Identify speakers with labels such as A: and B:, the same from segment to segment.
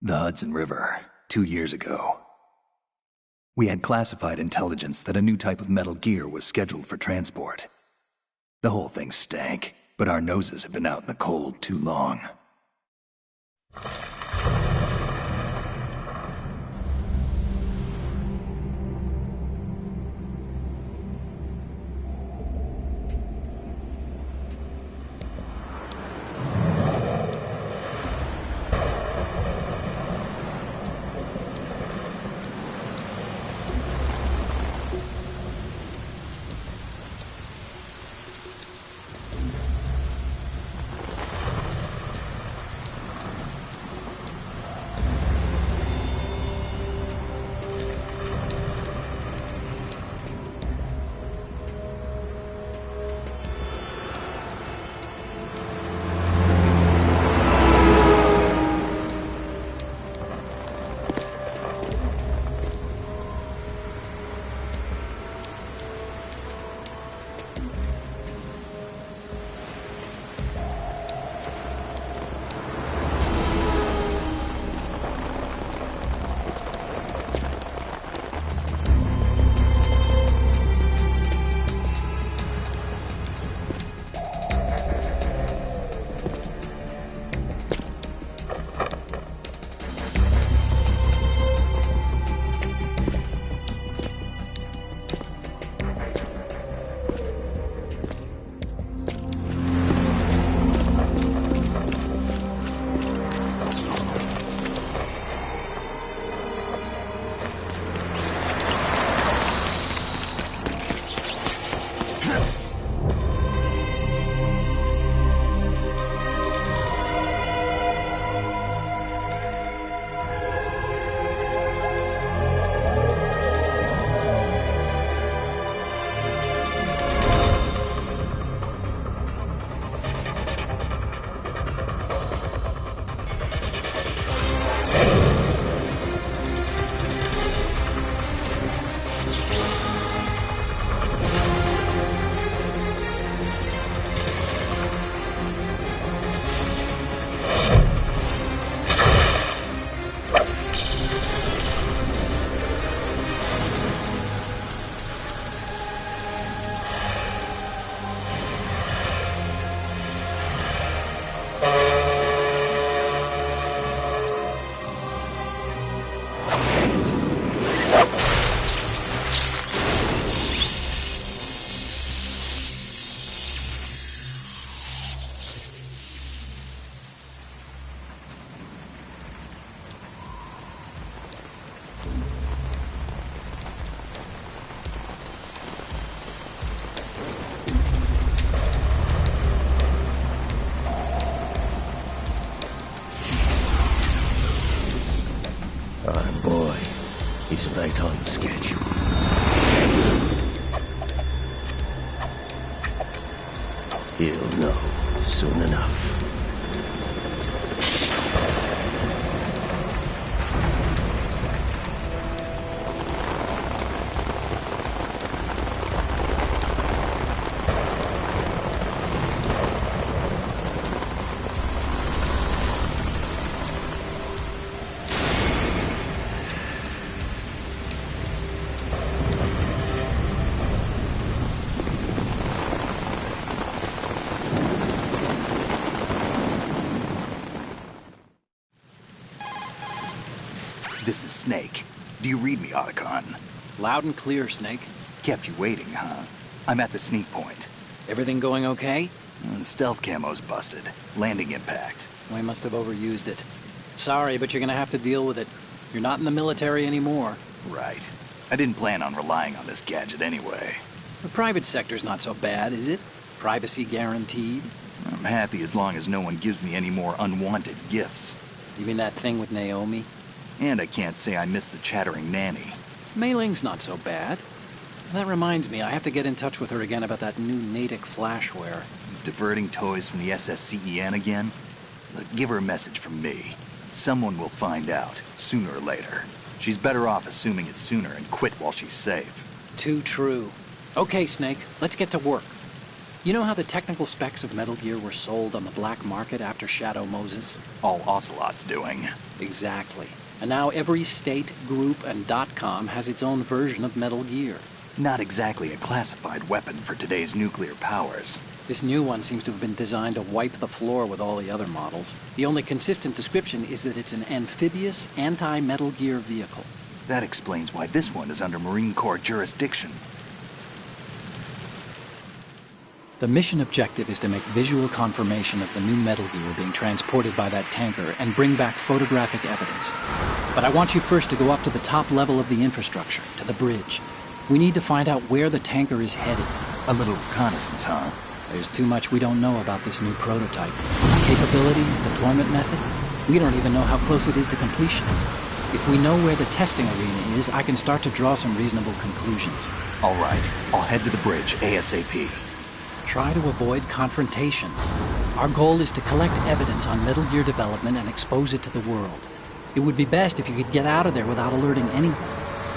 A: The Hudson River, 2 years ago. We had classified intelligence that a new type of metal gear was scheduled for transport. The whole thing stank, but our noses had been out in the cold too long.
B: Oh boy, he's right on schedule. He'll know soon enough.
A: This is Snake. Do you read me, Otacon?
C: Loud and clear, Snake.
A: Kept you waiting, huh? I'm at the sneak point.
C: Everything going okay?
A: The stealth camo's busted. Landing impact.
C: We must have overused it. Sorry, but you're gonna have to deal with it. You're not in the military anymore.
A: Right. I didn't plan on relying on this gadget anyway.
C: The private sector's not so bad, is it? Privacy guaranteed?
A: I'm happy as long as no one gives me any more unwanted gifts.
C: You mean that thing with Naomi?
A: And I can't say I miss the chattering nanny.
C: Mei Ling's not so bad. That reminds me, I have to get in touch with her again about that new Natick flashware.
A: Diverting toys from the SSCEN again? Look, give her a message from me. Someone will find out, sooner or later. She's better off assuming it sooner and quit while she's safe.
C: Too true. Okay, Snake, let's get to work. You know how the technical specs of Metal Gear were sold on the black market after Shadow Moses?
A: All Ocelot's doing.
C: Exactly. And now every state, group, and .com has its own version of Metal Gear.
A: Not exactly a classified weapon for today's nuclear powers.
C: This new one seems to have been designed to wipe the floor with all the other models. The only consistent description is that it's an amphibious, anti-Metal Gear vehicle.
A: That explains why this one is under Marine Corps jurisdiction.
C: The mission objective is to make visual confirmation of the new Metal Gear being transported by that tanker and bring back photographic evidence. But I want you first to go up to the top level of the infrastructure, to the bridge. We need to find out where the tanker is headed.
A: A little reconnaissance, huh?
C: There's too much we don't know about this new prototype. Capabilities, deployment method. We don't even know how close it is to completion. If we know where the testing arena is, I can start to draw some reasonable conclusions.
A: All right, I'll head to the bridge ASAP.
C: Try to avoid confrontations. Our goal is to collect evidence on Metal Gear development and expose it to the world. It would be best if you could get out of there without alerting anyone.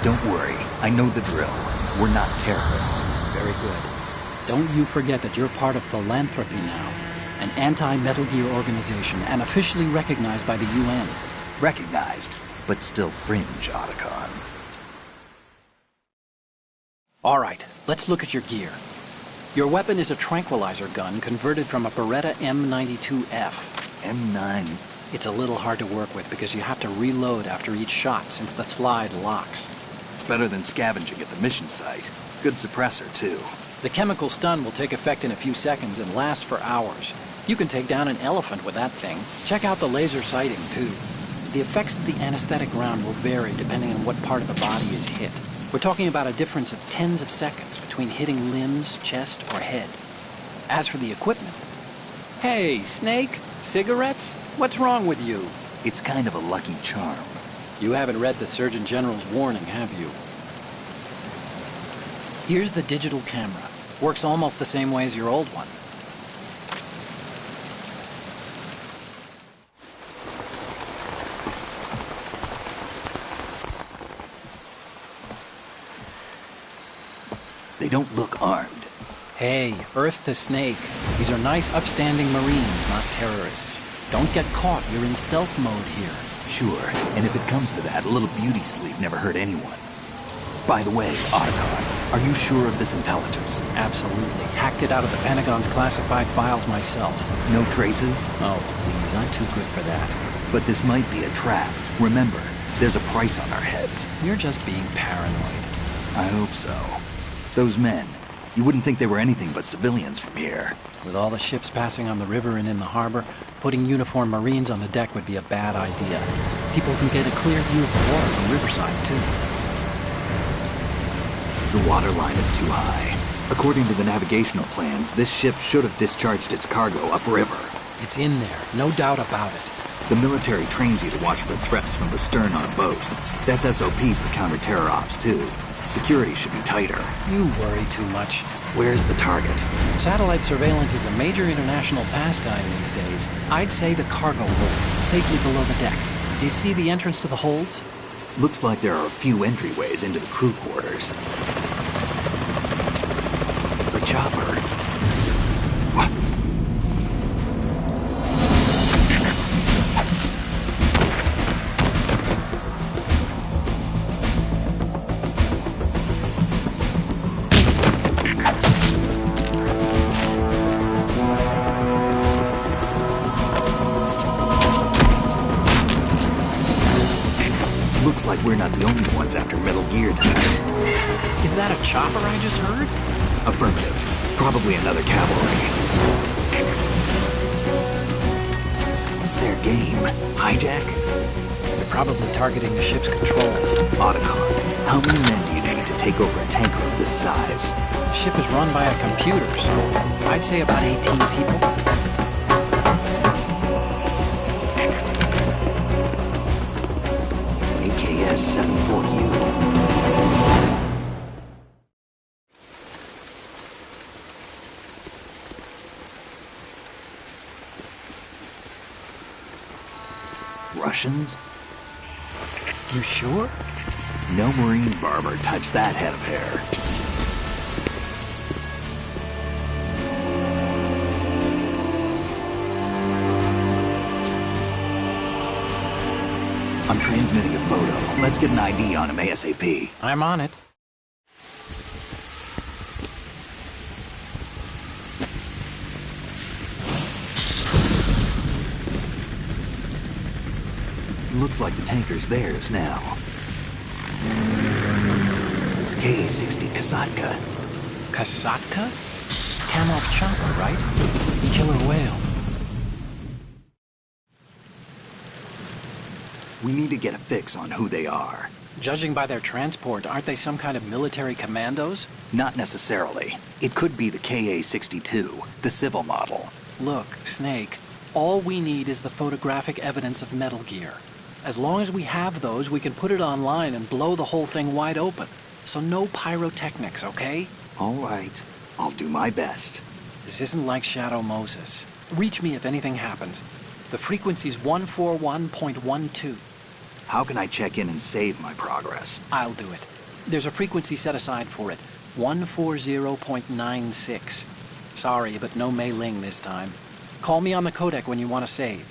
A: Don't worry, I know the drill. We're not terrorists.
C: Very good. Don't you forget that you're part of Philanthropy now, an anti-Metal Gear organization and officially recognized by the UN.
A: Recognized, but still fringe, Otacon.
C: All right, let's look at your gear. Your weapon is a tranquilizer gun converted from a Beretta M92F.
A: M9.
C: It's a little hard to work with because you have to reload after each shot since the slide locks.
A: Better than scavenging at the mission site. Good suppressor, too.
C: The chemical stun will take effect in a few seconds and last for hours. You can take down an elephant with that thing. Check out the laser sighting, too. The effects of the anesthetic round will vary depending on what part of the body is hit. We're talking about a difference of tens of seconds between hitting limbs, chest, or head. As for the equipment... Hey, Snake? Cigarettes? What's wrong with you?
A: It's kind of a lucky charm.
C: You haven't read the Surgeon General's warning, have you? Here's the digital camera. Works almost the same way as your old one.
A: They don't look armed.
C: Hey, Earth to Snake. These are nice, upstanding Marines, not terrorists. Don't get caught. You're in stealth mode here.
A: Sure, and if it comes to that, a little beauty sleep never hurt anyone. By the way, Otacon, are you sure of this intelligence?
C: Absolutely. Hacked it out of the Pentagon's classified files myself.
A: No traces?
C: Oh, please, I'm too good for that.
A: But this might be a trap. Remember, there's a price on our heads.
C: You're just being paranoid.
A: I hope so. Those men, you wouldn't think they were anything but civilians from here.
C: With all the ships passing on the river and in the harbor, putting uniformed Marines on the deck would be a bad idea. People can get a clear view of the water from Riverside, too.
A: The water line is too high. According to the navigational plans, this ship should have discharged its cargo upriver.
C: It's in there, no doubt about it.
A: The military trains you to watch for threats from the stern on a boat. That's SOP for counter-terror ops, too. Security should be tighter.
C: You worry too much.
A: Where's the target?
C: Satellite surveillance is a major international pastime these days. I'd say the cargo holds, safely below the deck. Do you see the entrance to the holds?
A: Looks like there are a few entryways into the crew quarters. The chopper. What? Looks like we're not the only ones after Metal Gear tonight.
C: Is that a chopper I just heard?
A: Affirmative. Probably another cavalry. What's their game? Hijack?
C: They're probably targeting the ship's controls.
A: Otacon, how many men do you need to take over a tanker of this size?
C: The ship is run by a computer, so I'd say about 18 people.
A: AKS 740U. Russians?
C: You sure?
A: No Marine barber touched that head of hair. I'm transmitting a photo. Let's get an ID on him ASAP.
C: I'm on it.
A: Looks like the tanker's theirs now. Ka-60 Kasatka.
C: Kasatka? Kamov chopper, right? Killer whale.
A: We need to get a fix on who they are.
C: Judging by their transport, aren't they some kind of military commandos?
A: Not necessarily. It could be the Ka-62, the civil model.
C: Look, Snake, all we need is the photographic evidence of Metal Gear. As long as we have those, we can put it online and blow the whole thing wide open. So no pyrotechnics, okay?
A: All right. I'll do my best.
C: This isn't like Shadow Moses. Reach me if anything happens. The frequency's 141.12.
A: How can I check in and save my progress?
C: I'll do it. There's a frequency set aside for it. 140.96. Sorry, but no Mei Ling this time. Call me on the codec when you want to save.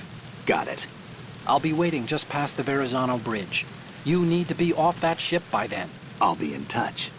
A: Got it.
C: I'll be waiting just past the Verrazano Bridge. You need to be off that ship by then.
A: I'll be in touch.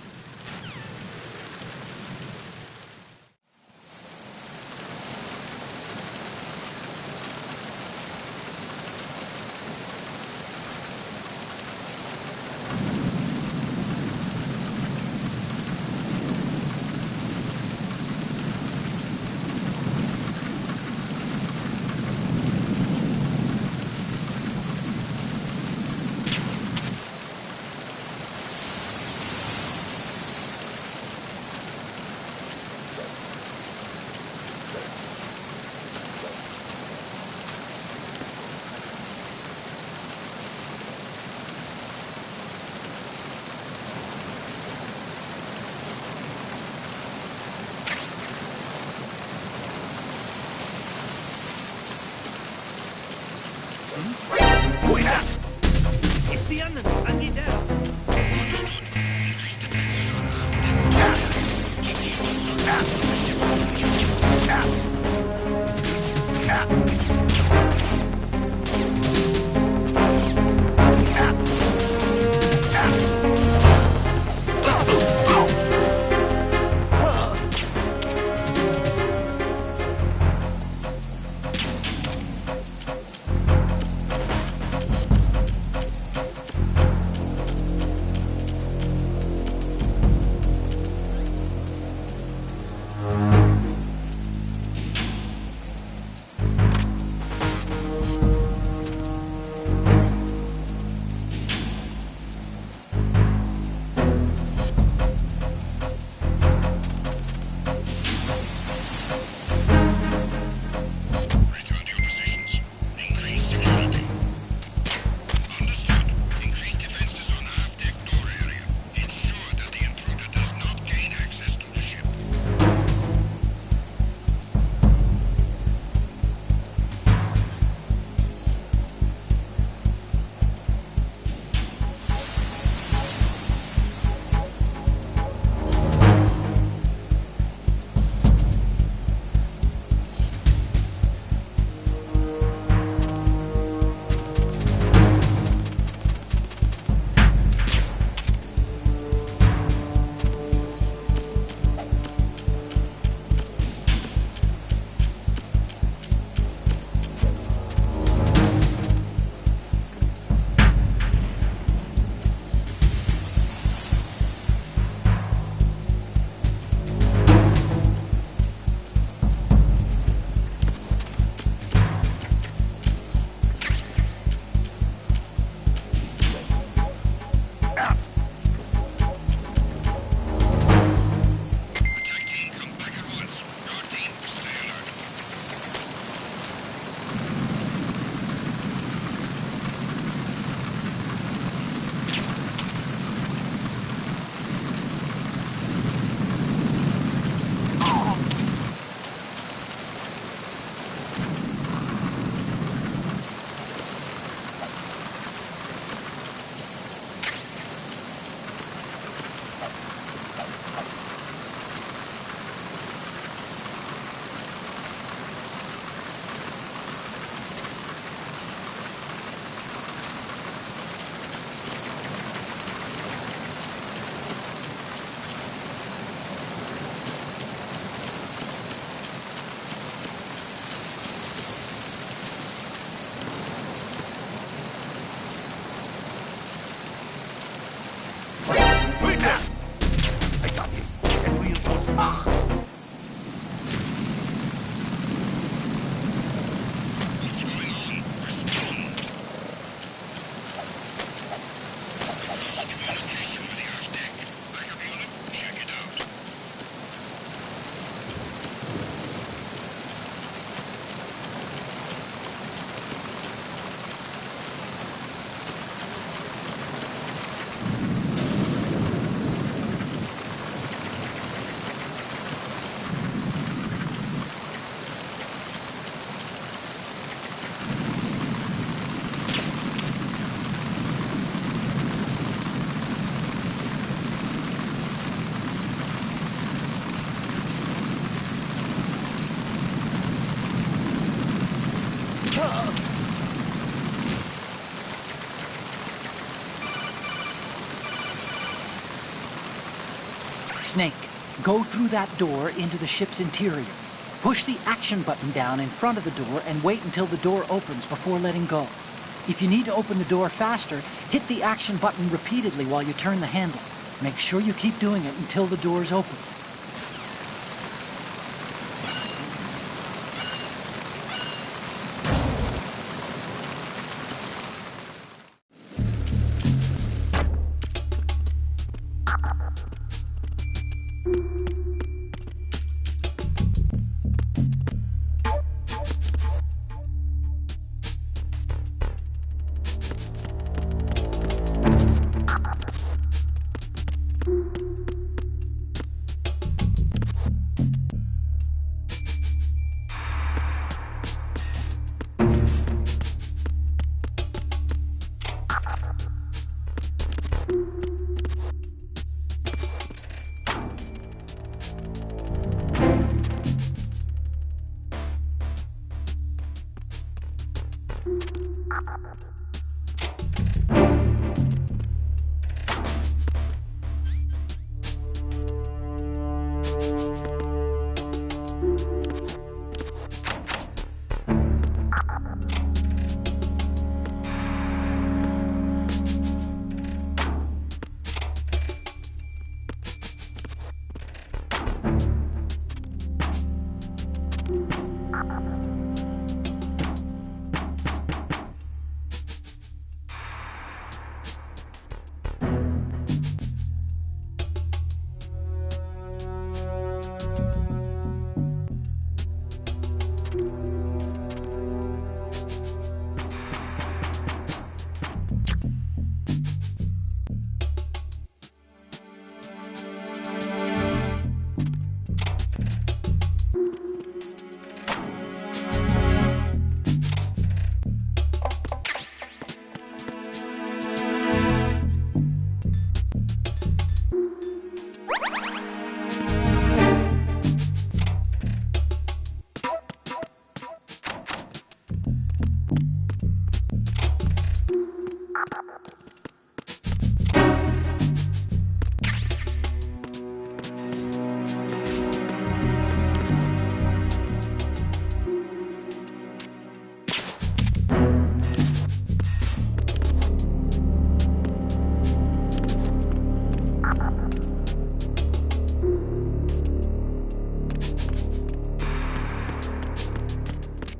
B: Buena! It's the enemy! I need help!
C: Snake, go through that door into the ship's interior. Push the action button down in front of the door and wait until the door opens before letting go. If you need to open the door faster, hit the action button repeatedly while you turn the handle. Make sure you keep doing it until the door's open.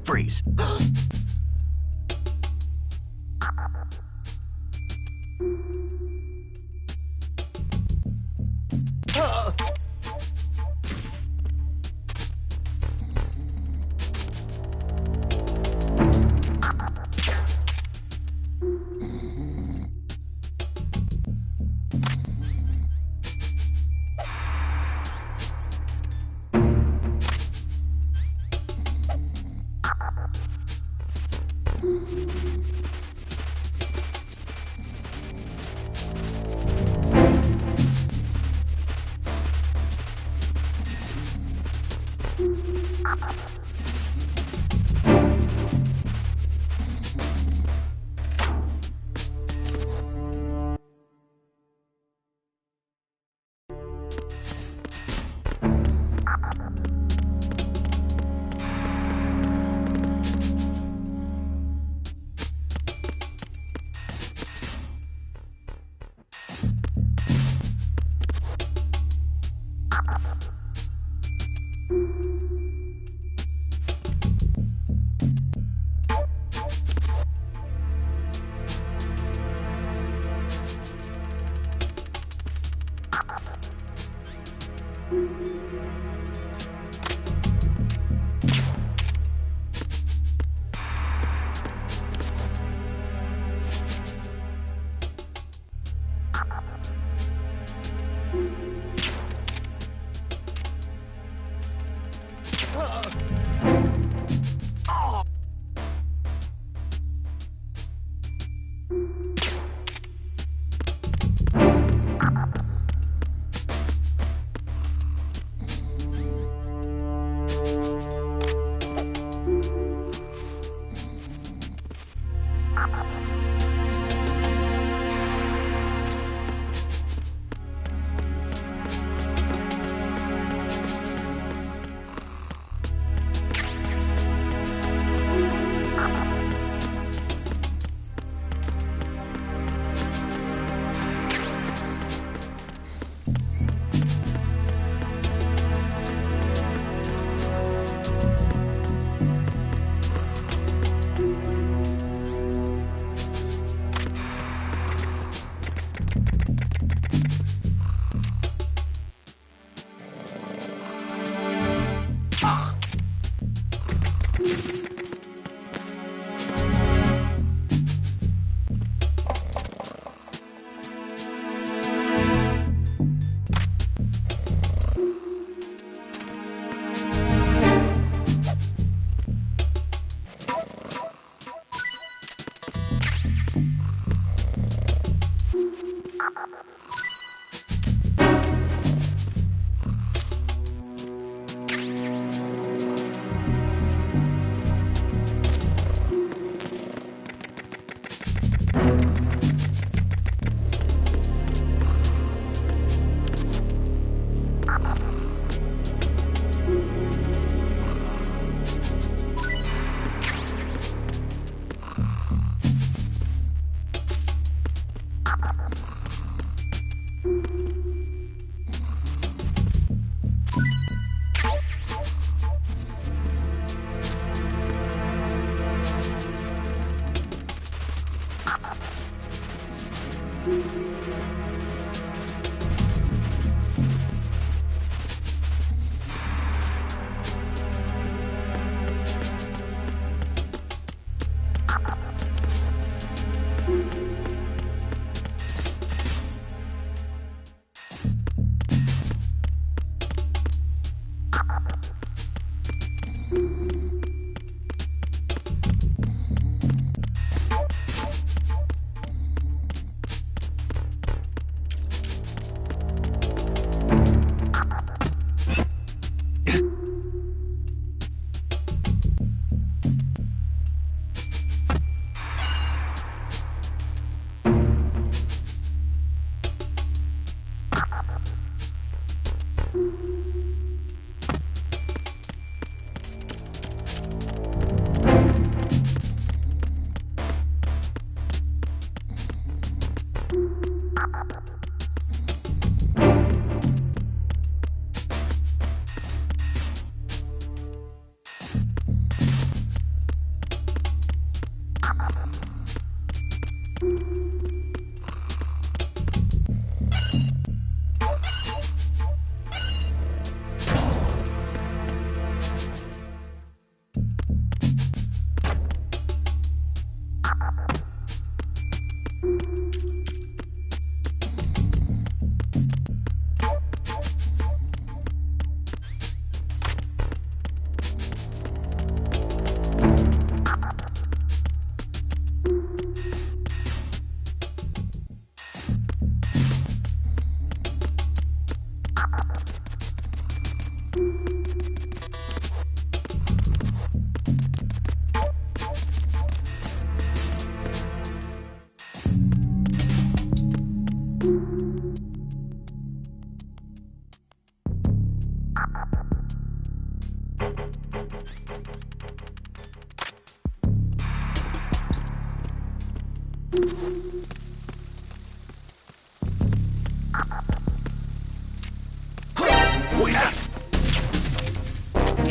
B: Freeze.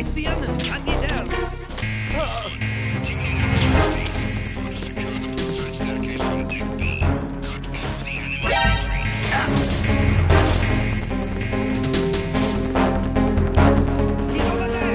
B: It's the enemy! Gun me down! He's over there!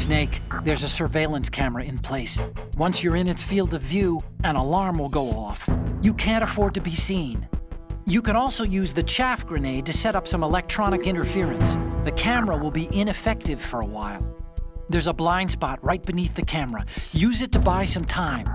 C: Snake, there's a surveillance camera in place. Once you're in its field of view, an alarm will go off. You can't afford to be seen. You can also use the chaff grenade to set up some electronic interference. The camera will be ineffective for a while. There's a blind spot right beneath the camera. Use it to buy some time.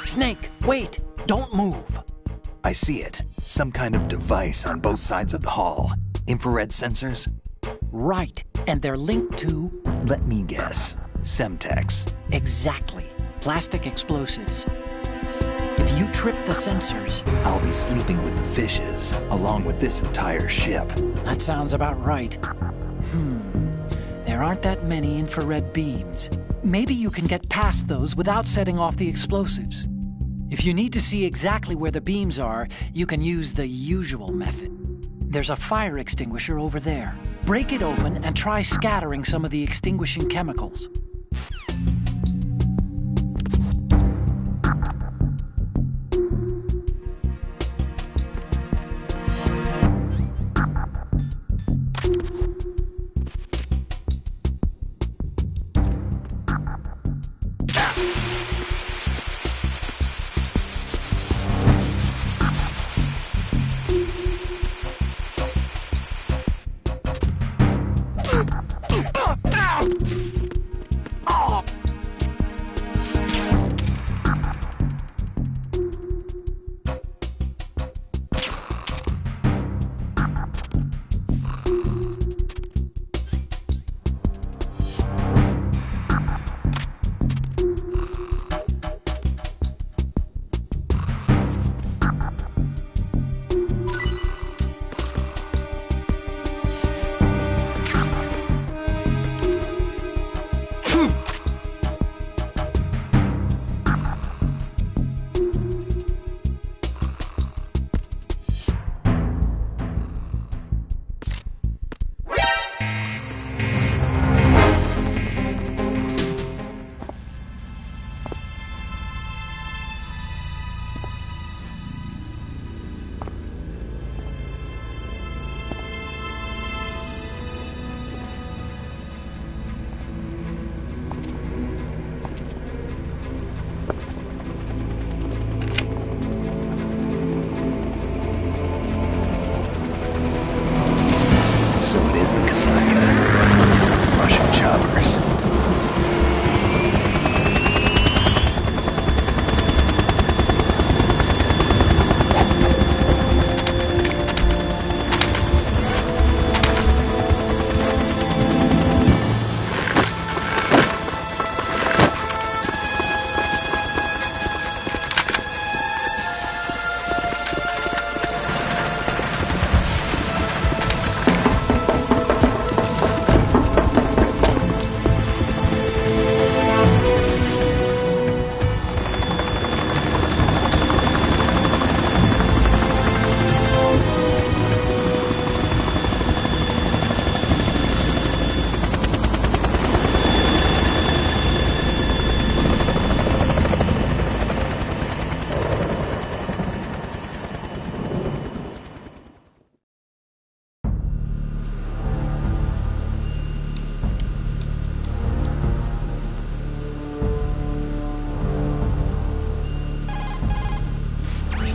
C: Snake, wait! Don't move!
A: I see it. Some kind of device on both sides of the hall. Infrared sensors?
C: Right. And they're linked to...
A: Let me guess. Semtex.
C: Exactly. Plastic explosives. If you trip the sensors...
A: I'll be sleeping with the fishes, along with this entire ship.
C: That sounds about right. There aren't that many infrared beams. Maybe you can get past those without setting off the explosives. If you need to see exactly where the beams are, you can use the usual method. There's a fire extinguisher over there. Break it open and try scattering some of the extinguishing chemicals.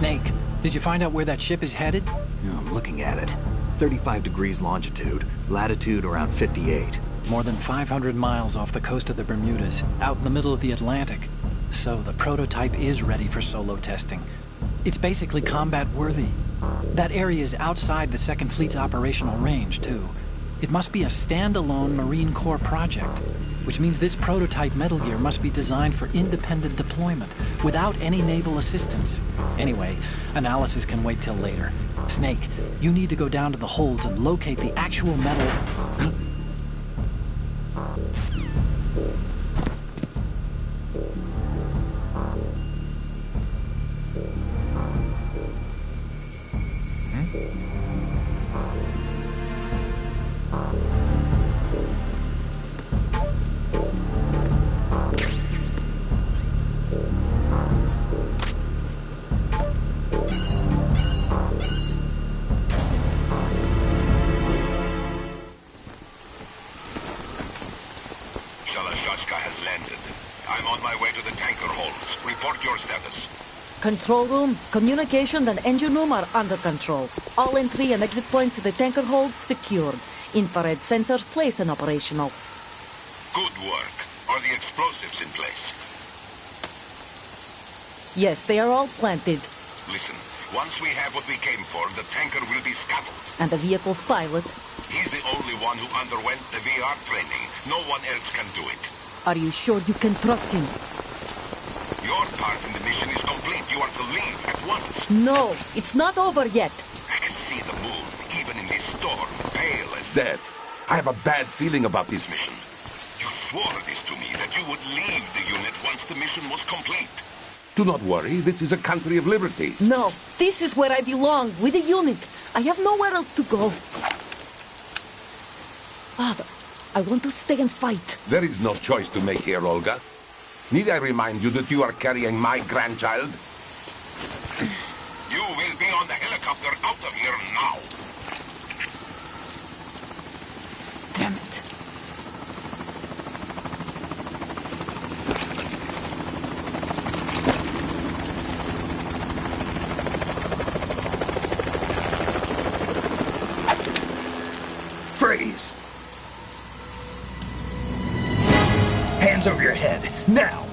C: Snake, did you find out where that ship is headed?
D: Yeah, I'm looking at it. 35 degrees longitude, latitude around 58.
C: More than 500 miles off the coast of the Bermudas, out in the middle of the Atlantic. So the prototype is ready for solo testing. It's basically combat-worthy. That area is outside the Second Fleet's operational range, too. It must be a standalone Marine Corps project, which means this prototype Metal Gear must be designed for independent deployment, without any naval assistance. Anyway, analysis can wait till later. Snake, you need to go down to the holds and locate the actual metal...
E: has landed. I'm on my way to the tanker holds. Report your status.
F: Control room, communications and engine room are under control. All entry and exit points to the tanker hold secured. Infrared sensors placed and operational.
E: Good work. Are the explosives in place?
F: Yes, they are all planted.
E: Listen, Once we have what we came for, the tanker will be scuttled.
F: And the vehicle's pilot?
E: He's the only one who underwent the VR training. No one else can do it.
F: Are you sure you can trust him?
E: Your part in the mission is complete. You are to leave at once.
F: No, it's not over yet.
E: I can see the moon, even in this storm, pale as death. I have a bad feeling about this mission. You swore this to me, that you would leave the unit once the mission was complete. Do not worry, this is a country of liberty.
F: No, this is where I belong, with the unit. I have nowhere else to go. Father, I want to stay and fight.
E: There is no choice to make here, Olga. Need I remind you that you are carrying my grandchild? You will be on the helicopter out of here now.
F: Damn it.
A: Freeze! Hands over your head, now!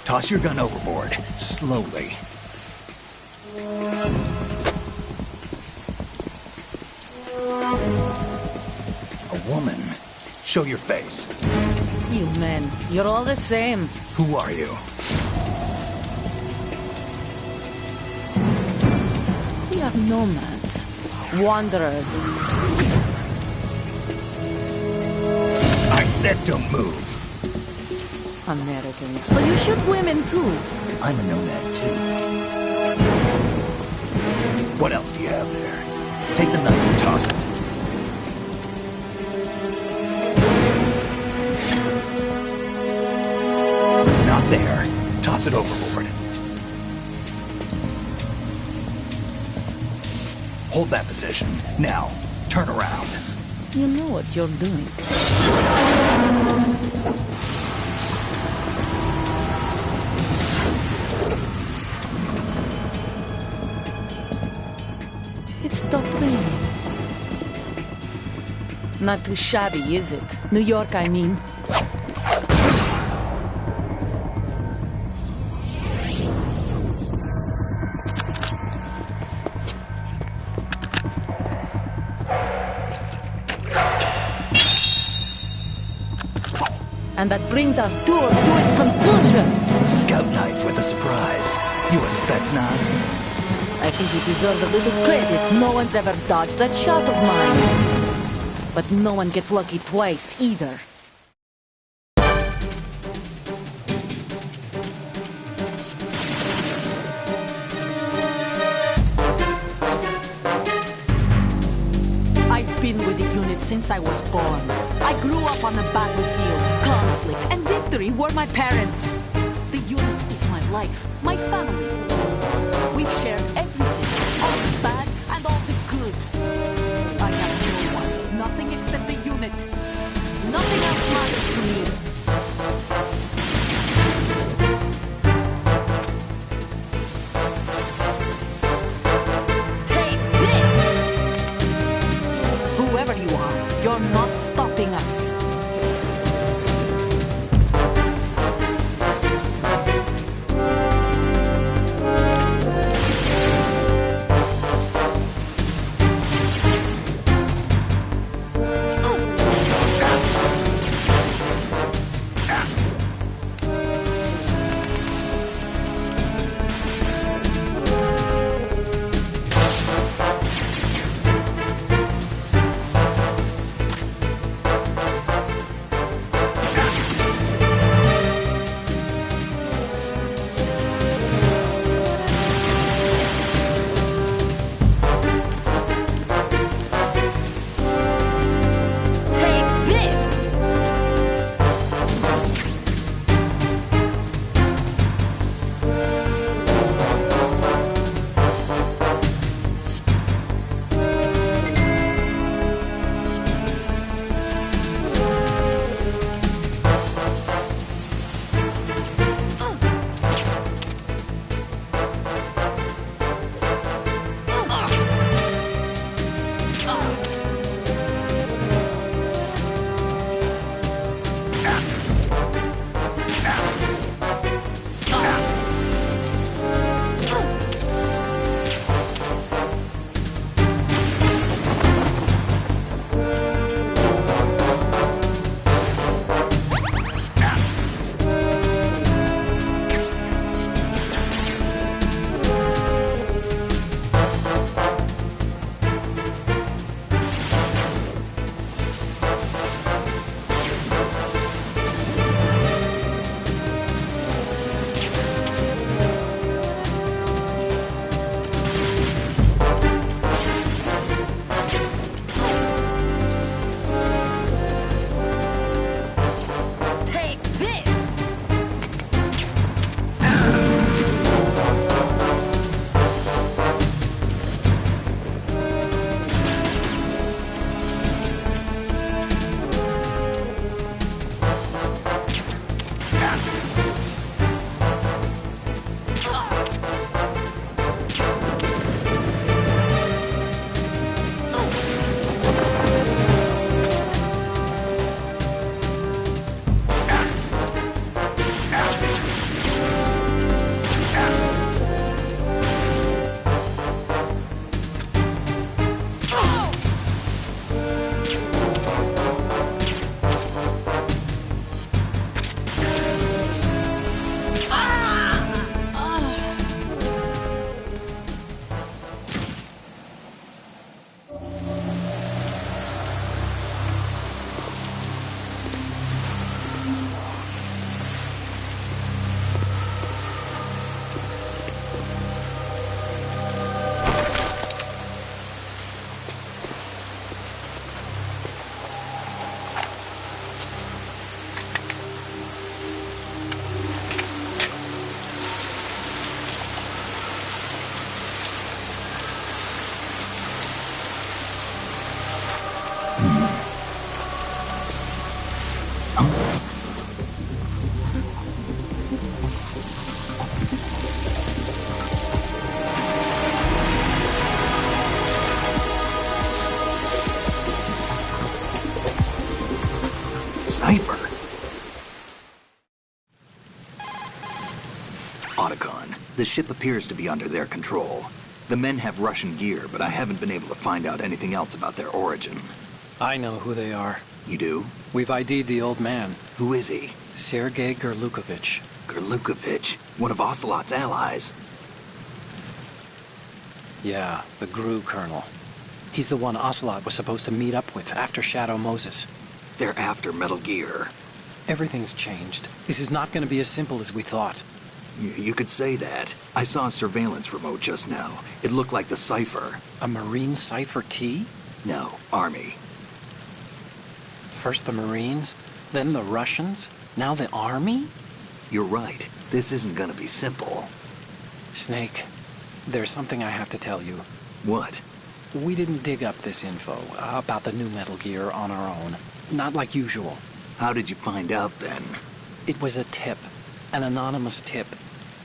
A: Toss your gun overboard, slowly. A woman. Show your face.
F: You men, you're all the same.
A: Who are you?
F: We are nomads, wanderers.
A: I said don't move.
F: Americans. So you shoot women too.
A: I'm a nomad too. What else do you have there? Take the knife and toss it. Not there. Toss it overboard. Hold that position. Now, turn around.
F: You know what you're doing. It stopped raining. Not too shabby, is it? New York, I mean. And that brings our tour to its conclusion.
A: Scout knife with a surprise. You a Spetsnaz?
F: I think you deserve a little credit. No one's ever dodged that shot of mine. But no one gets lucky twice, either. I've been with the unit since I was born. I grew up on the battlefield. Conflict and victory were my parents. The unit is my life, my family. We've shared everything, all the bad and all the good. I have no one, nothing except the unit. Nothing else matters to me. Take this! Whoever you are, you're not stopping us.
D: cipher. Otacon, the ship appears to be under their control. The men have Russian gear, but I haven't been able to find out anything else about their origin.
C: I know who they are.
D: You do?
C: We've ID'd the old man,
D: Who is he?
C: Sergei Gerlukovich.
D: Gerlukovich, one of Ocelot's allies.
C: Yeah, the GRU colonel. He's the one Ocelot was supposed to meet up with after Shadow Moses.
D: They're after Metal Gear.
C: Everything's changed. This is not going to be as simple as we thought.
D: You could say that. I saw a surveillance remote just now. It looked like the cipher.
C: A Marine Cipher T?
D: No, Army.
C: First the Marines, then the Russians, now the Army?
D: You're right. This isn't gonna be simple.
C: Snake, there's something I have to tell you.
D: What?
C: We didn't dig up this info about the new Metal Gear on our own. Not like usual.
D: How did you find out then?
C: It was a tip. An anonymous tip.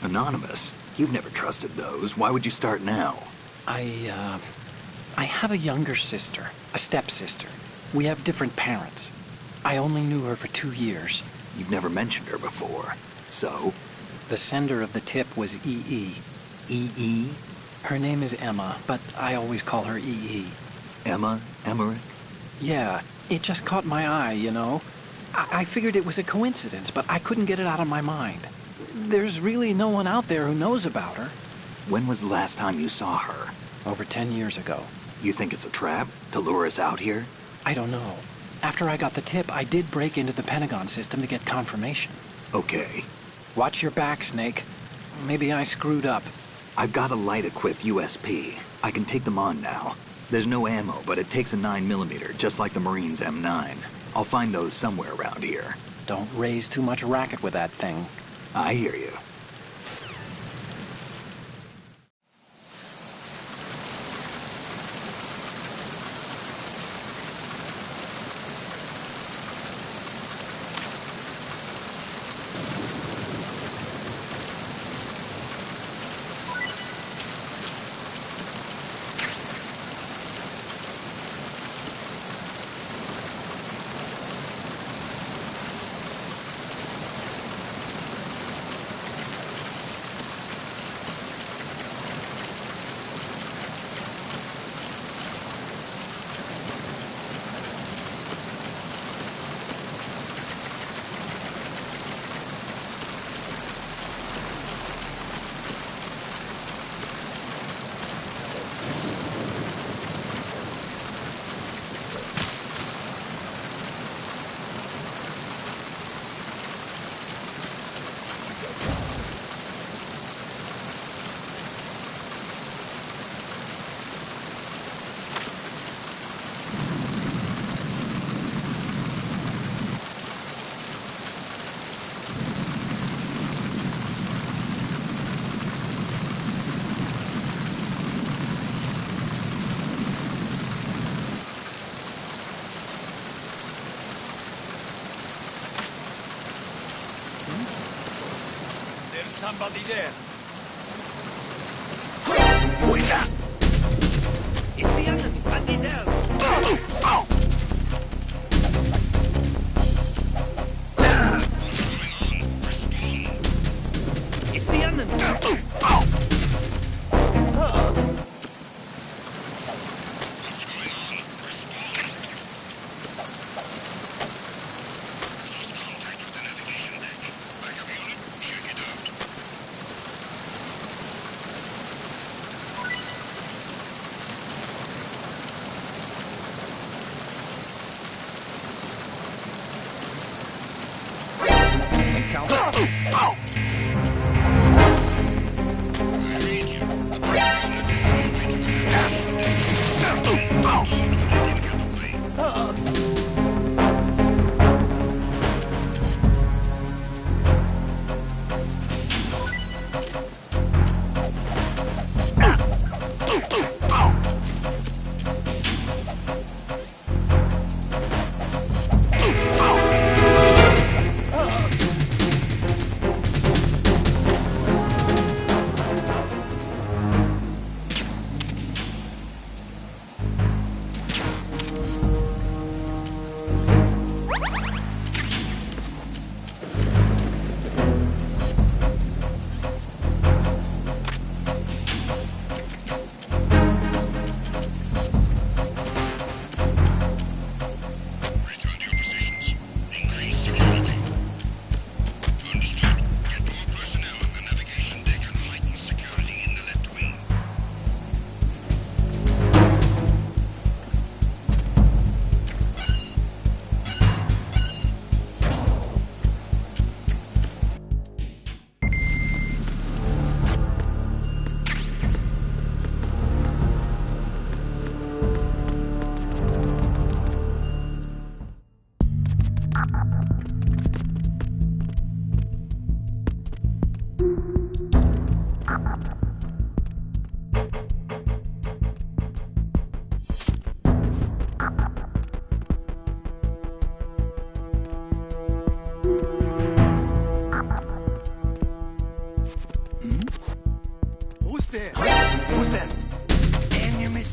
D: Anonymous? You've never trusted those. Why would you start now?
C: I have a younger sister, a stepsister. We have different parents. I only knew her for 2 years.
D: You've never mentioned her before. So?
C: The sender of the tip was EE.
D: EE?
C: Her name is Emma, but I always call her EE.
D: Emma? Emmerich?
C: Yeah, it just caught my eye, you know? I figured it was a coincidence, but I couldn't get it out of my mind. There's really no one out there who knows about her.
D: When was the last time you saw her?
C: Over 10 years ago.
D: You think it's a trap? To lure us out here?
C: I don't know. After I got the tip, I did break into the Pentagon system to get confirmation.
D: Okay.
C: Watch your back, Snake. Maybe I screwed up.
D: I've got a light-equipped USP. I can take them on now. There's no ammo, but it takes a 9mm, just like the Marines' M9. I'll find those somewhere around here.
C: Don't raise too much racket with that thing.
D: I hear you.
B: Somebody there. It's the enemy. I need help. It's the enemy.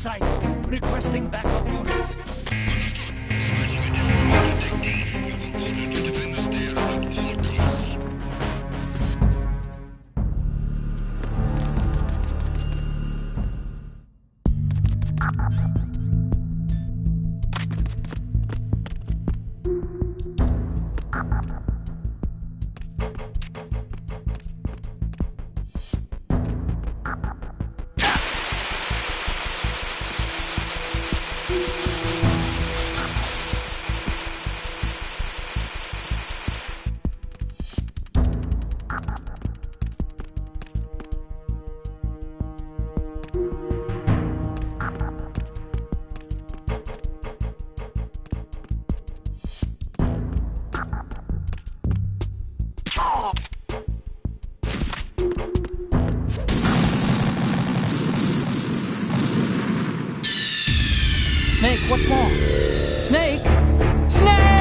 B: site. Requesting backup units.
C: Snake, what's wrong? Snake! Snake!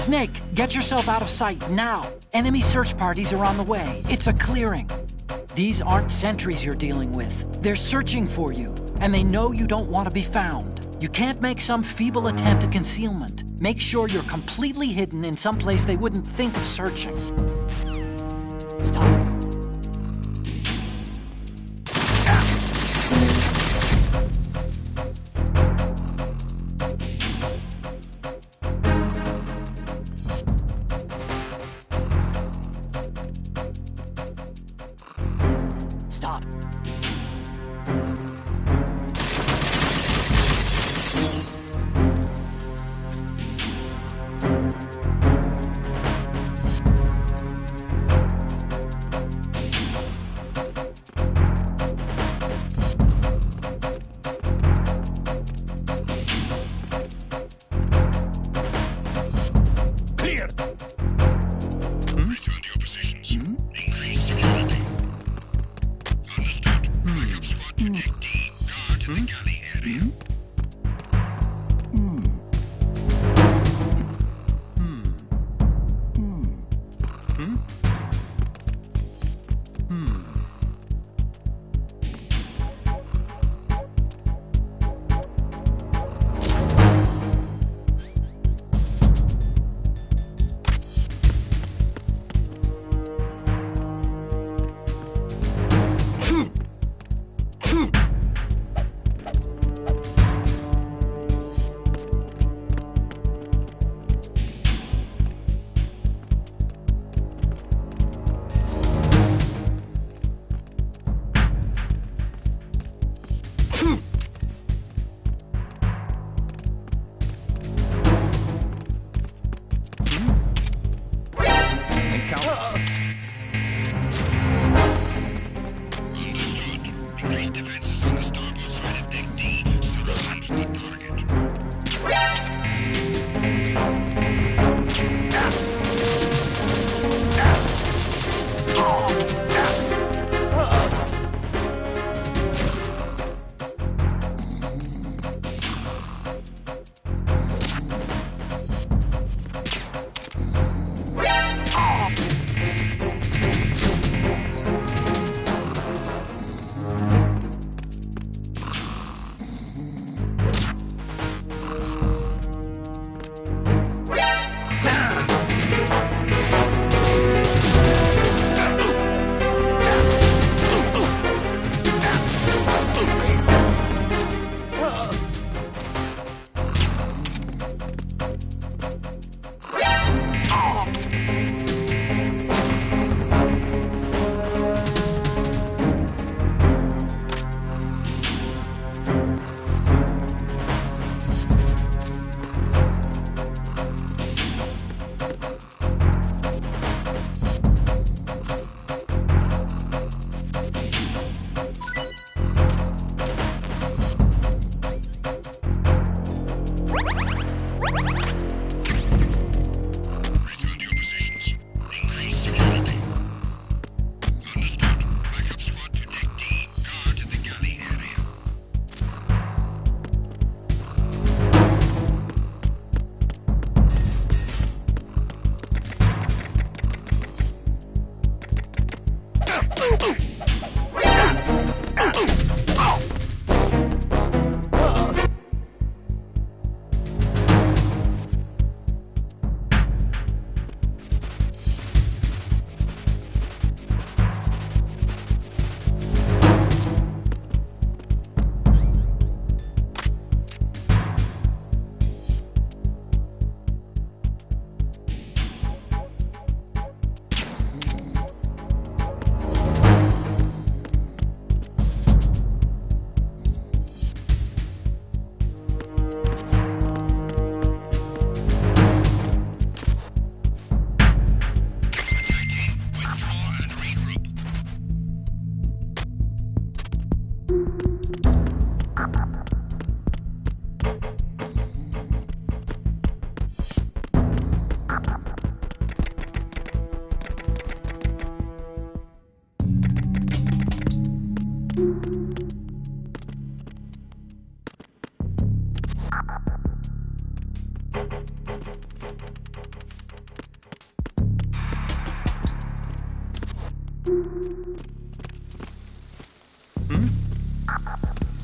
C: Snake, get yourself out of sight now. Enemy search parties are on the way. It's a clearing. These aren't sentries you're dealing with. They're searching for you, and they know you don't want to be found. You can't make some feeble attempt at concealment. Make sure you're completely hidden in some place they wouldn't think of searching.
F: Stop.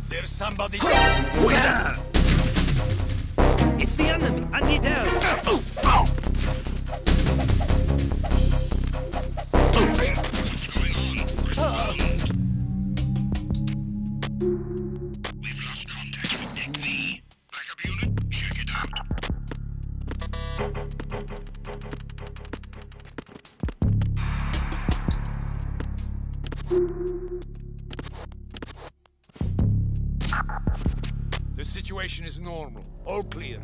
B: There's somebody. Who is that? It's the enemy. I need help.
E: What's going on? Where's the wound? We've lost contact with Deck V. Backup unit, check it out.
B: The situation is normal. All clear.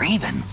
D: Raven.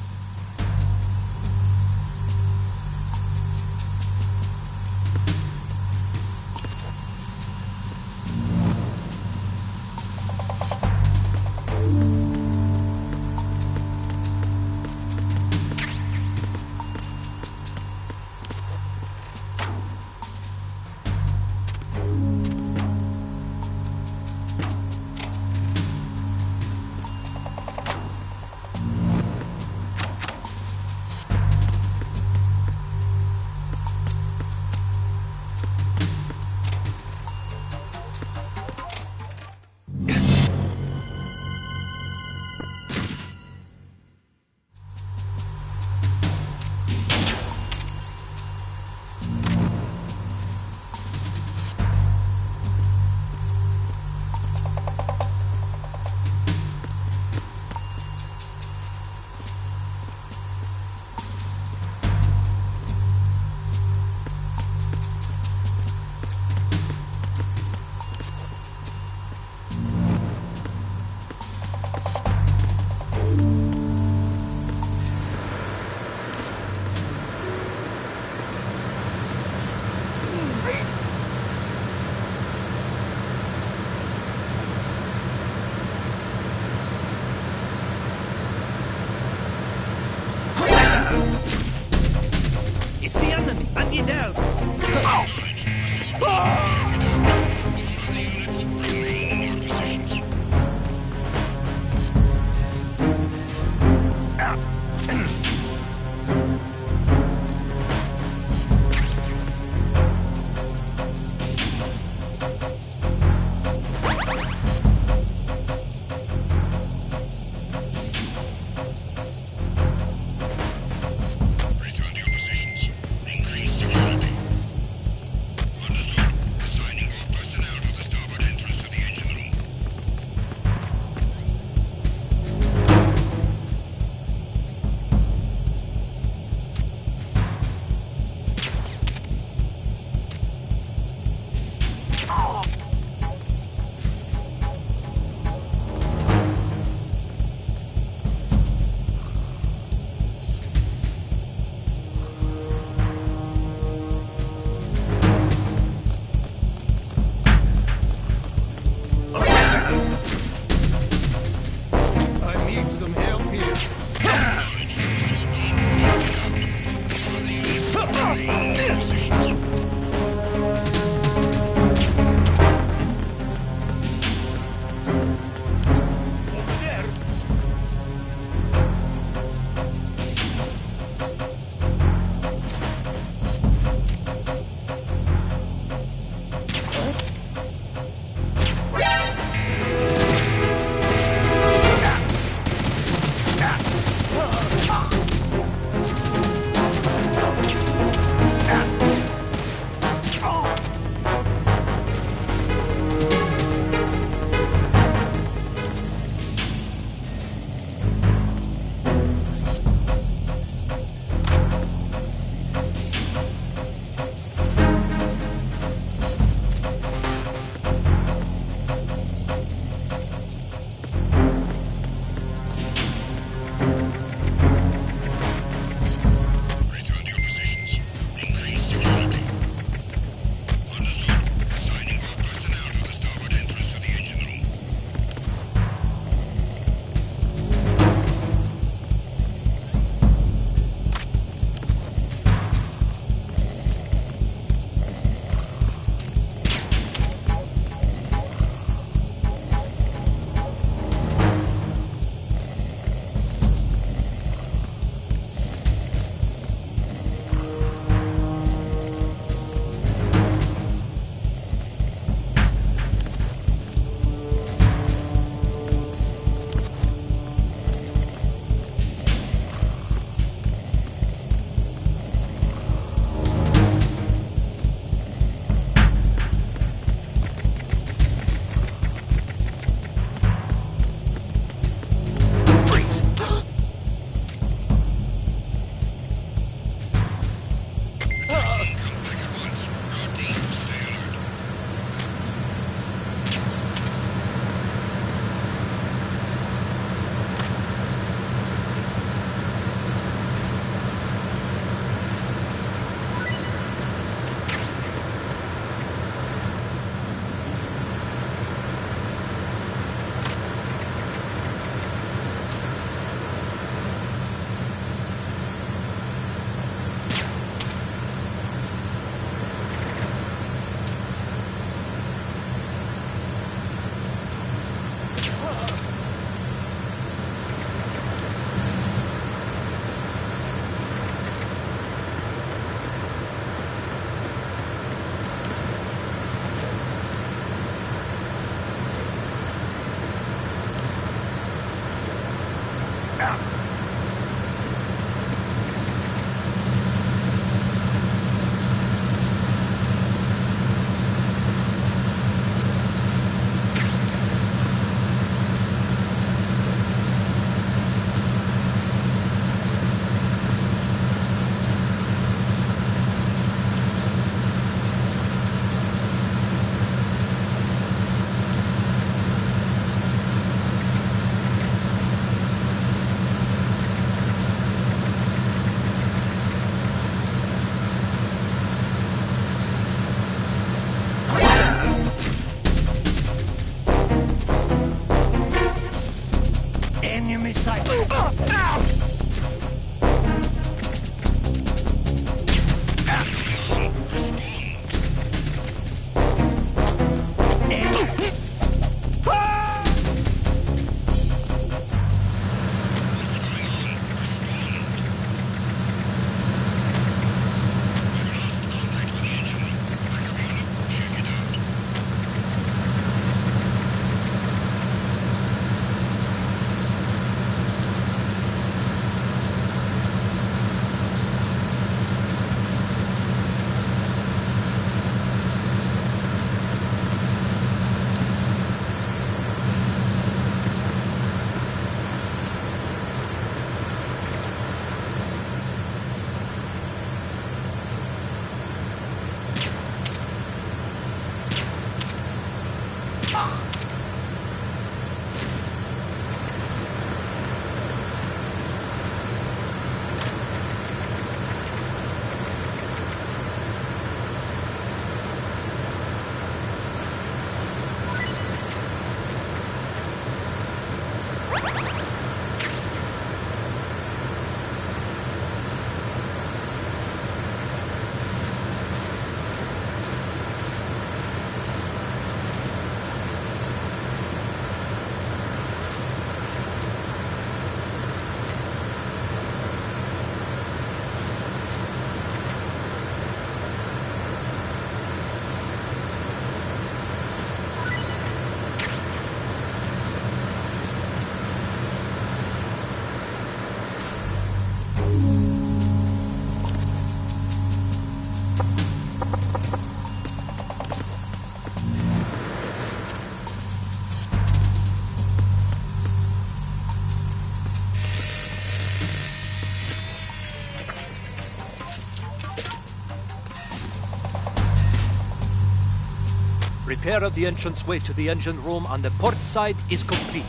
B: Repair of the entranceway to the engine room on the port side is complete.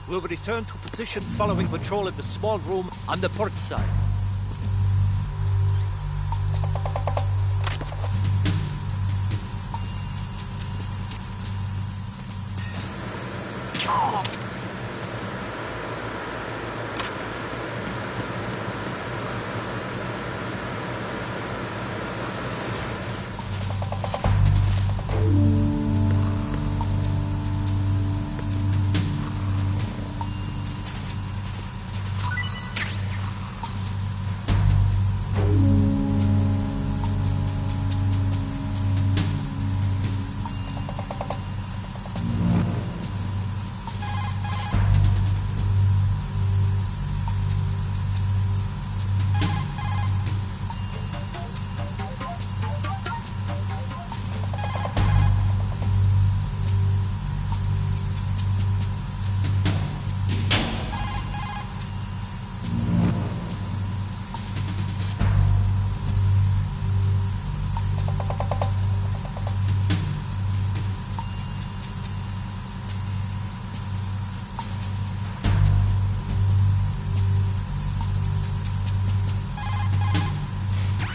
B: We'll return to position following patrol of the small room on the port side.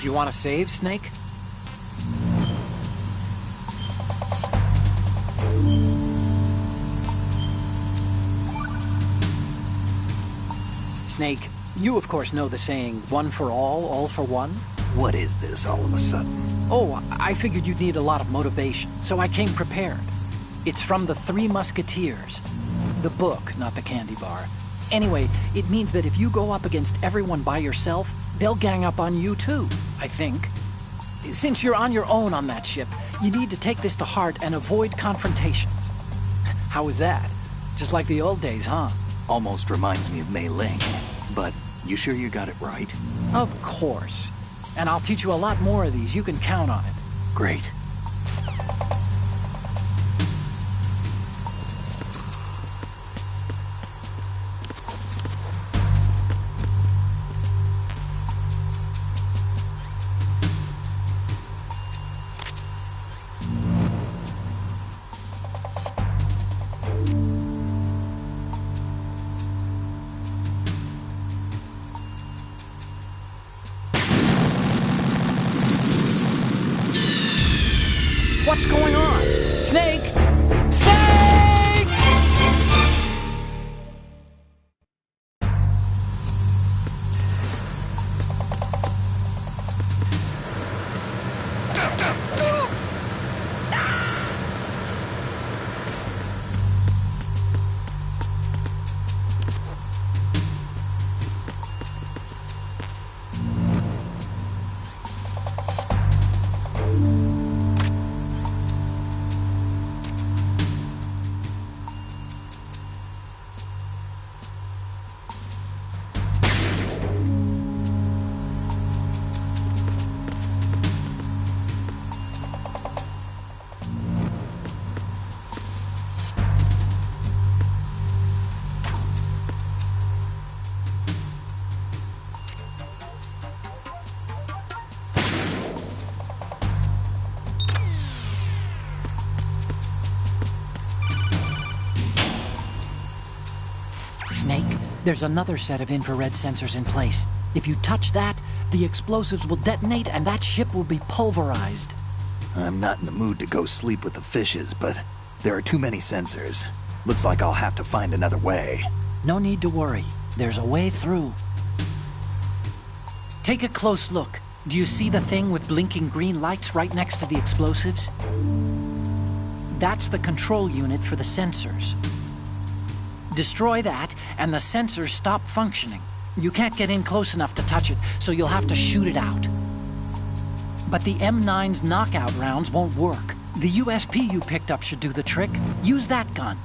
C: Do you want to save, Snake? Snake, you of course know the saying, one for all for one?
D: What is this all of a sudden?
C: Oh, I figured you'd need a lot of motivation, so I came prepared. It's from the Three Musketeers. The book, not the candy bar. Anyway, it means that if you go up against everyone by yourself, they'll gang up on you too, I think. Since you're on your own on that ship, you need to take this to heart and avoid confrontations. How was that? Just like the old days, huh?
D: Almost reminds me of Mei Ling. But you sure you got it right?
C: Of course. And I'll teach you a lot more of these. You can count on it.
D: Great.
C: What's going on? Snake! Snake! Snake, there's another set of infrared sensors in place. If you touch that, the explosives will detonate and that ship will be pulverized.
D: I'm not in the mood to go sleep with the fishes, but there are too many sensors. Looks like I'll have to find another way.
C: No need to worry. There's a way through. Take a close look. Do you see the thing with blinking green lights right next to the explosives? That's the control unit for the sensors. Destroy that, and the sensors stop functioning. You can't get in close enough to touch it, so you'll have to shoot it out. But the M9's knockout rounds won't work. The USP you picked up should do the trick. Use that gun.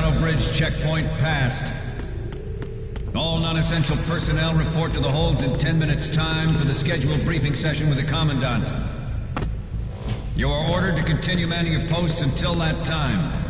G: Colorado Bridge checkpoint passed. All non-essential personnel report to the holds in 10 minutes' time for the scheduled briefing session with the Commandant. You are ordered to continue manning your posts until that time.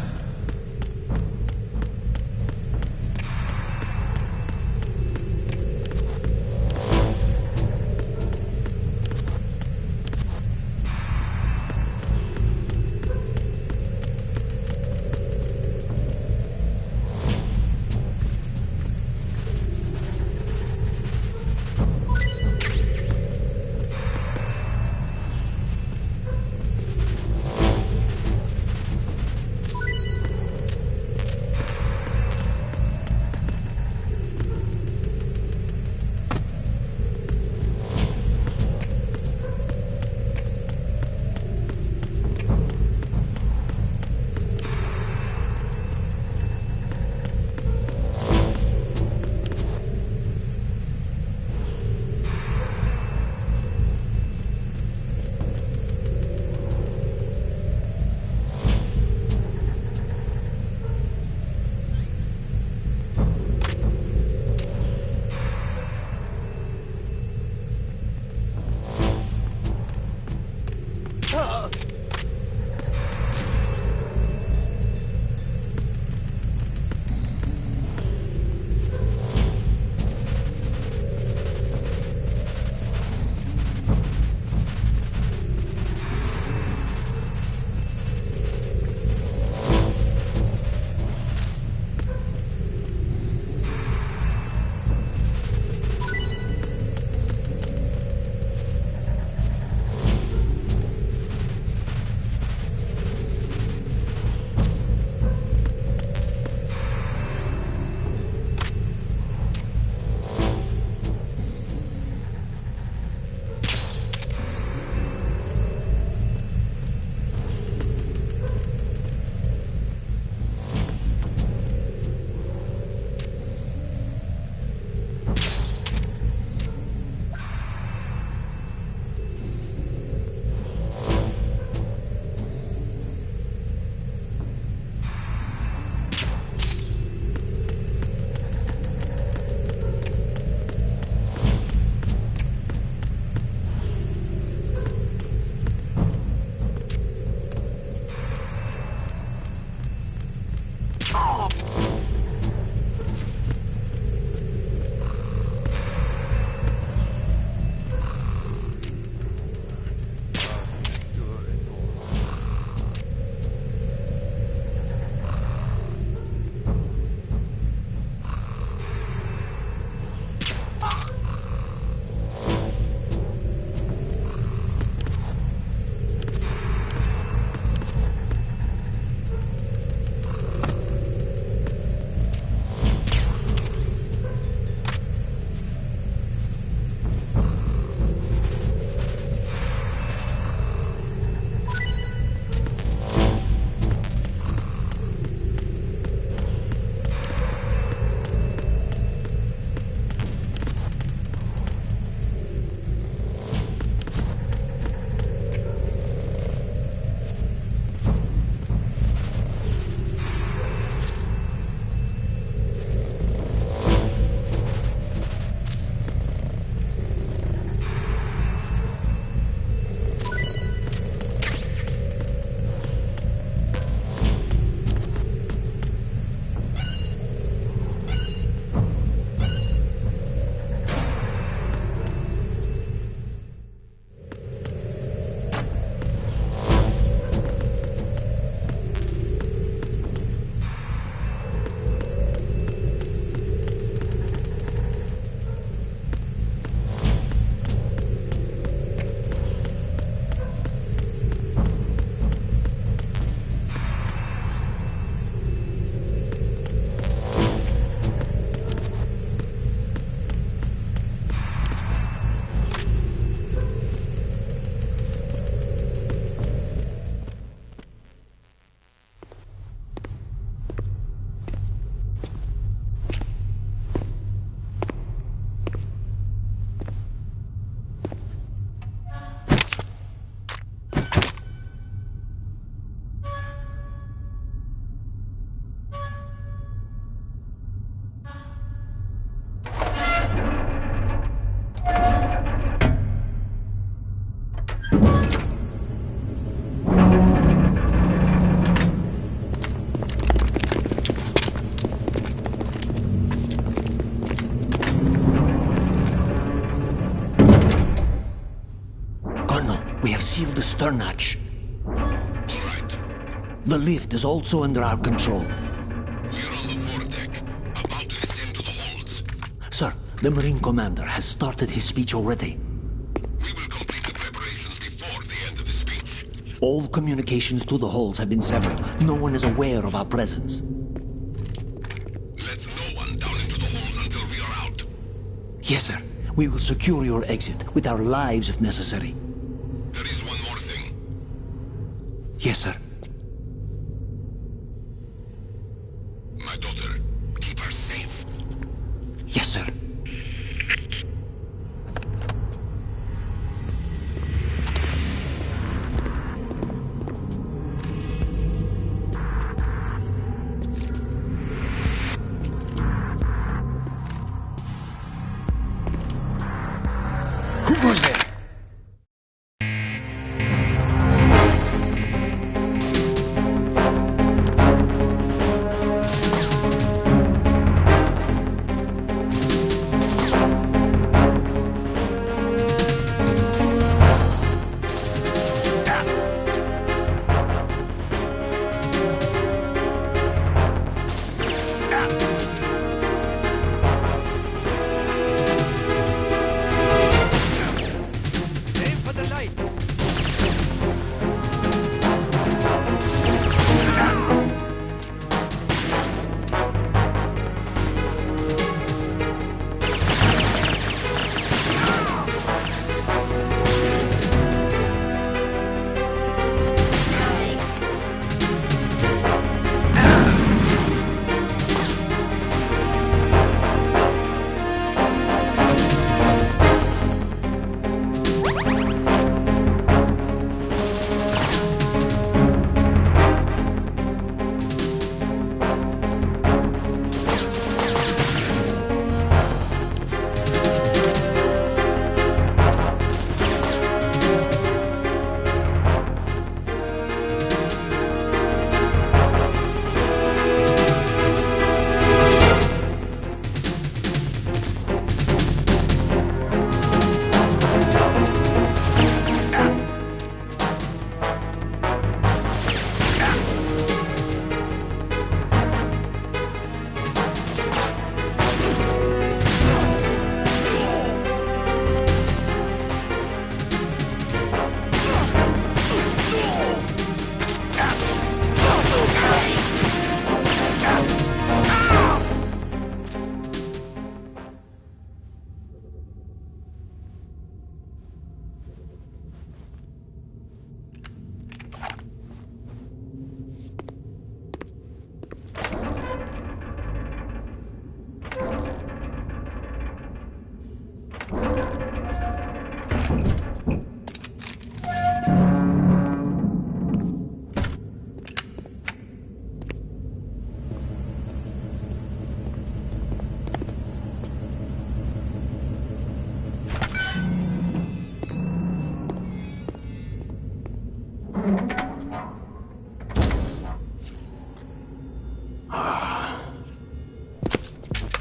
H: seal the stern hatch.
E: All right.
H: The lift is also under our control.
E: We're on the foredeck, about to descend to the holds.
H: Sir, the Marine Commander has started his speech already.
E: We will complete the preparations before the end of the speech.
H: All communications to the holds have been severed. No one is aware of our presence.
E: Let no one down into the holds until we are out.
H: Yes, sir. We will secure your exit, with our lives if necessary.
E: There is one more thing.
H: Yes, sir.
E: My daughter, keep her safe.
H: Yes, sir.
C: Who goes there?
B: Aim for the lights.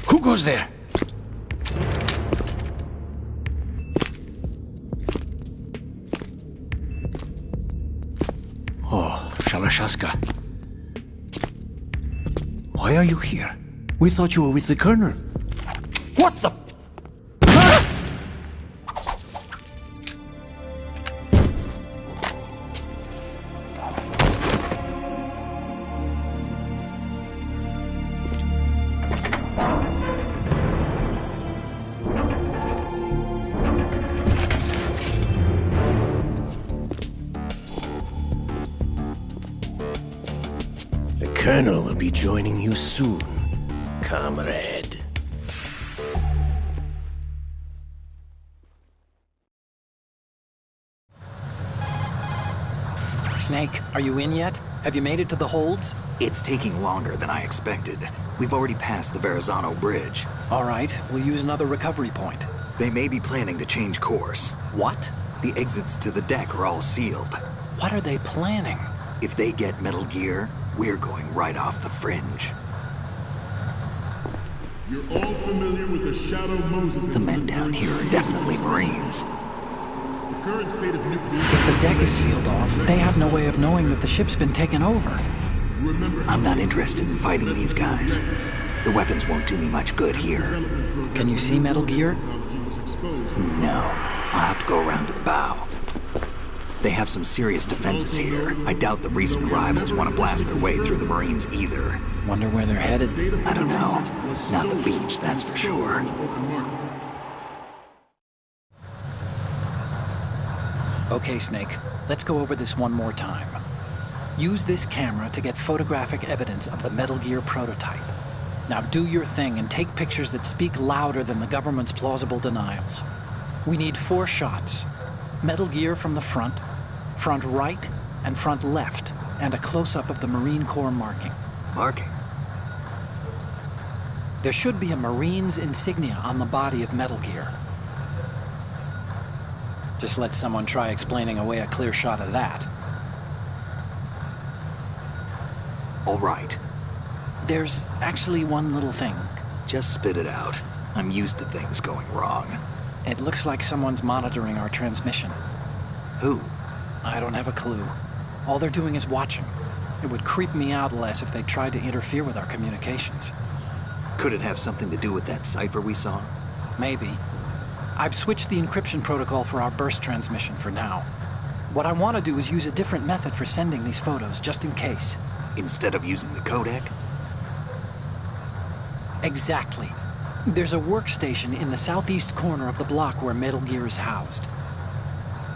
H: Who goes there? Oh, Shalashaska. Why are you here? We thought you were with the Colonel. What the...
I: The Colonel will be joining you soon, comrade.
C: Snake, are you in yet? Have you made it to the holds?
D: It's taking longer than I expected. We've already passed the Verrazano Bridge.
C: All right, we'll use another recovery point.
D: They may be planning to change course.
C: What?
D: The exits to the deck are all sealed.
C: What are they planning?
D: If they get Metal Gear, we're going right off the fringe.
J: You're all familiar with the Shadow Moses
D: The men down here are definitely Marines.
C: If the deck is sealed off, they have no way of knowing that the ship's been taken over.
D: I'm not interested in fighting these guys. The weapons won't do me much good here.
C: Can you see Metal Gear?
D: No. I'll have to go around to the bow. They have some serious defenses here. I doubt the recent arrivals want to blast their way through the Marines either.
C: Wonder where they're headed?
D: I don't know. Not the beach, that's for sure.
C: Okay, Snake. Let's go over this one more time. Use this camera to get photographic evidence of the Metal Gear prototype. Now do your thing and take pictures that speak louder than the government's plausible denials. We need 4 shots. Metal Gear from the front right, and front left, and a close-up of the Marine Corps marking.
D: Marking?
C: There should be a Marine's insignia on the body of Metal Gear. Just let someone try explaining away a clear shot of that.
D: All right.
C: There's actually one little thing.
D: Just spit it out. I'm used to things going wrong.
C: It looks like someone's monitoring our transmission.
D: Who?
C: I don't have a clue. All they're doing is watching. It would creep me out less if they tried to interfere with our communications.
D: Could it have something to do with that cipher we saw?
C: Maybe. I've switched the encryption protocol for our burst transmission for now. What I want to do is use a different method for sending these photos, just in case.
D: Instead of using the codec?
C: Exactly. There's a workstation in the southeast corner of the block where Metal Gear is housed.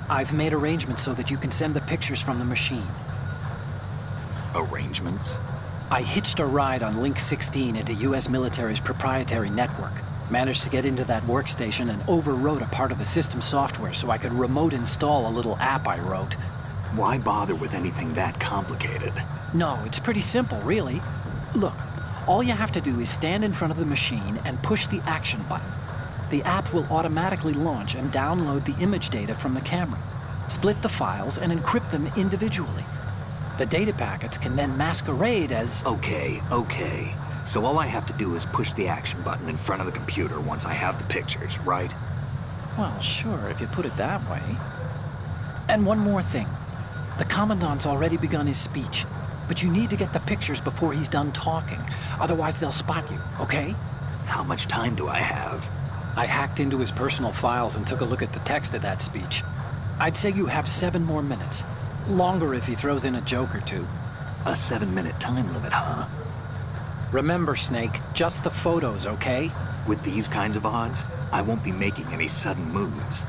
C: I've made arrangements so that you can send the pictures from the machine.
D: Arrangements?
C: I hitched a ride on Link 16 into U.S. military's proprietary network. Managed to get into that workstation and overwrote a part of the system software so I could remote install a little app I wrote.
D: Why bother with anything that complicated?
C: No, it's pretty simple, really. Look, all you have to do is stand in front of the machine and push the action button. The app will automatically launch and download the image data from the camera, split the files, and encrypt them individually. The data packets can then masquerade as...
D: Okay. So all I have to do is push the action button in front of the computer once I have the pictures, right?
C: Well, sure, if you put it that way. And one more thing. The Commandant's already begun his speech, but you need to get the pictures before he's done talking. Otherwise, they'll spot you, okay?
D: How much time do I have?
C: I hacked into his personal files and took a look at the text of that speech. I'd say you have 7 more minutes. Longer if he throws in a joke or two.
D: A 7-minute time limit, huh?
C: Remember, Snake, just the photos, okay?
D: With these kinds of odds, I won't be making any sudden moves.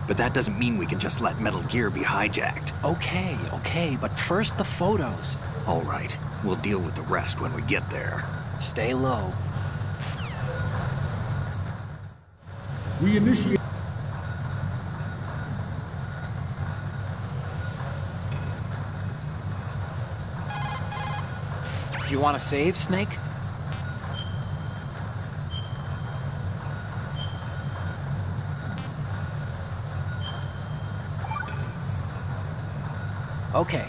D: But that doesn't mean we can just let Metal Gear be hijacked.
C: Okay, but first the photos.
D: All right, we'll deal with the rest when we get there.
C: Stay low.
J: We initiate...
C: Do you want to save, Snake? Okay.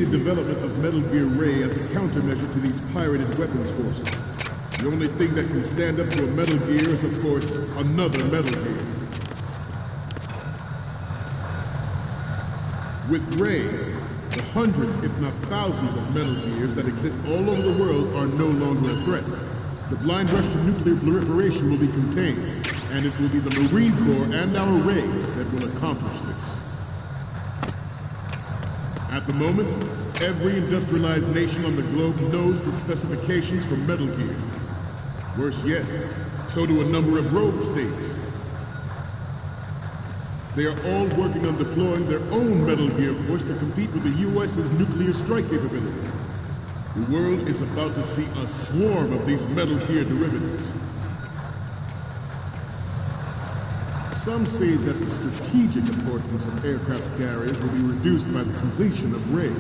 J: Development of Metal Gear Ray as a countermeasure to these pirated weapons forces. The only thing that can stand up to a Metal Gear is, of course, another Metal Gear. With Ray, the hundreds, if not thousands, of Metal Gears that exist all over the world are no longer a threat. The blind rush to nuclear proliferation will be contained, and it will be the Marine Corps and our Ray that will accomplish this. At the moment, every industrialized nation on the globe knows the specifications for Metal Gear. Worse yet, so do a number of rogue states. They are all working on deploying their own Metal Gear force to compete with the U.S.'s nuclear strike capability. The world is about to see a swarm of these Metal Gear derivatives. Some say that the strategic importance of aircraft carriers will be reduced by the completion of Ray.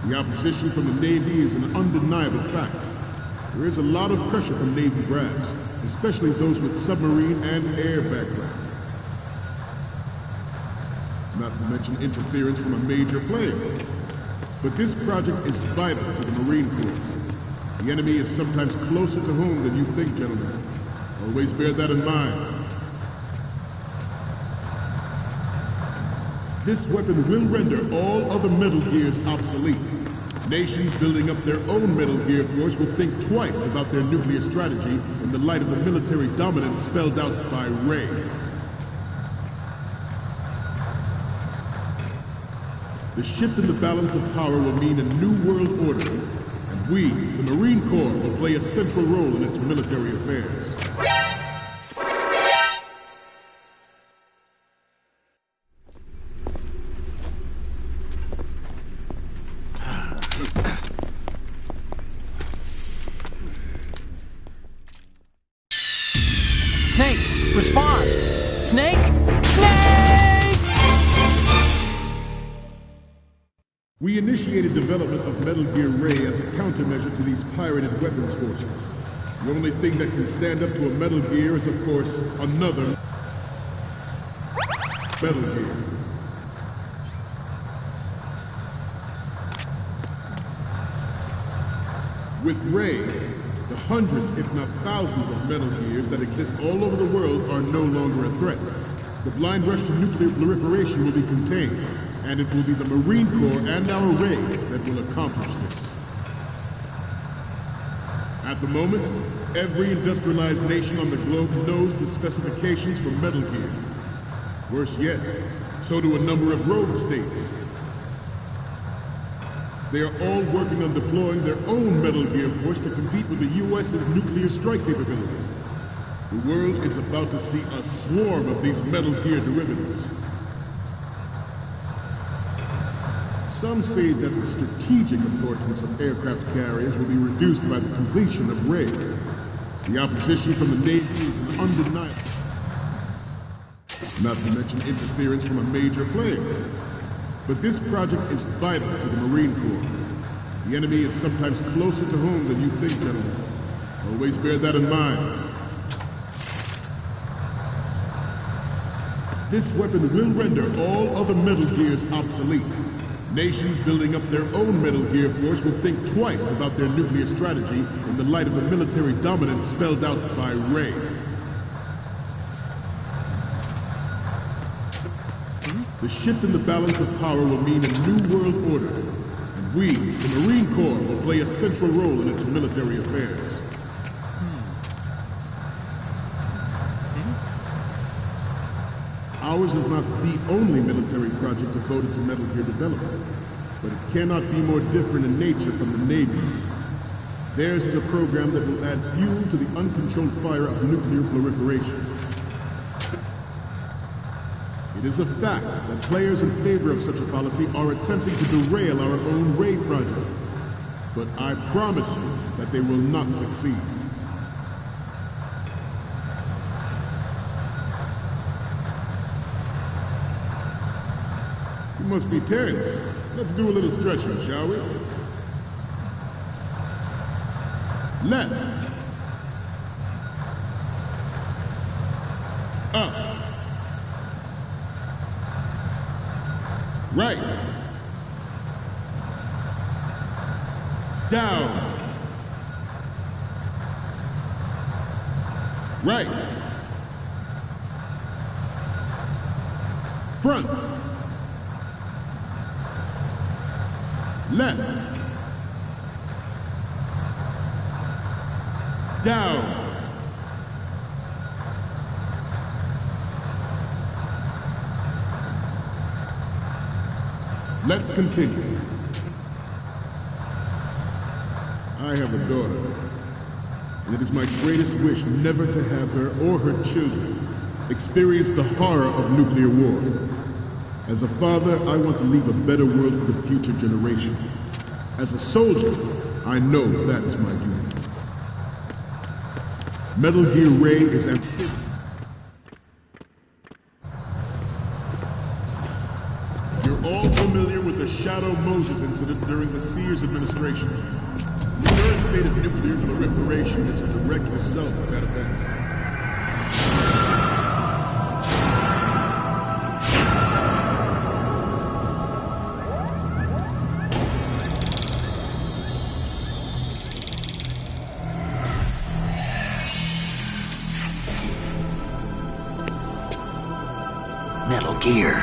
J: The opposition from the Navy is an undeniable fact. There is a lot of pressure from Navy brass, especially those with submarine and air background. not to mention interference from a major player. But this project is vital to the Marine Corps. The enemy is sometimes closer to home than you think, gentlemen. Always bear that in mind. This weapon will render all other Metal Gears obsolete. Nations building up their own Metal Gear force will think twice about their nuclear strategy in the light of the military dominance spelled out by Ray. The shift in the balance of power will mean a new world order, and we, the Marine Corps, will play a central role in its military affairs.
C: Snake, respond! Snake? Snake!
J: We initiated development of Metal Gear Ray as a countermeasure to these pirated weapons forces. The only thing that can stand up to a Metal Gear is, of course, another Metal Gear. With Ray, the hundreds, if not thousands, of Metal Gears that exist all over the world are no longer a threat. The blind rush to nuclear proliferation will be contained, and it will be the Marine Corps and our Ray that will accomplish this. At the moment, every industrialized nation on the globe knows the specifications for Metal Gear. Worse yet, so do a number of rogue states. They are all working on deploying their own Metal Gear force to compete with the U.S.'s nuclear strike capability. The world is about to see a swarm of these Metal Gear derivatives. Some say that the strategic importance of aircraft carriers will be reduced by the completion of Ray. The opposition from the Navy is an undeniable. Not to mention interference from a major player. But this project is vital to the Marine Corps. The enemy is sometimes closer to home than you think, gentlemen. Always bear that in mind. This weapon will render all other Metal Gears obsolete. Nations building up their own Metal Gear force will think twice about their nuclear strategy in the light of the military dominance spelled out by Ray. The shift in the balance of power will mean a new world order, and we, the Marine Corps, will play a central role in its military affairs. Ours is not the only military project devoted to Metal Gear development, but it cannot be more different in nature from the Navy's. Theirs is a program that will add fuel to the uncontrolled fire of nuclear proliferation. It is a fact that players in favor of such a policy are attempting to derail our own Ray project. But I promise you that they will not succeed. You must be tense. Let's do a little stretching, shall we? Left. Up. Right. Down. Right. Front. Left. Down. Let's continue. I have a daughter, and it is my greatest wish never to have her or her children experience the horror of nuclear war. As a father, I want to leave a better world for the future generation. As a soldier, I know that is my duty. Metal Gear Ray is amphibious. You're all familiar with the Shadow Moses incident during the Sears administration. The current state of nuclear proliferation is a direct result of that event.
D: Metal Gear.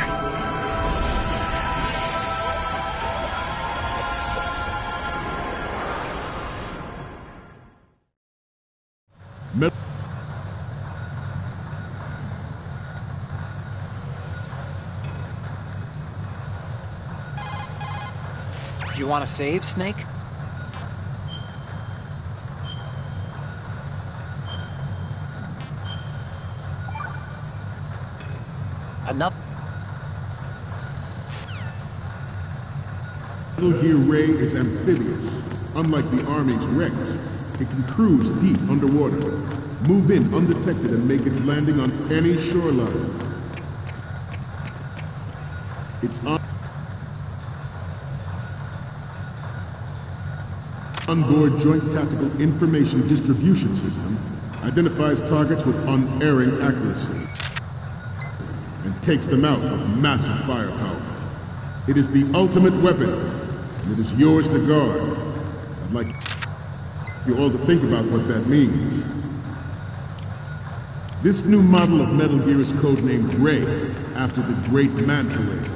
C: Do you want to save, Snake? Enough.
J: Metal Gear Ray is amphibious. Unlike the Army's Rex, it can cruise deep underwater, move in undetected, and make its landing on any shoreline. Its onboard Joint Tactical Information Distribution System identifies targets with unerring accuracy and takes them out with massive firepower. It is the ultimate weapon, and it is yours to guard. I'd like you all to think about what that means. This new model of Metal Gear is codenamed Ray, after the great Manta Ray.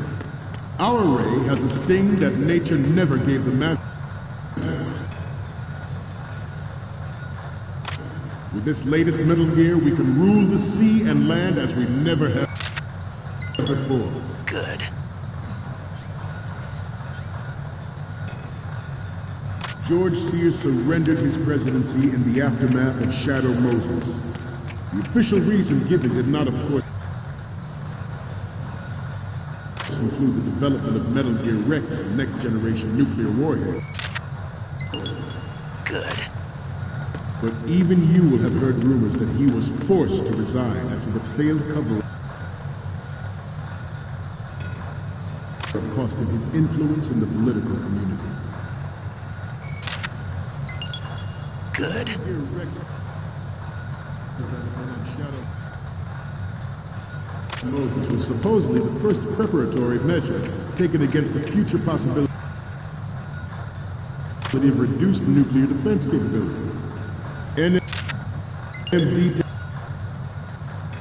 J: Our Ray has a sting that nature never gave the Manta. With this latest Metal Gear, we can rule the sea and land as we never have before.
I: Good.
J: George Sears surrendered his presidency in the aftermath of Shadow Moses. The official reason given did not, of course, include the development of Metal Gear Rex and next-generation nuclear warheads.
I: Good.
J: But even you will have heard rumors that he was forced to resign after the failed cover-up cost him his influence in the political community.
I: Good.
J: Moses was supposedly the first preparatory measure taken against the future possibility of reduced nuclear defense capability. NMD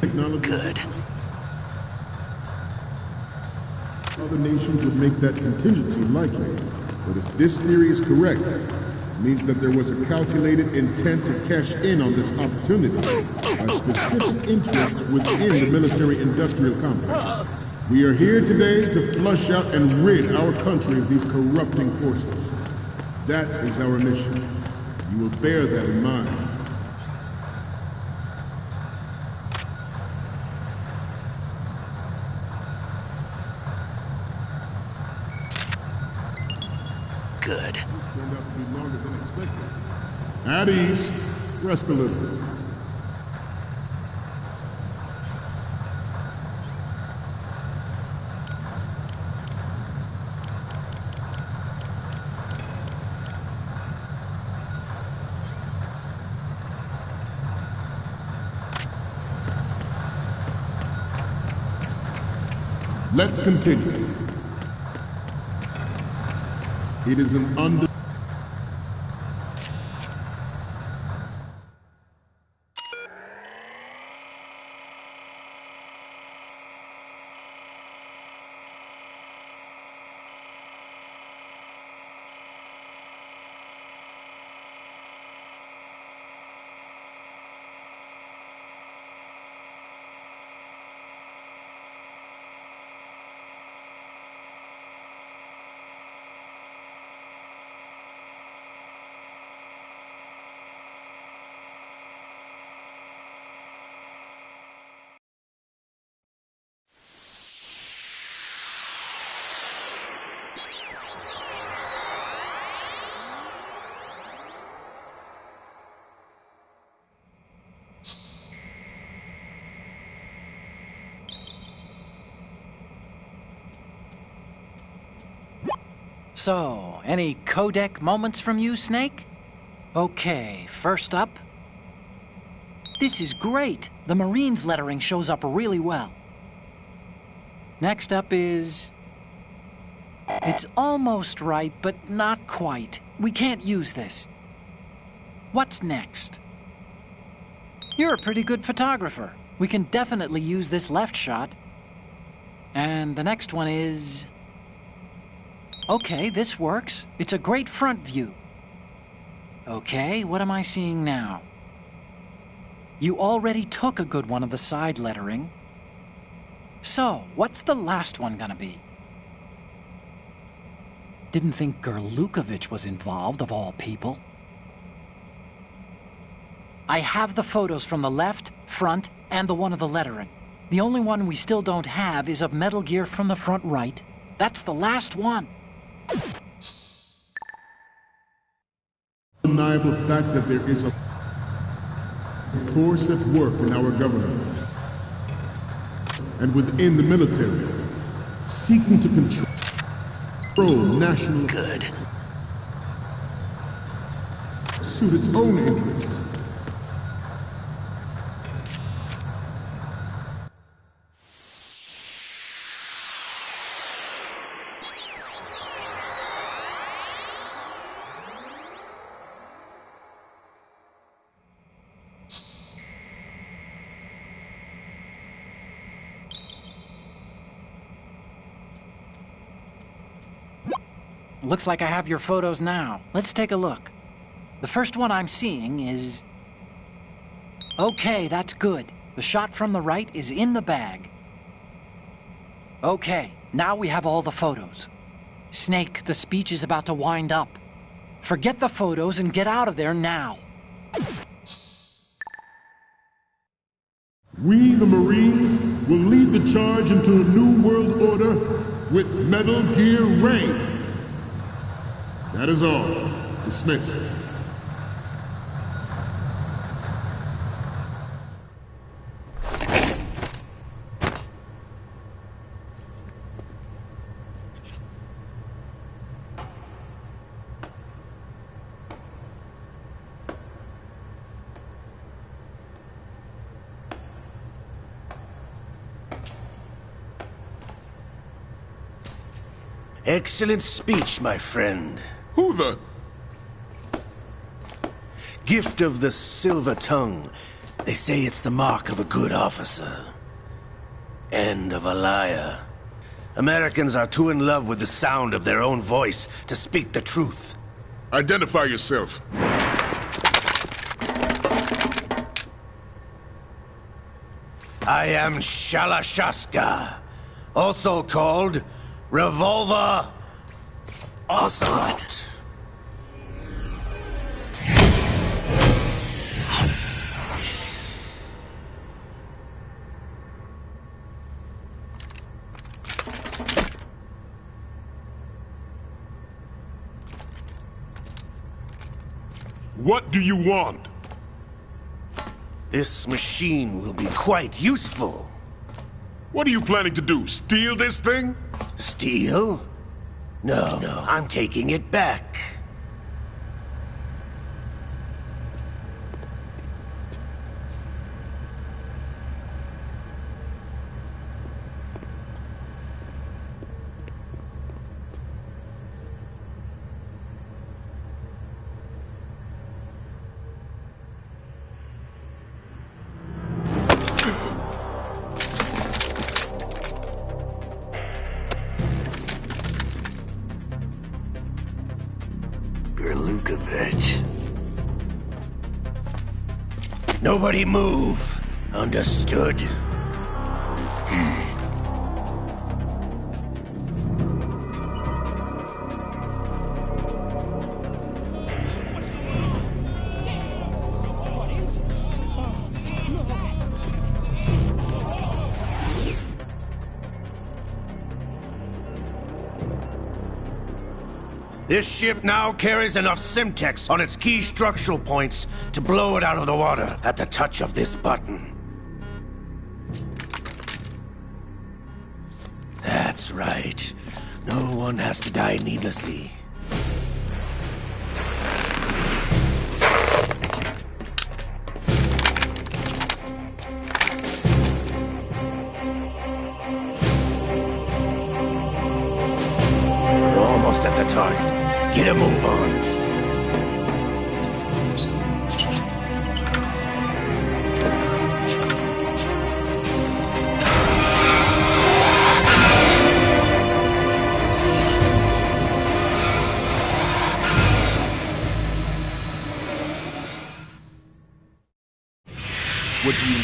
J: technology.
I: Good.
J: Other nations would make that contingency likely, but if this theory is correct, it means that there was a calculated intent to cash in on this opportunity by specific interests within the military-industrial complex. We are here today to flush out and rid our country of these corrupting forces. That is our mission. You will bear that in mind.
I: Good.
J: This turned out to be longer than expected. At ease. Rest a little. Let's continue. It is an
C: So, any codec moments from you, Snake? Okay, first up. This is great. The Marines lettering shows up really well. Next up is... It's almost right, but not quite. We can't use this. What's next? You're a pretty good photographer. We can definitely use this left shot. And the next one is... Okay, this works. It's a great front view. Okay, what am I seeing now? You already took a good one of the side lettering. So, what's the last one gonna be? Didn't think Gerlukovich was involved, of all people. I have the photos from the left, front, and the one of the lettering. The only one we still don't have is of Metal Gear from the front right. That's the last one.
J: Undeniable fact that there is a force at work in our government and within the military seeking to control national
I: Good.
J: suit its own interests.
C: Looks like I have your photos now. Let's take a look. The first one I'm seeing is... Okay, that's good. The shot from the right is in the bag. Okay, now we have all the photos. Snake, the speech is about to wind up. Forget the photos and get out of there now.
J: We, the Marines, will lead the charge into a new world order with Metal Gear Ray. That is all. Dismissed.
I: Excellent speech, my friend.
J: Who the...
I: Gift of the silver tongue. They say it's the mark of a good officer. And of a liar. Americans are too in love with the sound of their own voice to speak the truth.
J: Identify yourself.
I: I am Shalashaska, also called Revolver Ocelot.
J: What do you want?
I: This machine will be quite useful.
J: What are you planning to do? Steal this thing?
I: Steal? No, I'm taking it back. Gerlukovich. Nobody move. Understood? This ship now carries enough Simtex on its key structural points to blow it out of the water at the touch of this button. That's right. No one has to die needlessly. We're almost at the target. Get a move on.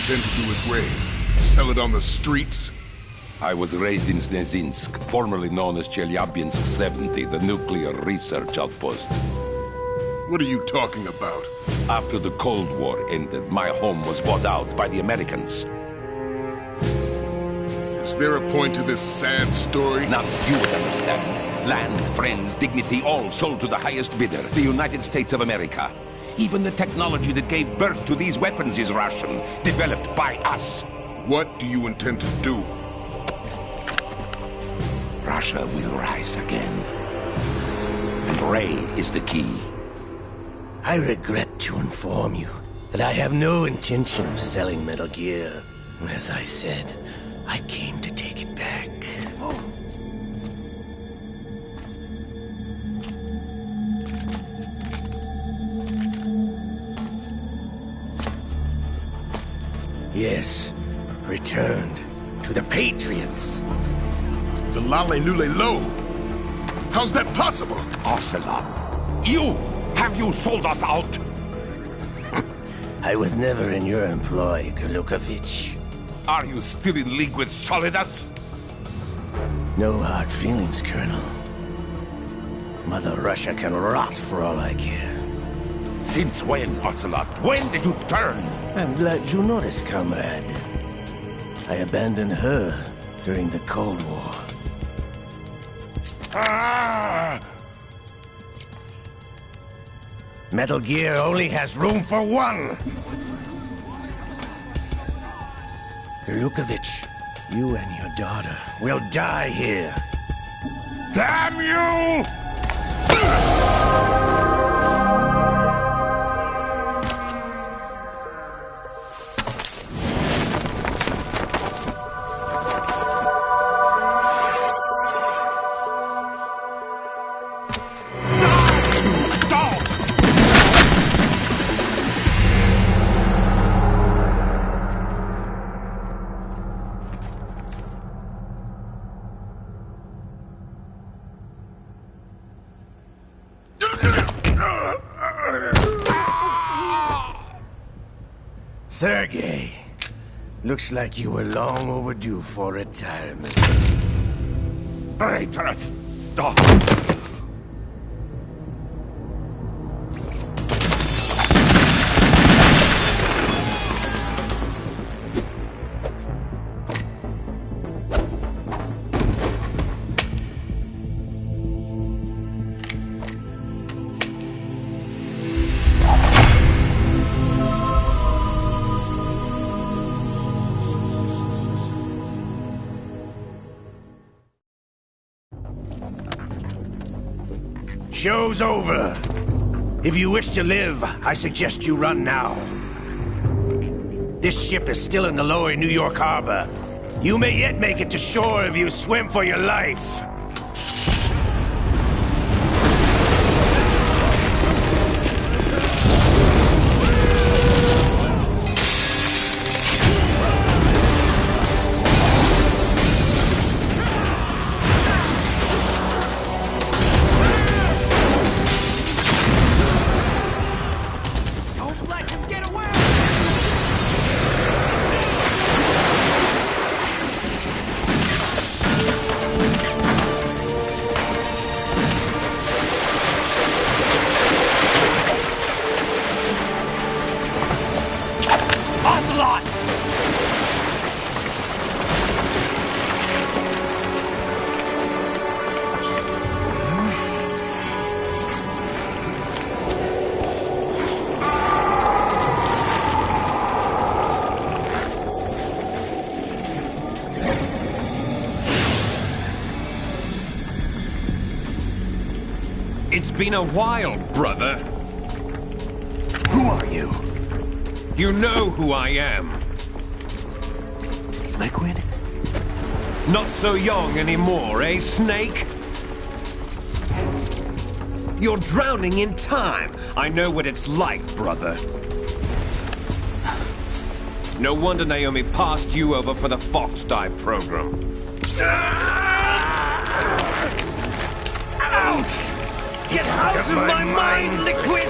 J: intend to do with Ray? Sell it on the streets?
E: I was raised in Snezinsk, formerly known as Chelyabinsk 70, the nuclear research outpost.
J: What are you talking about?
E: After the Cold War ended, my home was bought out by the Americans.
J: Is there a point to this sad story?
E: Now you would understand. Land, friends, dignity, all sold to the highest bidder, the United States of America. Even the technology that gave birth to these weapons is Russian, developed by us.
J: What do you intend to do?
E: Russia will rise again. And Ray is the key.
I: I regret to inform you that I have no intention of selling Metal Gear. As I said, I came to take it back. Yes, returned to the Patriots.
J: The Lale Lule Lo? How's that possible?
E: Ocelot, have you sold us out?
I: I was never in your employ, Golukovich.
E: Are you still in league with Solidus?
I: No hard feelings, Colonel. Mother Russia can rot for all I care.
E: Since when, Ocelot? When did you turn?
I: I'm glad you noticed, comrade. I abandoned her during the Cold War.
E: Ah!
I: Metal Gear only has room for one! Golukovich, you and your daughter will die here.
E: Damn you!
I: Sergei, looks like you were long overdue for retirement.
E: Traitorous dog!
I: Show's over. If you wish to live, I suggest you run now. This ship is still in the lower New York harbor. You may yet make it to shore if you swim for your life.
K: It's been a while, brother.
A: Who are you?
K: You know who I am.
A: Liquid?
K: Not so young anymore, eh, Snake? You're drowning in time. I know what it's like, brother. No wonder Naomi passed you over for the Fox Die program. Ouch! Get out of my mind, Liquid!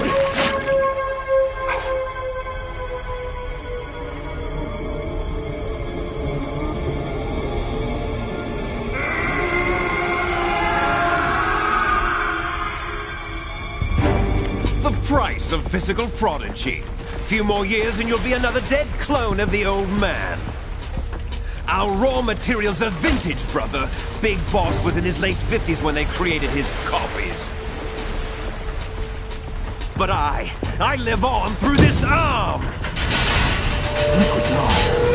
K: physical prodigy. Few more years and you'll be another dead clone of the old man. Our raw materials are vintage, brother. Big Boss was in his late 50s when they created his copies. But I live on through this arm!
H: Liquid's on.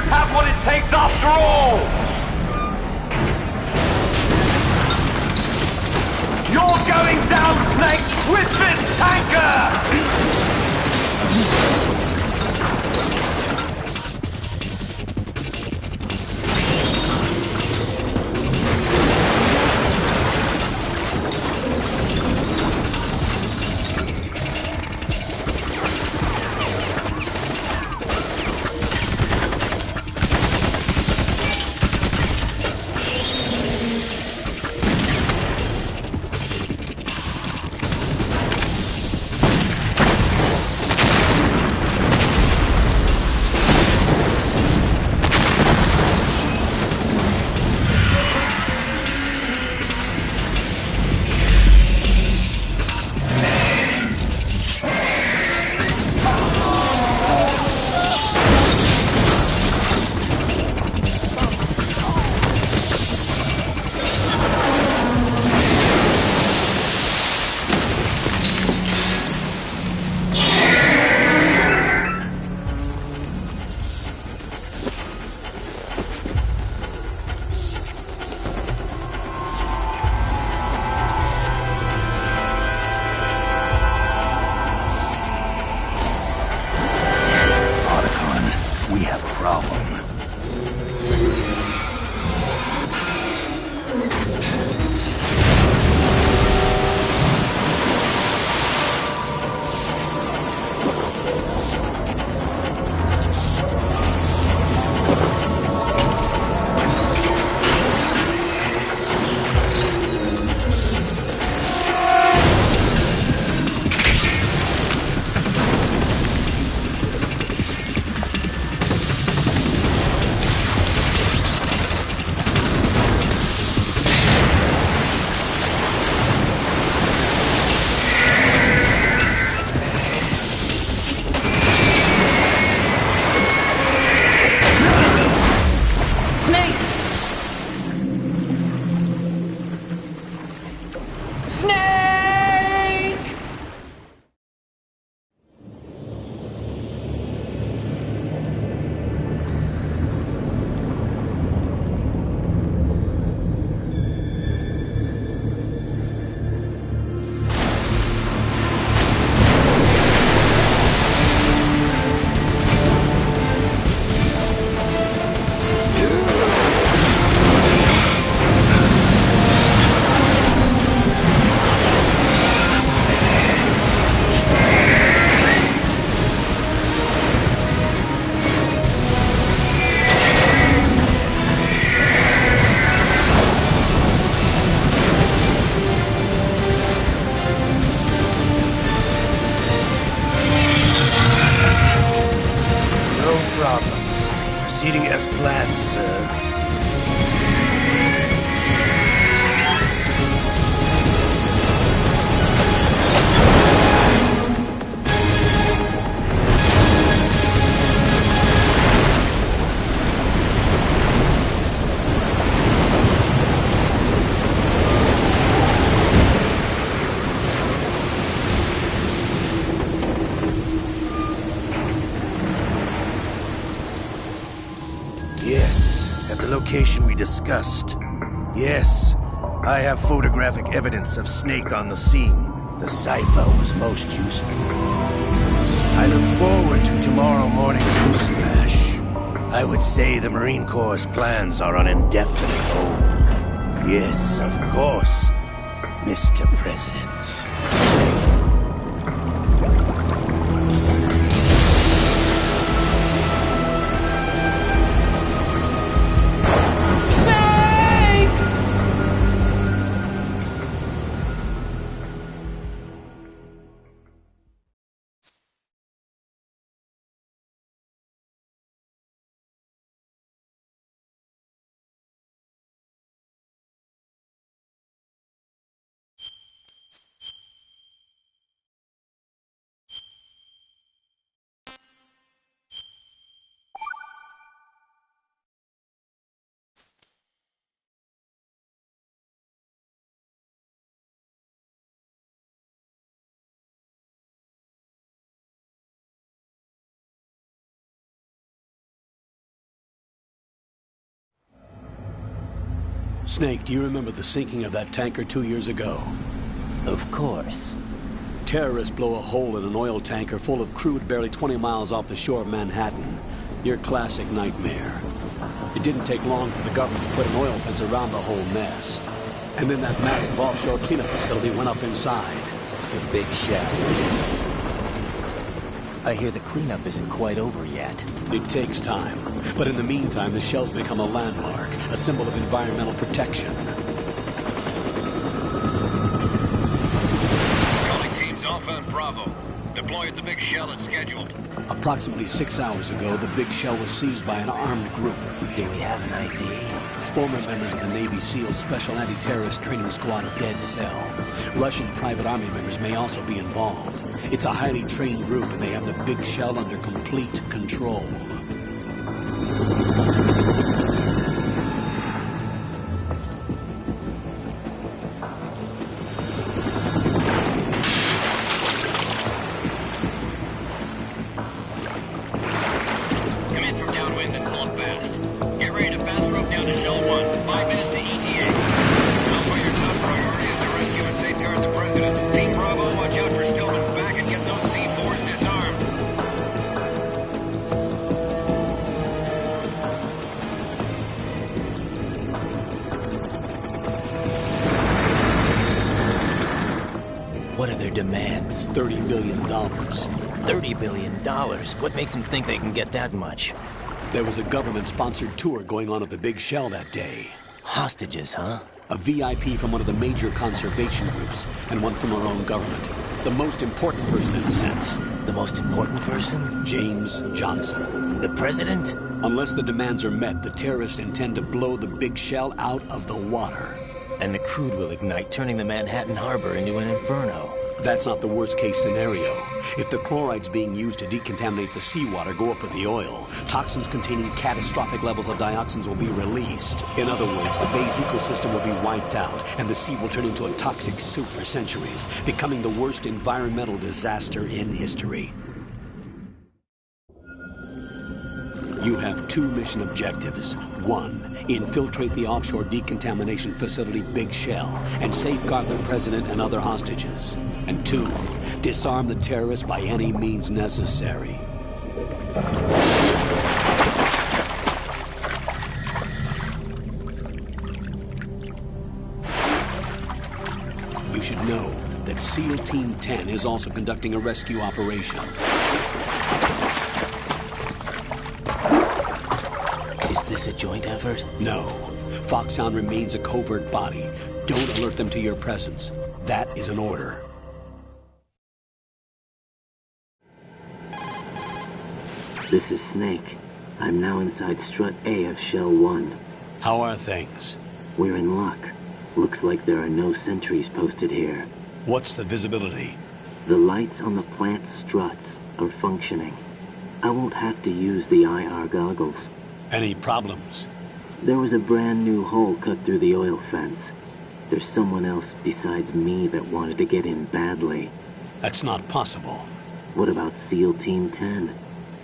K: Have what it takes after all! You're going down, Snake, with this tanker!
I: Proceeding as planned, sir. Yes, at the location we discussed. Yes, I have photographic evidence of Snake on the scene. The cipher was most useful. I look forward to tomorrow morning's news flash. I would say the Marine Corps' plans are on indefinite hold. Yes, of course, Mr. President.
H: Snake, do you remember the sinking of that tanker 2 years ago?
L: Of course.
H: Terrorists blow a hole in an oil tanker full of crude barely 20 miles off the shore of Manhattan. Your classic nightmare. It didn't take long for the government to put an oil fence around the whole mess. And then that massive offshore cleanup facility went up inside.
L: The big shell. I hear the cleanup isn't quite over yet.
H: It takes time. But in the meantime, the shell's become a landmark, a symbol of environmental protection.
G: Calling teams Alpha and Bravo. Deploy at the big shell as scheduled.
H: Approximately 6 hours ago, the big shell was seized by an armed group.
L: Do we have an ID?
H: Former members of the Navy SEAL Special Anti-Terrorist Training Squad Dead Cell. Russian private army members may also be involved. It's a highly trained group, and they have the big shell under complete control.
G: Come in from downwind and pull up fast. Get ready to fast rope down to Shell 1. 5 minutes to ETA. Alpha, your top priority is to rescue and safeguard the President. Team Bravo, watch out for Stillman's back and get those C4s disarmed.
L: What are their demands?
H: $30 billion.
L: $30 billion? What makes them think they can get that much?
H: There was a government-sponsored tour going on at the big shell that day.
L: Hostages, huh?
H: A VIP from one of the major conservation groups, and one from our own government. The most important person in a sense.
L: The most important person?
H: James Johnson.
L: The president?
H: Unless the demands are met, the terrorists intend to blow the big shell out of the water.
L: And the crude will ignite, turning the Manhattan Harbor into an inferno.
H: That's not the worst-case scenario. If the chlorides being used to decontaminate the seawater go up with the oil, toxins containing catastrophic levels of dioxins will be released. In other words, the bay's ecosystem will be wiped out, and the sea will turn into a toxic soup for centuries, becoming the worst environmental disaster in history. You have 2 mission objectives. 1, infiltrate the offshore decontamination facility Big Shell and safeguard the president and other hostages. And 2, disarm the terrorists by any means necessary. You should know that SEAL Team 10 is also conducting a rescue operation.
L: Is this a joint effort?
H: No. Foxhound remains a covert body. Don't alert them to your presence. That is an order.
M: This is Snake. I'm now inside Strut A of Shell 1.
H: How are things?
M: We're in luck. Looks like there are no sentries posted here.
H: What's the visibility?
M: The lights on the plant's struts are functioning. I won't have to use the IR goggles.
H: Any problems?
M: There was a brand new hole cut through the oil fence. There's someone else besides me that wanted to get in badly.
H: That's not possible.
M: What about SEAL Team 10?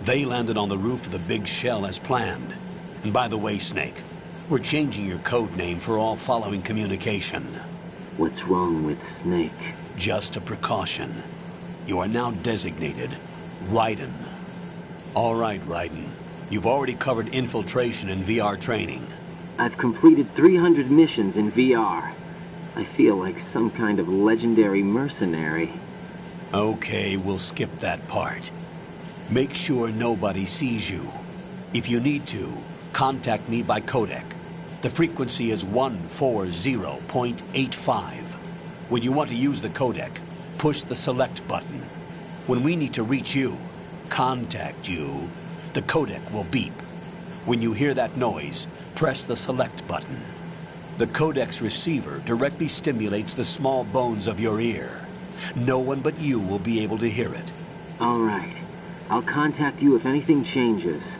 H: They landed on the roof of the Big Shell as planned. And by the way, Snake, we're changing your code name for all following communication.
M: What's wrong with Snake?
H: Just a precaution. You are now designated Raiden. All right, Raiden. You've already covered infiltration and VR training.
M: I've completed 300 missions in VR. I feel like some kind of legendary mercenary.
H: Okay, we'll skip that part. Make sure nobody sees you. If you need to, contact me by codec. The frequency is 140.85. When you want to use the codec, push the select button. When we need to reach you, contact you, the codec will beep. When you hear that noise, press the select button. The codec's receiver directly stimulates the small bones of your ear. No one but you will be able to hear it.
M: All right. I'll contact you if anything changes.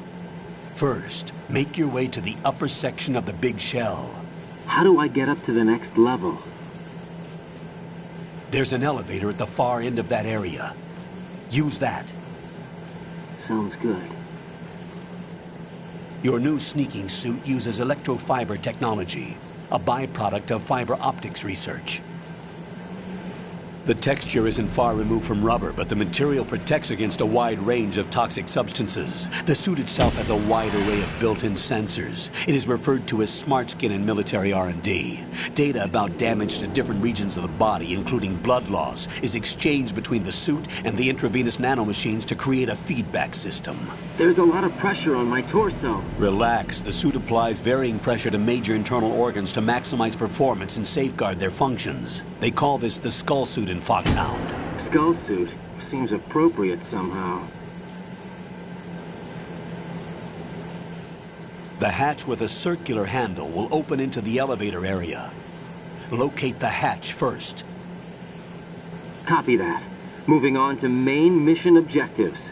H: First, make your way to the upper section of the big shell.
M: How do I get up to the next level?
H: There's an elevator at the far end of that area. Use that.
M: Sounds good.
H: Your new sneaking suit uses electrofiber technology, a byproduct of fiber optics research. The texture isn't far removed from rubber, but the material protects against a wide range of toxic substances. The suit itself has a wide array of built-in sensors. It is referred to as smart skin in military R&D. Data about damage to different regions of the body, including blood loss, is exchanged between the suit and the intravenous nanomachines to create a feedback system.
M: There's a lot of pressure on my torso.
H: Relax. The suit applies varying pressure to major internal organs to maximize performance and safeguard their functions. They call this the skull suit in Foxhound.
M: Skull suit seems appropriate somehow.
H: The hatch with a circular handle will open into the elevator area. Locate the hatch first.
M: Copy that. Moving on to main mission objectives.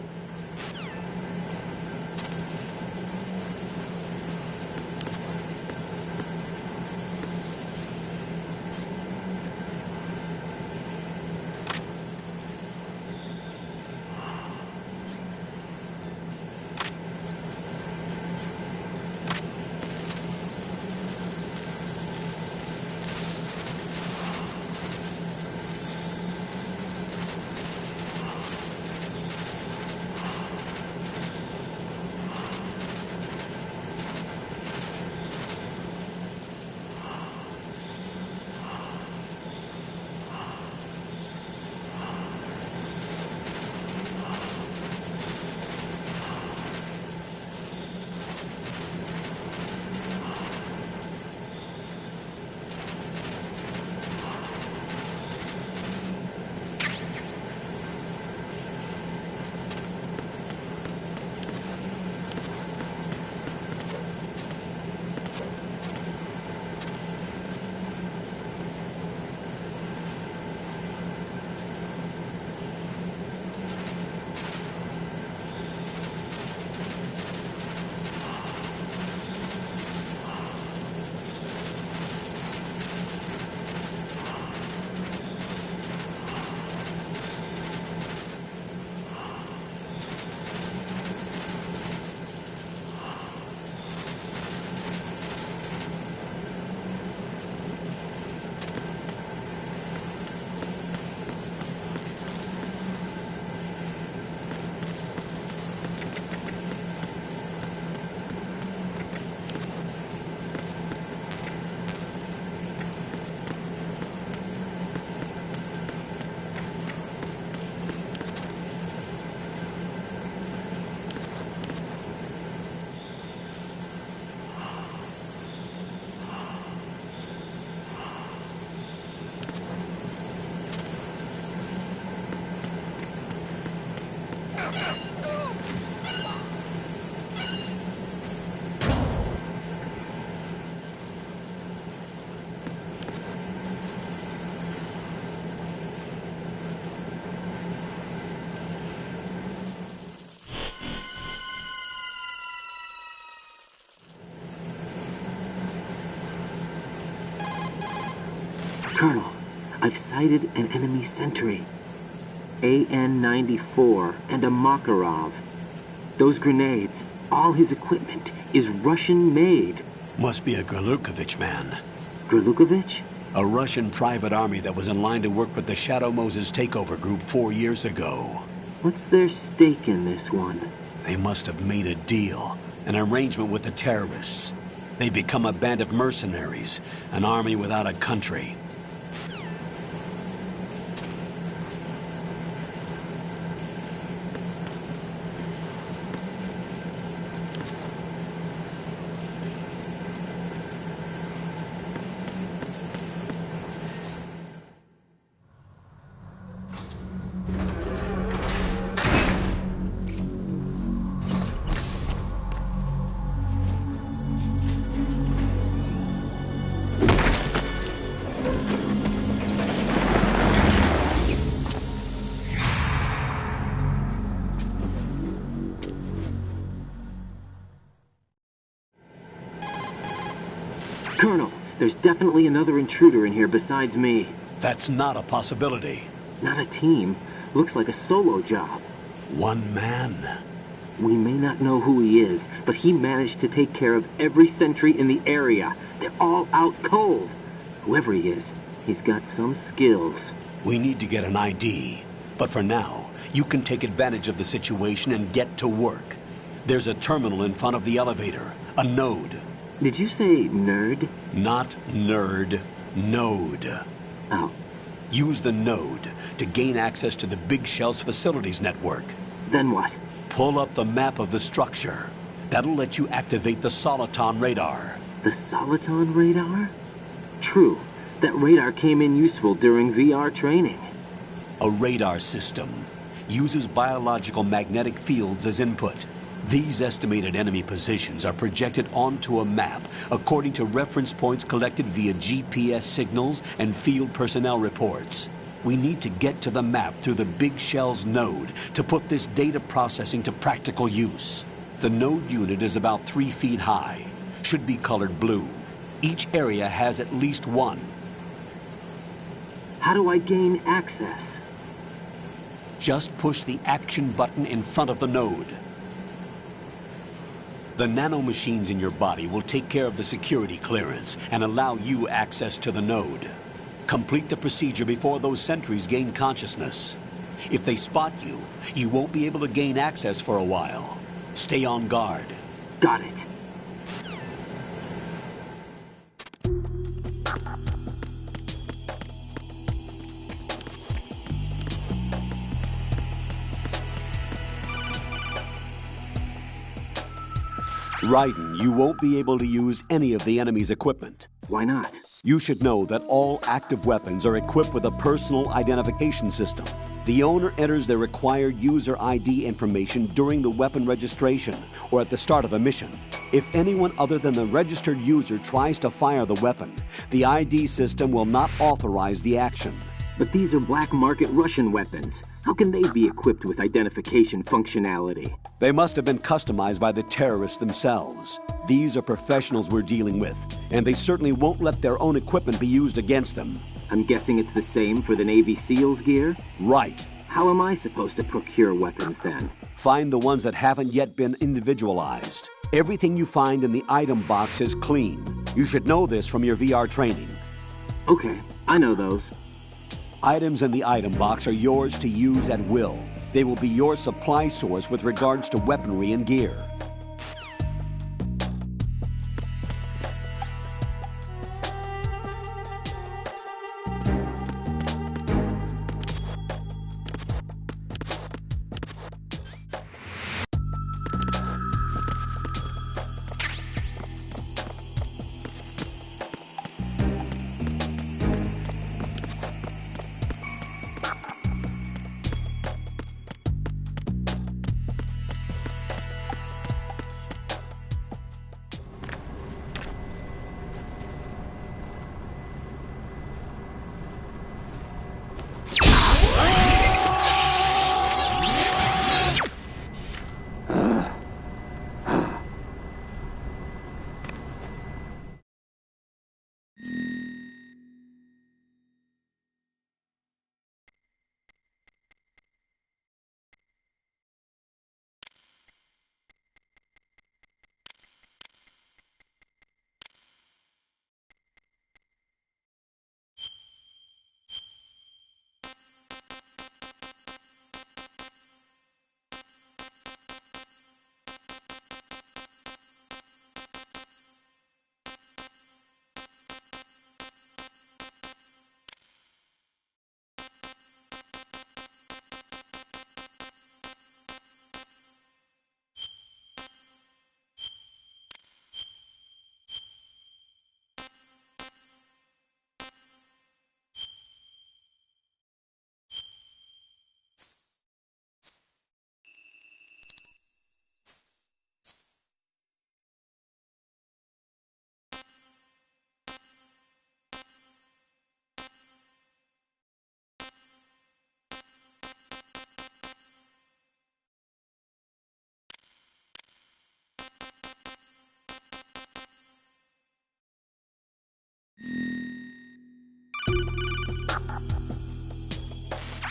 M: Colonel, I've sighted an enemy sentry. AN-94 and a Makarov. Those grenades, All his equipment is Russian-made.
H: Must be a Gerlukovich man.
M: Gerlukovich?
H: A Russian private army that was in line to work with the Shadow Moses takeover group 4 years ago.
M: What's their stake in this one?
H: They must have made a deal, an arrangement with the terrorists. They become a band of mercenaries, an army without a country.
M: Colonel, there's definitely another intruder in here besides me.
H: That's not a possibility.
M: Not a team. Looks like a solo job.
H: One man.
M: We may not know who he is, but he managed to take care of every sentry in the area. They're all out cold. Whoever he is, he's got some skills.
H: We need to get an ID. But for now, you can take advantage of the situation and get to work. There's a terminal in front of the elevator. A node.
M: Did you say nerd?
H: Not nerd. Node.
M: Oh.
H: Use the node to gain access to the Big Shell's facilities network.
M: Then what?
H: Pull up the map of the structure. That'll let you activate the Soliton radar.
M: The Soliton radar? True. That radar came in useful during VR training.
H: A radar system uses biological magnetic fields as input. These estimated enemy positions are projected onto a map according to reference points collected via GPS signals and field personnel reports. We need to get to the map through the Big Shell's node to put this data processing to practical use. The node unit is about 3 feet high, should be colored blue. Each area has at least one.
M: How do I gain access?
H: Just push the action button in front of the node. The nanomachines in your body will take care of the security clearance and allow you access to the node. Complete the procedure before those sentries gain consciousness. If they spot you, you won't be able to gain access for a while. Stay on guard.
M: Got it.
H: Raiden, you won't be able to use any of the enemy's equipment.
M: Why not?
H: You should know that all active weapons are equipped with a personal identification system. The owner enters their required user ID information during the weapon registration or at the start of a mission. If anyone other than the registered user tries to fire the weapon, the ID system will not authorize the action.
M: But these are black market Russian weapons. How can they be equipped with identification functionality?
H: They must have been customized by the terrorists themselves. These are professionals we're dealing with, and they certainly won't let their own equipment be used against them.
M: I'm guessing it's the same for the Navy SEALs gear?
H: Right.
M: How am I supposed to procure weapons then?
H: Find the ones that haven't yet been individualized. Everything you find in the item box is clean. You should know this from your VR training.
M: Okay, I know those.
H: Items in the item box are yours to use at will. They will be your supply source with regards to weaponry and gear.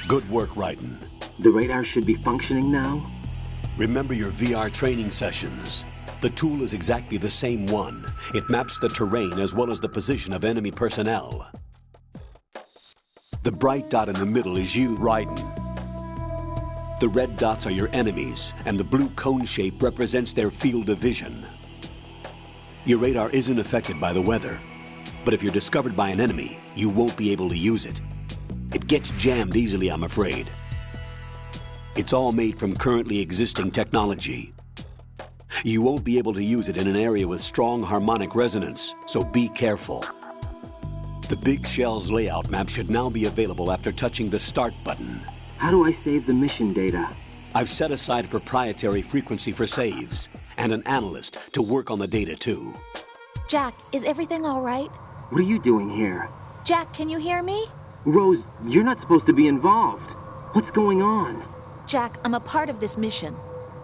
H: Good work, Raiden.
M: The radar should be functioning now?
H: Remember your VR training sessions. The tool is exactly the same one. It maps the terrain as well as the position of enemy personnel. The bright dot in the middle is you, Raiden. The red dots are your enemies, and the blue cone shape represents their field of vision. Your radar isn't affected by the weather, but if you're discovered by an enemy, you won't be able to use it. It gets jammed easily, I'm afraid. It's all made from currently existing technology. You won't be able to use it in an area with strong harmonic resonance, so be careful. The Big Shell's layout map should now be available after touching the Start button.
M: How do I save the mission data?
H: I've set aside a proprietary frequency for saves, and an analyst to work on the data too.
N: Jack, is everything all right?
M: What are you doing here?
N: Jack, can you hear me?
M: Rose, you're not supposed to be involved. What's going on?
N: Jack, I'm a part of this mission.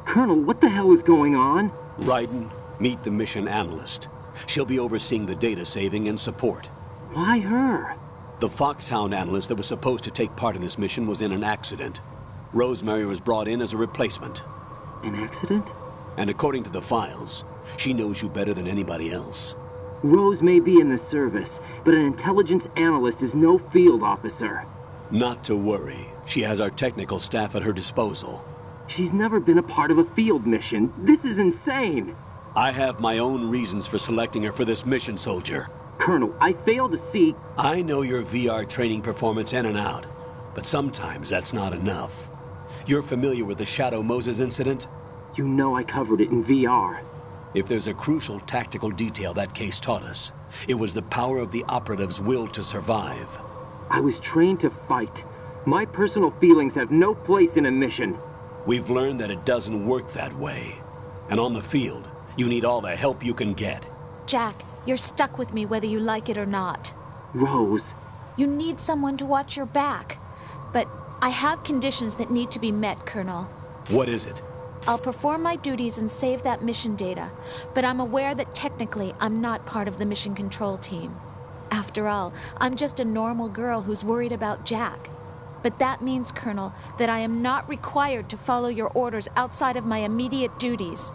M: Colonel, what the hell is going on?
H: Raiden, meet the mission analyst. She'll be overseeing the data saving and support.
M: Why her?
H: The Foxhound analyst that was supposed to take part in this mission was in an accident. Rosemary was brought in as a replacement.
M: An accident?
H: And according to the files, she knows you better than anybody else.
M: Rose may be in the service, but an intelligence analyst is no field officer.
H: Not to worry. She has our technical staff at her disposal.
M: She's never been a part of a field mission. This is insane.
H: I have my own reasons for selecting her for this mission, soldier.
M: Colonel, I fail to see...
H: I know your VR training performance in and out, but sometimes that's not enough. You're familiar with the Shadow Moses incident?
M: You know I covered it in VR.
H: If there's a crucial tactical detail that case taught us, it was the power of the operative's will to survive.
M: I was trained to fight. My personal feelings have no place in a mission.
H: We've learned that it doesn't work that way. And on the field, you need all the help you can get.
N: Jack, you're stuck with me whether you like it or not.
M: Rose.
N: You need someone to watch your back. But I have conditions that need to be met, Colonel.
H: What is it?
N: I'll perform my duties and save that mission data, but I'm aware that technically I'm not part of the mission control team. After all, I'm just a normal girl who's worried about Jack. But that means, Colonel, that I am not required to follow your orders outside of my immediate duties.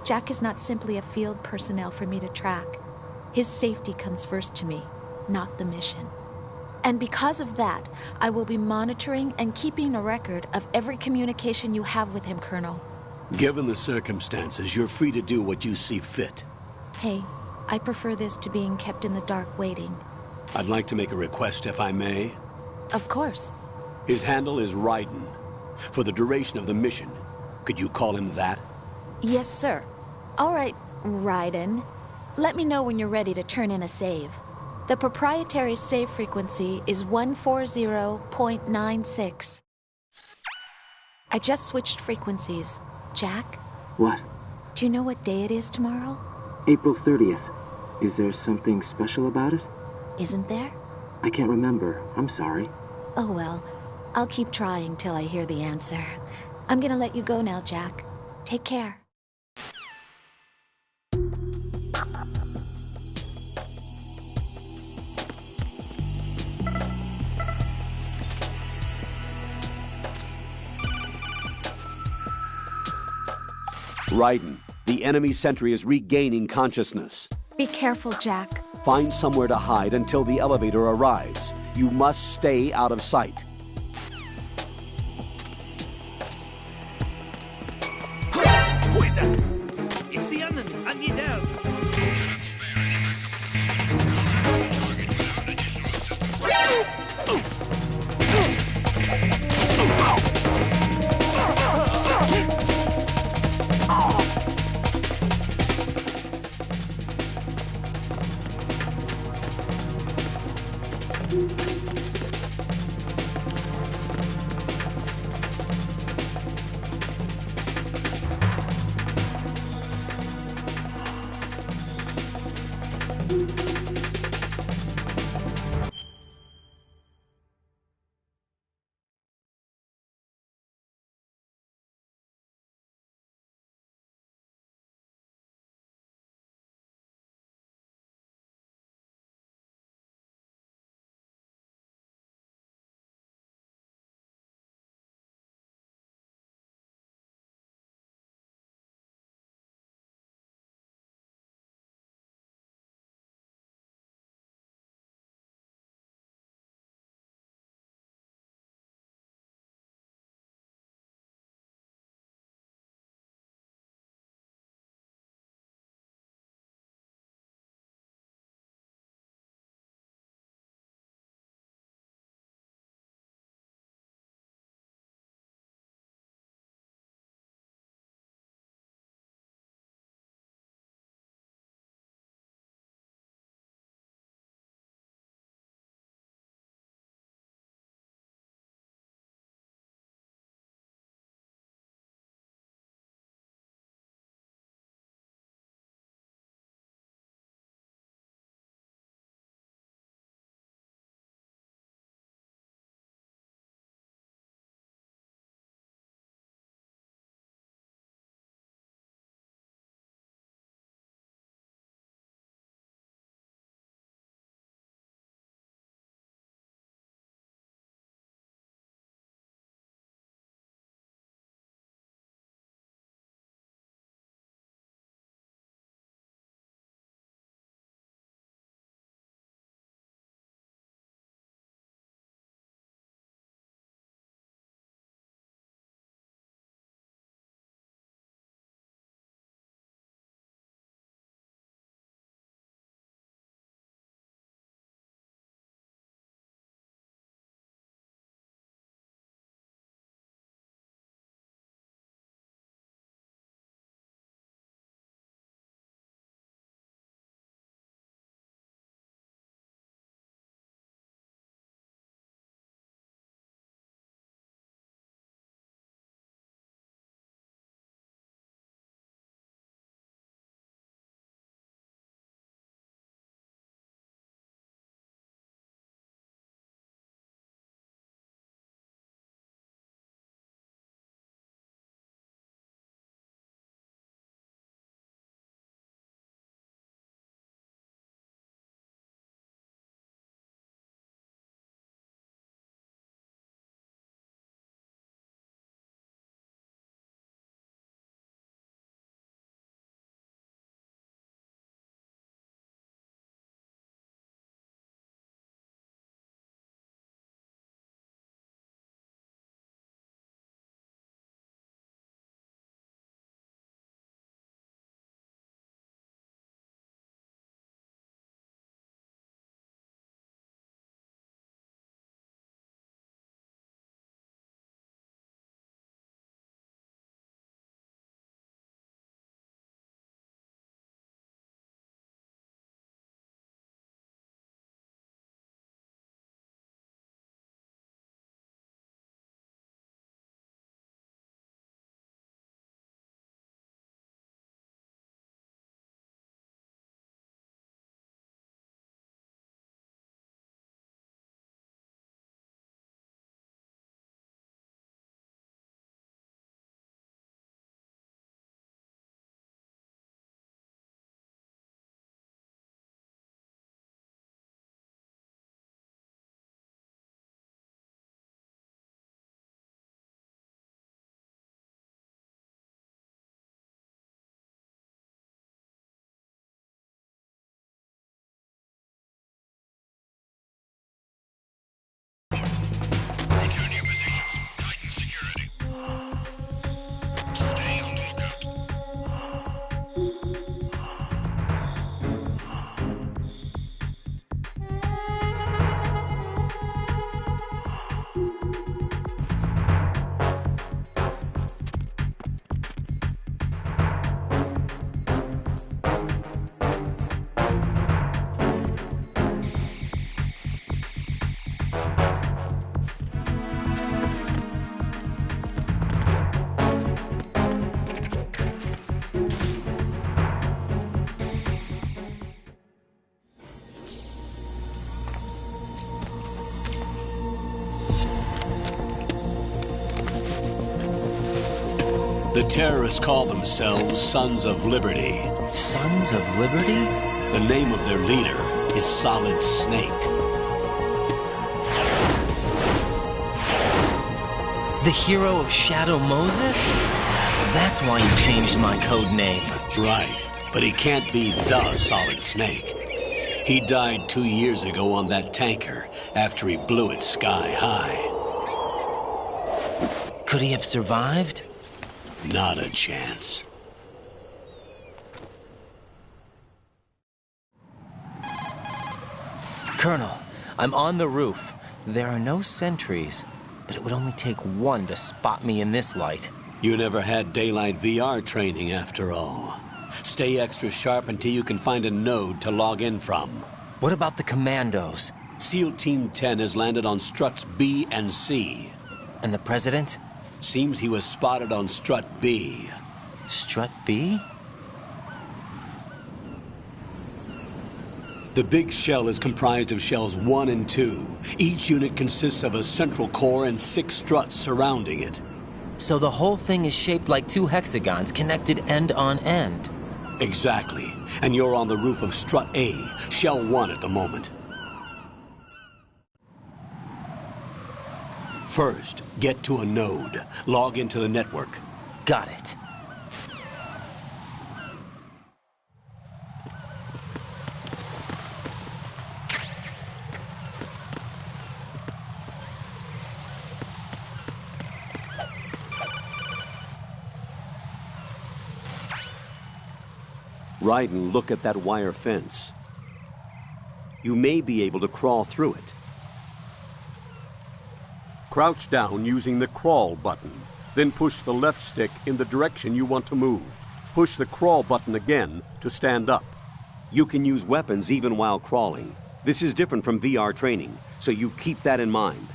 N: Jack is not simply a field personnel for me to track. His safety comes first to me, not the mission. And because of that, I will be monitoring and keeping a record of every communication you have with him, Colonel.
H: Given the circumstances, you're free to do what you see fit.
N: Hey, I prefer this to being kept in the dark waiting.
H: I'd like to make a request, if I may.
N: Of course.
H: His handle is Raiden. For the duration of the mission, could you call him that?
N: Yes, sir. All right, Raiden. Let me know when you're ready to turn in a save. The proprietary save frequency is 140.96. I just switched frequencies. Jack?
M: What?
N: Do you know what day it is tomorrow?
M: April 30th. Is there something special about it?
N: Isn't there?
M: I can't remember. I'm sorry.
N: Oh well. I'll keep trying till I hear the answer. I'm gonna let you go now, Jack. Take care.
H: Raiden, the enemy sentry is regaining consciousness.
N: Be careful, Jack.
H: Find somewhere to hide until the elevator arrives. You must stay out of sight.
B: Who is that? It's the enemy. I need help.
H: The terrorists call themselves Sons of Liberty.
L: Sons of Liberty?
H: The name of their leader is Solid Snake.
L: The hero of Shadow Moses? So that's why you changed my code name.
H: Right, but he can't be the Solid Snake. He died 2 years ago on that tanker after he blew it sky high.
L: Could he have survived?
H: Not a chance.
L: Colonel, I'm on the roof. There are no sentries, but it would only take one to spot me in this light.
H: You never had daylight VR training after all. Stay extra sharp until you can find a node to log in from.
L: What about the commandos?
H: SEAL Team 10 has landed on struts B and C.
L: And the President?
H: Seems he was spotted on strut B.
L: Strut B?
H: The big shell is comprised of shells 1 and 2. Each unit consists of a central core and 6 struts surrounding it.
L: So the whole thing is shaped like 2 hexagons connected end on end.
H: Exactly. And you're on the roof of strut A, shell 1 at the moment. First, get to a node. Log into the network.
L: Got it.
H: Raiden, look at that wire fence. You may be able to crawl through it.
O: Crouch down using the crawl button. Then push the left stick in the direction you want to move. Push the crawl button again to stand up.
P: You can use weapons even while crawling. This is different from VR training, so you keep that in mind.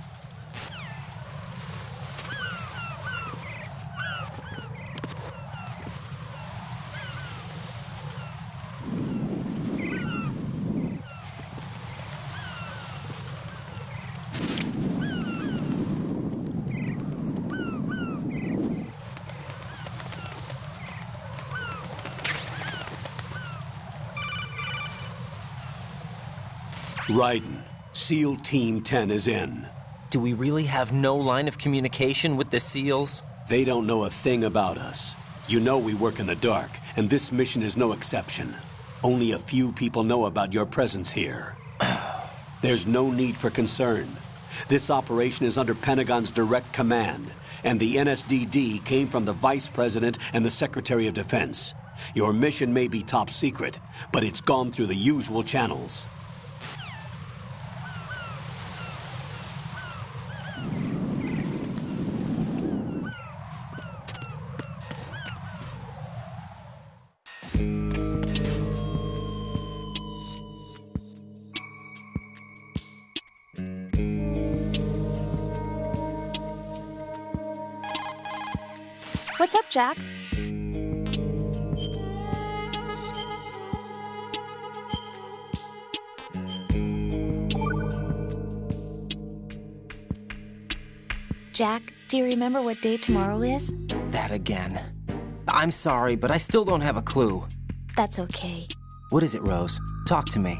H: Raiden, SEAL Team 10 is in.
L: Do we really have no line of communication with the SEALs?
H: They don't know a thing about us. You know we work in the dark, and this mission is no exception. Only a few people know about your presence here. There's no need for concern. This operation is under Pentagon's direct command, and the NSDD came from the Vice President and the Secretary of Defense. Your mission may be top secret, but it's gone through the usual channels.
N: What's up, Jack? Jack, do you remember what day tomorrow is?
L: That again. I'm sorry, but I still don't have a clue.
N: That's okay.
L: What is it, Rose? Talk to me.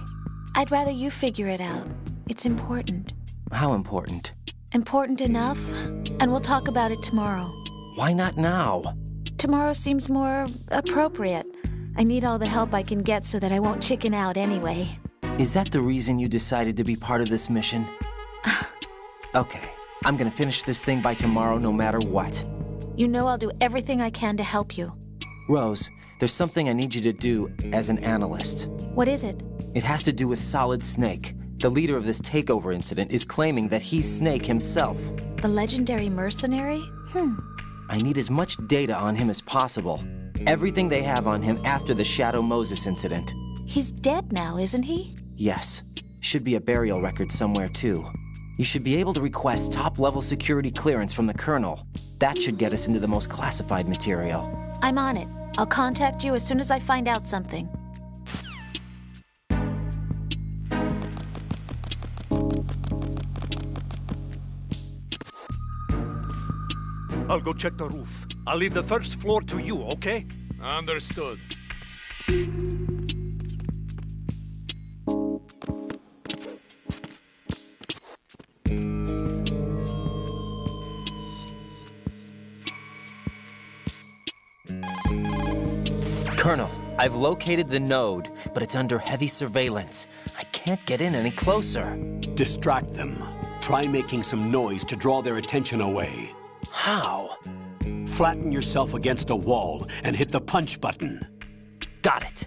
N: I'd rather you figure it out. It's important.
L: How important?
N: Important enough, and we'll talk about it tomorrow.
L: Why not now?
N: Tomorrow seems more appropriate. I need all the help I can get so that I won't chicken out anyway.
L: Is that the reason you decided to be part of this mission? Okay, I'm gonna finish this thing by tomorrow no matter what.
N: You know I'll do everything I can to help you.
L: Rose, there's something I need you to do as an analyst.
N: What is it?
L: It has to do with Solid Snake. The leader of this takeover incident is claiming that he's Snake himself.
N: The legendary mercenary?
L: I need as much data on him as possible. Everything they have on him after the Shadow Moses incident.
N: He's dead now, isn't he?
L: Yes. Should be a burial record somewhere, too. You should be able to request top-level security clearance from the Colonel. That should get us into the most classified material.
N: I'm on it. I'll contact you as soon as I find out something.
B: I'll go check the roof. I'll leave the first floor to you, okay?
Q: Understood.
L: Colonel, I've located the node, but it's under heavy surveillance. I can't get in any closer.
H: Distract them. Try making some noise to draw their attention away.
L: How?
H: Flatten yourself against a wall and hit the punch button.
L: Got it.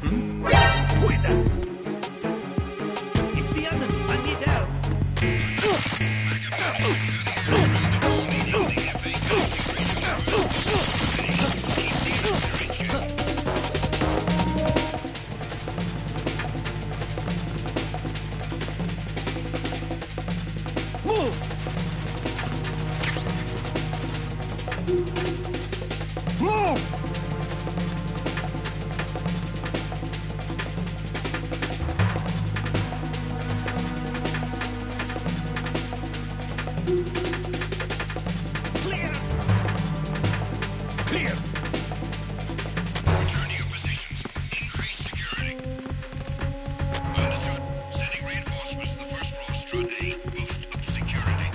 B: Who is that? It's the enemy. I need help. Move! Move! Clear! Clear!
R: Return to your positions. Increase security. Understood. Sending reinforcements to the first floor, Strut A. Boost up security.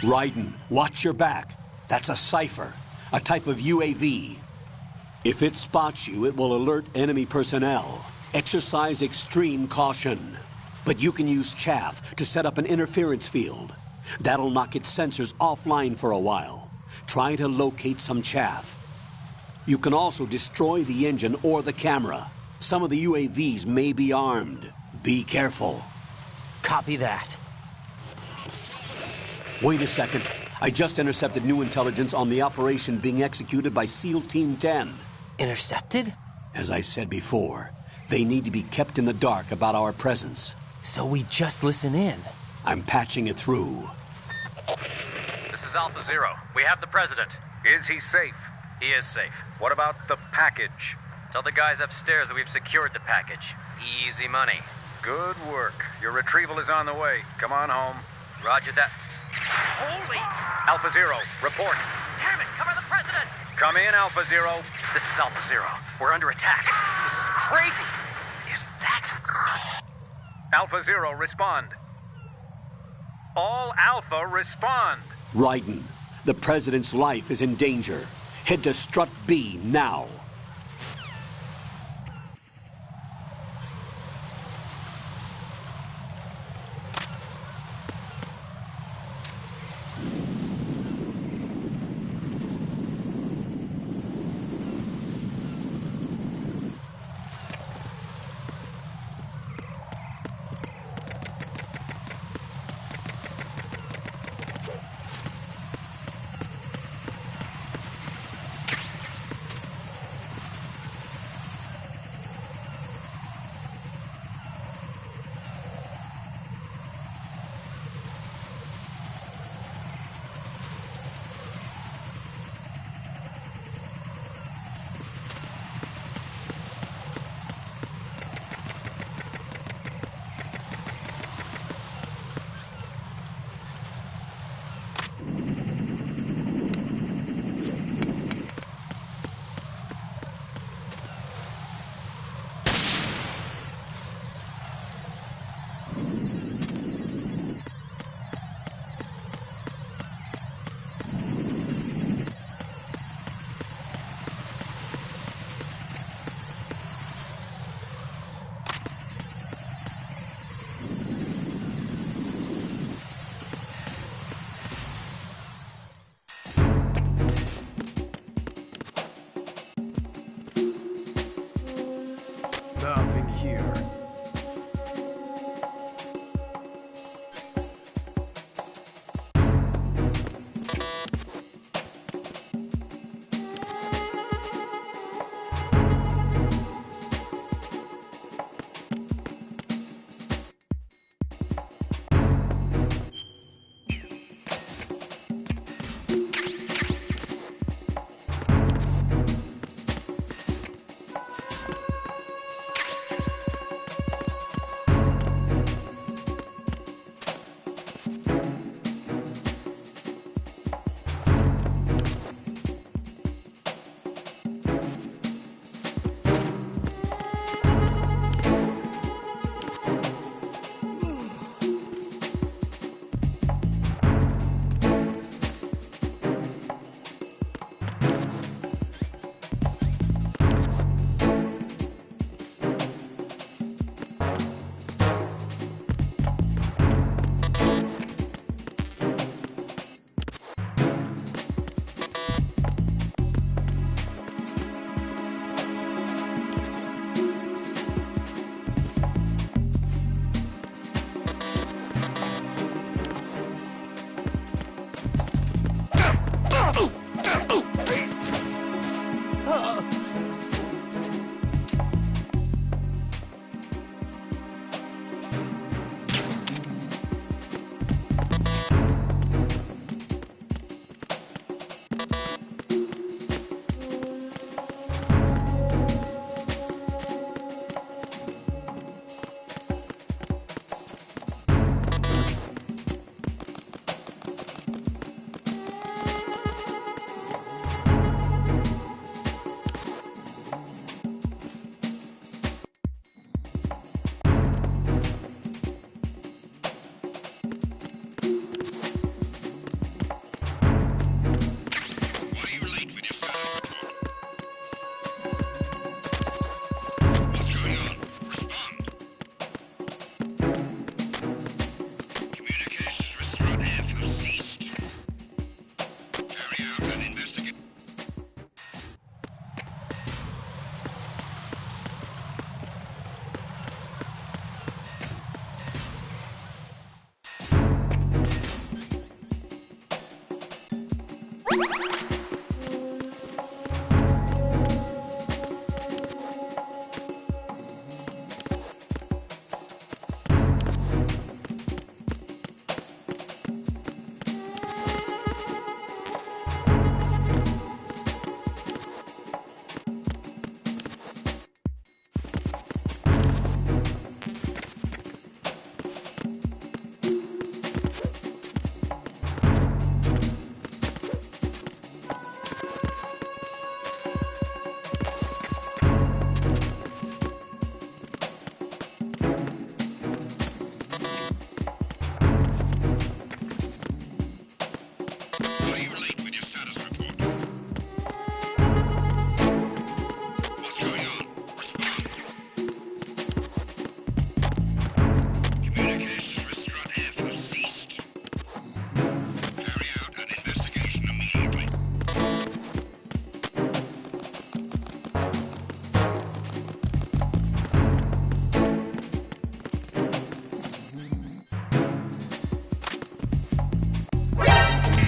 H: Raiden, watch your back. That's a cipher, a type of UAV. If it spots you, it will alert enemy personnel. Exercise extreme caution. But you can use chaff to set up an interference field. That'll knock its sensors offline for a while. Try to locate some chaff. You can also destroy the engine or the camera. Some of the UAVs may be armed. Be careful.
L: Copy that.
H: Wait a second. I just intercepted new intelligence on the operation being executed by SEAL Team 10.
L: Intercepted?
H: As I said before, they need to be kept in the dark about our presence.
L: So we just listen in.
H: I'm patching it through.
S: This is Alpha Zero. We have the president. Is he safe? He is safe. What about the package? Tell the guys upstairs that we've secured the package. Easy money. Good work. Your retrieval is on the way. Come on home. Roger that. Holy! Alpha Zero, report. Damn it, cover the president! Come in, Alpha Zero. This is Alpha Zero. We're under attack. This is crazy. Is that... Alpha Zero, respond. All Alpha, respond.
H: Raiden, the president's life is in danger. Head to Strut B now.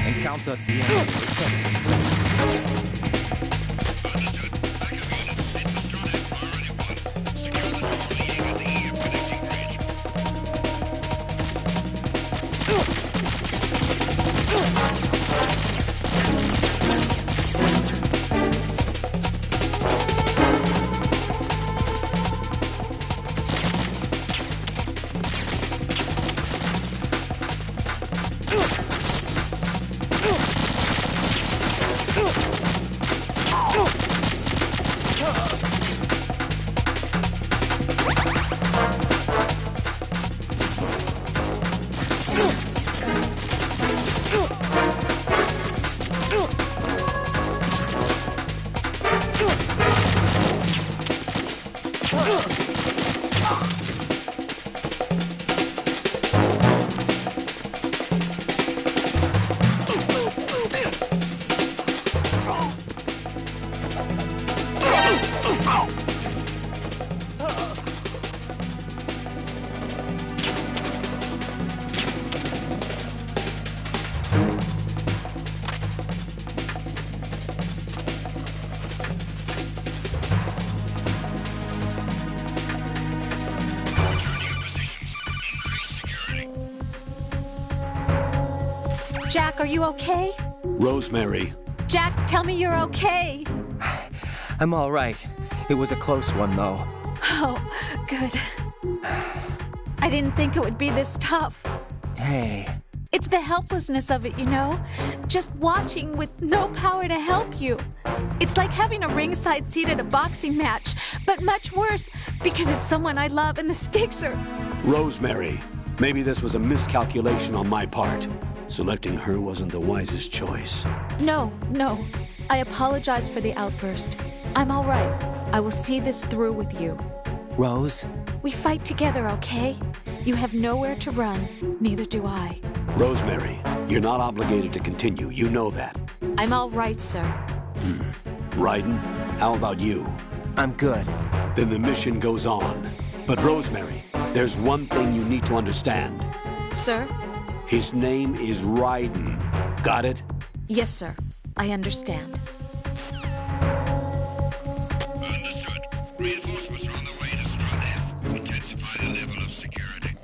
B: Encounter the enemy.
N: Jack, are you okay?
H: Rosemary.
N: Jack, tell me you're okay.
L: I'm all right. It was a close one, though.
N: Oh, good. I didn't think it would be this tough.
L: Hey.
N: It's the helplessness of it, you know? Just watching with no power to help you. It's like having a ringside seat at a boxing match, but much worse because it's someone I love and the stakes are...
H: Rosemary, maybe this was a miscalculation on my part. Selecting her wasn't the wisest choice.
N: No. I apologize for the outburst. I'm all right. I will see this through with you.
L: Rose?
N: We fight together, okay? You have nowhere to run. Neither do I.
H: Rosemary, you're not obligated to continue. You know that.
N: I'm all right, sir.
H: Raiden, how about you?
L: I'm good.
H: Then the mission goes on. But Rosemary, there's one thing you need to understand.
N: Sir?
H: His name is Raiden. Got it?
N: Yes, sir. I understand.
R: Understood. Reinforcements are on the way to Strut F. Intensify the level of security.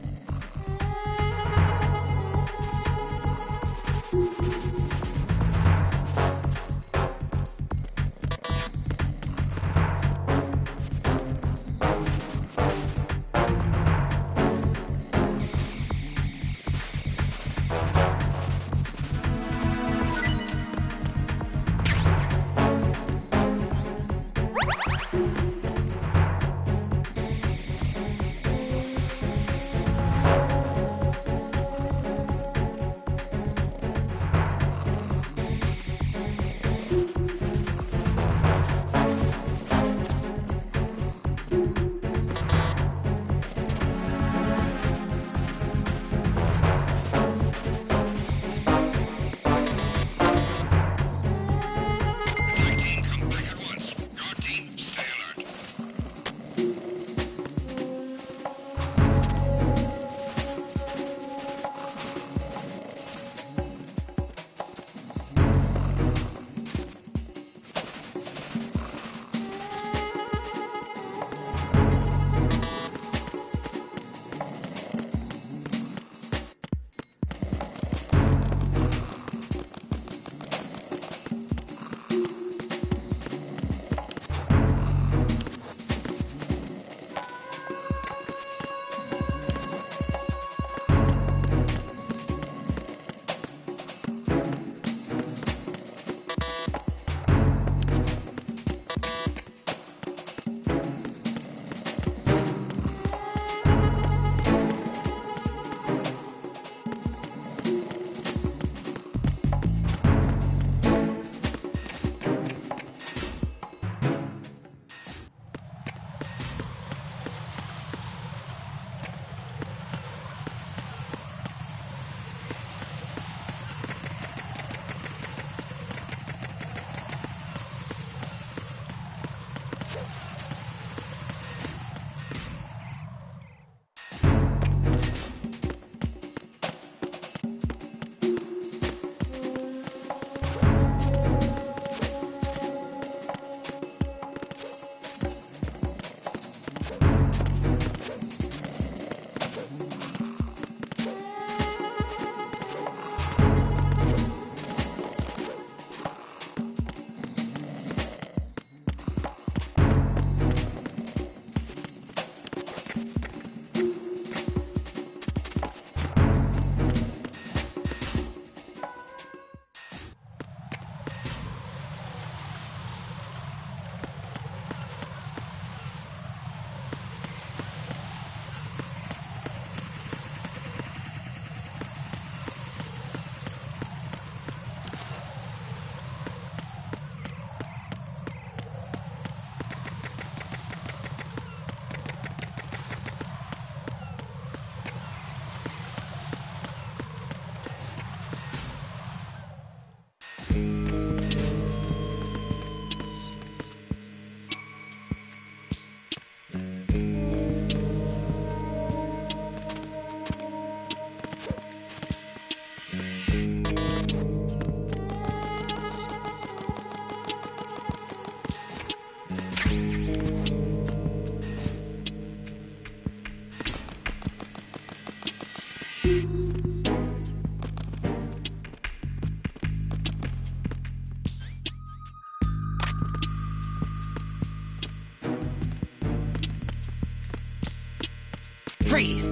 F: Freeze!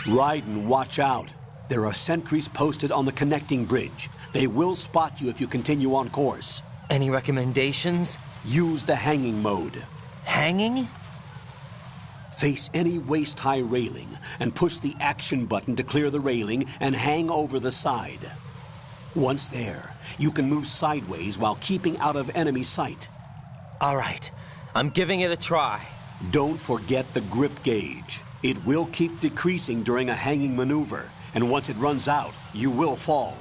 H: Raiden, watch out. There are sentries posted on the connecting bridge. They will spot you if you continue on course.
L: Any recommendations?
H: Use the hanging mode.
L: Hanging?
H: Face any waist-high railing and push the action button to clear the railing and hang over the side. Once there, you can move sideways while keeping out of enemy sight.
L: All right, I'm giving it a try.
H: Don't forget the grip gauge. It will keep decreasing during a hanging maneuver, and once it runs out, you will fall.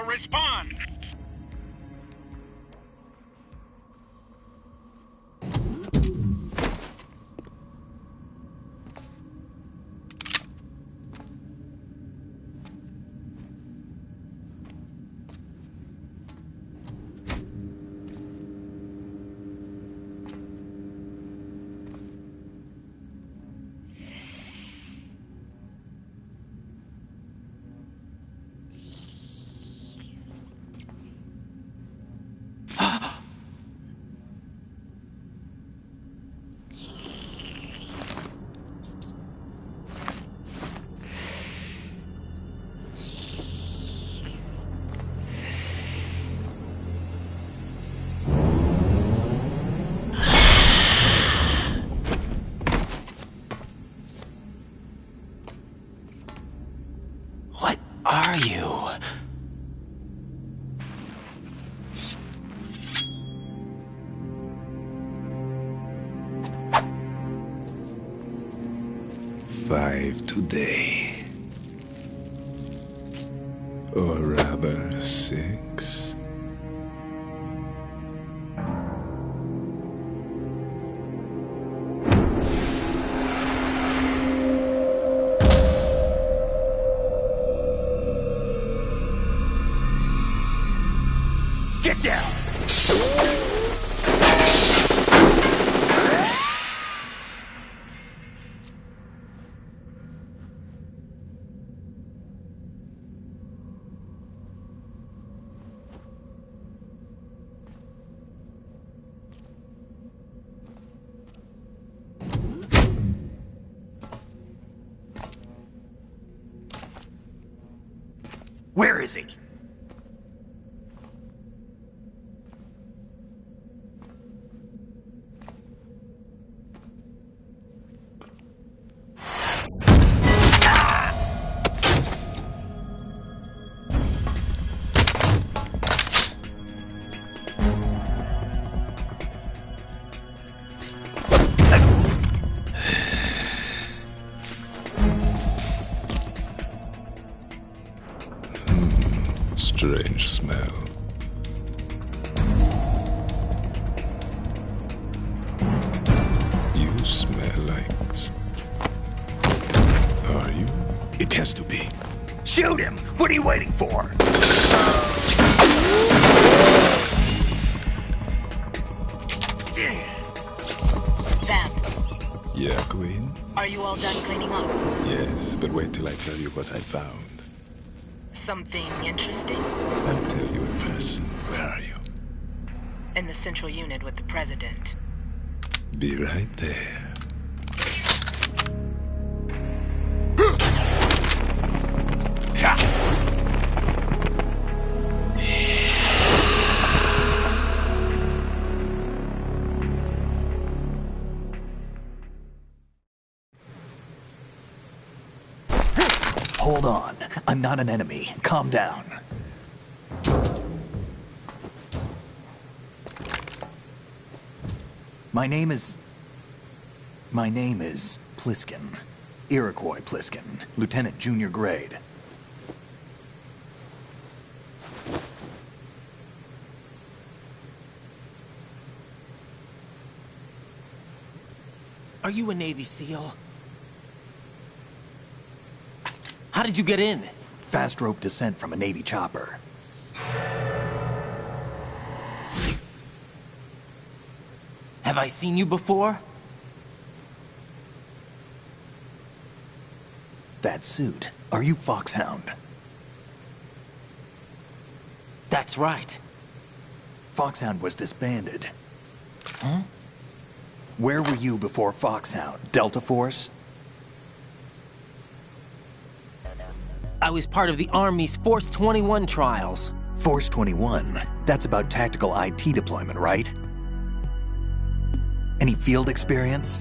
R: Respond!
L: Are you?
Q: 5 today. Or rather, 6.
K: Get down! Where is he?
Q: Strange smell. You smell like... Are you? It has to be.
K: Shoot him! What are you waiting for?
T: Vamp,
Q: Yeah, Queen?
T: are you all done cleaning up?
Q: Yes, but wait till I tell you what I found.
T: Something interesting?
Q: I'll tell you in person. Where are you?
T: In the central unit with the president.
Q: Be right there.
A: Hold on. I'm not an enemy. Calm down. My name is Pliskin. Iroquois Pliskin. Lieutenant Junior Grade.
L: Are you a Navy SEAL? How did you get in?
A: Fast rope descent from a Navy chopper.
L: Have I seen you before?
A: That suit. Are you Foxhound?
L: That's right.
A: Foxhound was disbanded. Huh? Where were you before Foxhound? Delta Force?
L: I was part of the Army's Force 21 trials.
A: Force 21? That's about tactical IT deployment, right? Any field experience?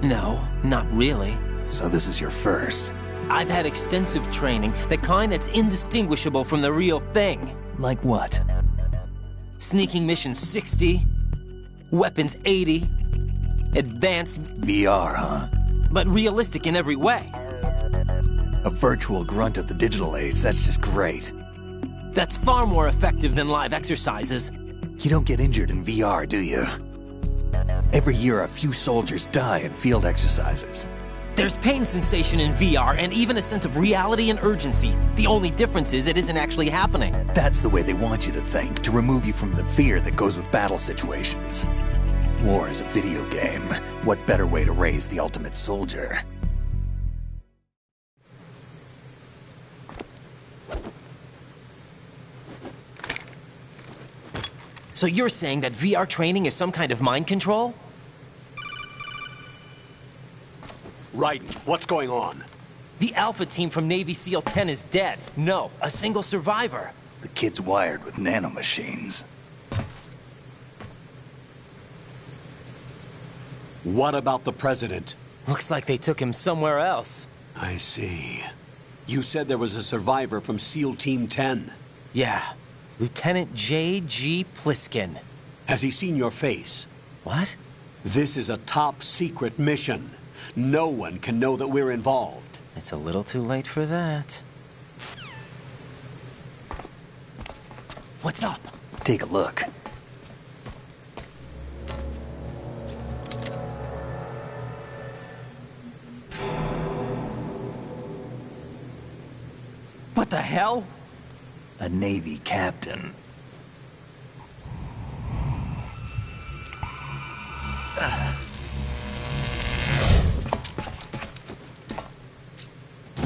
L: No, not really.
A: So this is your first.
L: I've had extensive training, the kind that's indistinguishable from the real thing.
A: Like what?
L: Sneaking mission 60, weapons 80, advanced...
A: VR, huh?
L: But realistic in every way.
A: A virtual grunt of the digital age, that's just great.
L: That's far more effective than live exercises.
A: You don't get injured in VR, do you? Every year, a few soldiers die in field exercises.
L: There's pain sensation in VR and even a sense of reality and urgency. The only difference is it isn't actually happening.
A: That's the way they want you to think, to remove you from the fear that goes with battle situations. War is a video game. What better way to raise the ultimate soldier?
L: So you're saying that VR training is some kind of mind control?
H: Raiden, what's going on?
L: The Alpha team from Navy SEAL 10 is dead. No, a single survivor.
A: The kid's wired with nanomachines.
H: What about the president?
L: Looks like they took him somewhere else.
H: I see. You said there was a survivor from SEAL Team 10.
L: Yeah. Lieutenant J.G. Pliskin.
H: Has he seen your face?
L: What?
H: This is a top secret mission. No one can know that we're involved.
L: It's a little too late for that. What's up?
A: Take a look.
L: What the hell?
A: A Navy captain.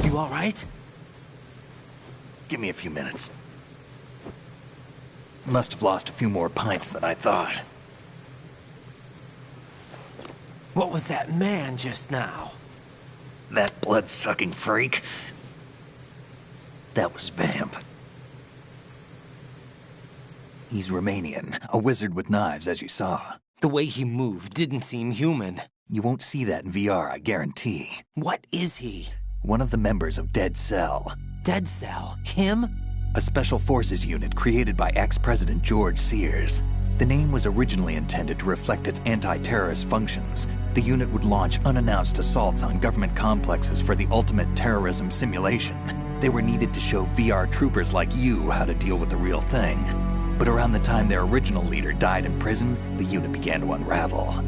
L: You all right?
A: Give me a few minutes. Must have lost a few more pints than I thought.
L: What was that man just now?
A: That blood-sucking freak? That was Vamp. He's Romanian, a wizard with knives, as you saw.
L: The way he moved didn't seem human.
A: You won't see that in VR, I guarantee.
L: What is he?
A: One of the members of Dead Cell.
L: Dead Cell? Him?
A: A special forces unit created by ex-President George Sears. The name was originally intended to reflect its anti-terrorist functions. The unit would launch unannounced assaults on government complexes for the ultimate terrorism simulation. They were needed to show VR troopers like you how to deal with the real thing. But around the time their original leader died in prison, the unit began to unravel.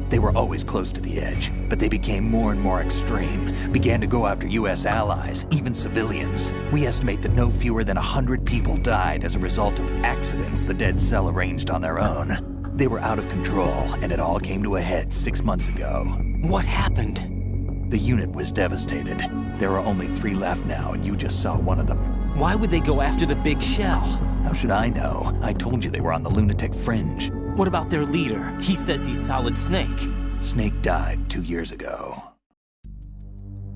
A: They were always close to the edge, but they became more and more extreme, began to go after U.S. allies, even civilians. We estimate that no fewer than 100 people died as a result of accidents the Dead Cell arranged on their own. They were out of control, and it all came to a head 6 months ago.
L: What happened?
A: The unit was devastated. There are only 3 left now, and you just saw one of them.
L: Why would they go after the big shell?
A: How should I know? I told you they were on the lunatic fringe.
L: What about their leader? He says he's Solid Snake.
A: Snake died 2 years ago.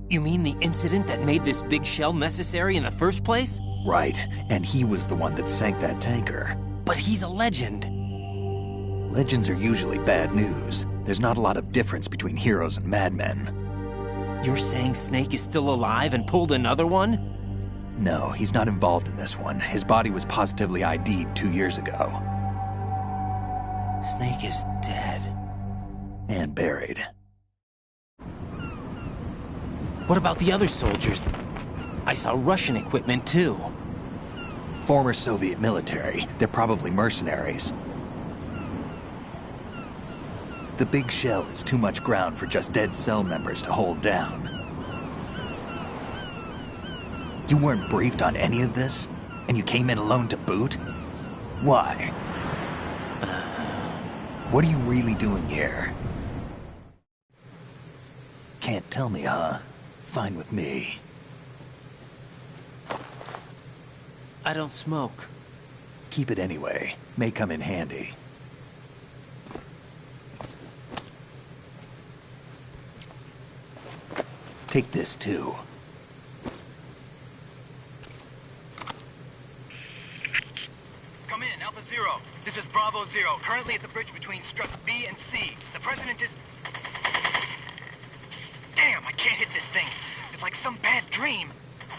L: You mean the incident that made this big shell necessary in the first place?
A: Right, and he was the one that sank that tanker.
L: But he's a legend.
A: Legends are usually bad news. There's not a lot of difference between heroes and madmen.
L: You're saying Snake is still alive and pulled another one?
A: No, he's not involved in this one. His body was positively ID'd 2 years ago.
L: Snake is dead.
A: And buried.
L: What about the other soldiers? I saw Russian equipment too.
A: Former Soviet military. They're probably mercenaries. The big shell is too much ground for just Dead Cell members to hold down. You weren't briefed on any of this? And you came in alone to boot? Why? What are you really doing here? Can't tell me, huh? Fine with me.
L: I don't smoke.
A: Keep it anyway. May come in handy. Take this too.
U: Come in, Alpha Zero. This is Bravo Zero, currently at the bridge between struts B and C. The President is... Damn, I can't hit this thing. It's like some bad dream.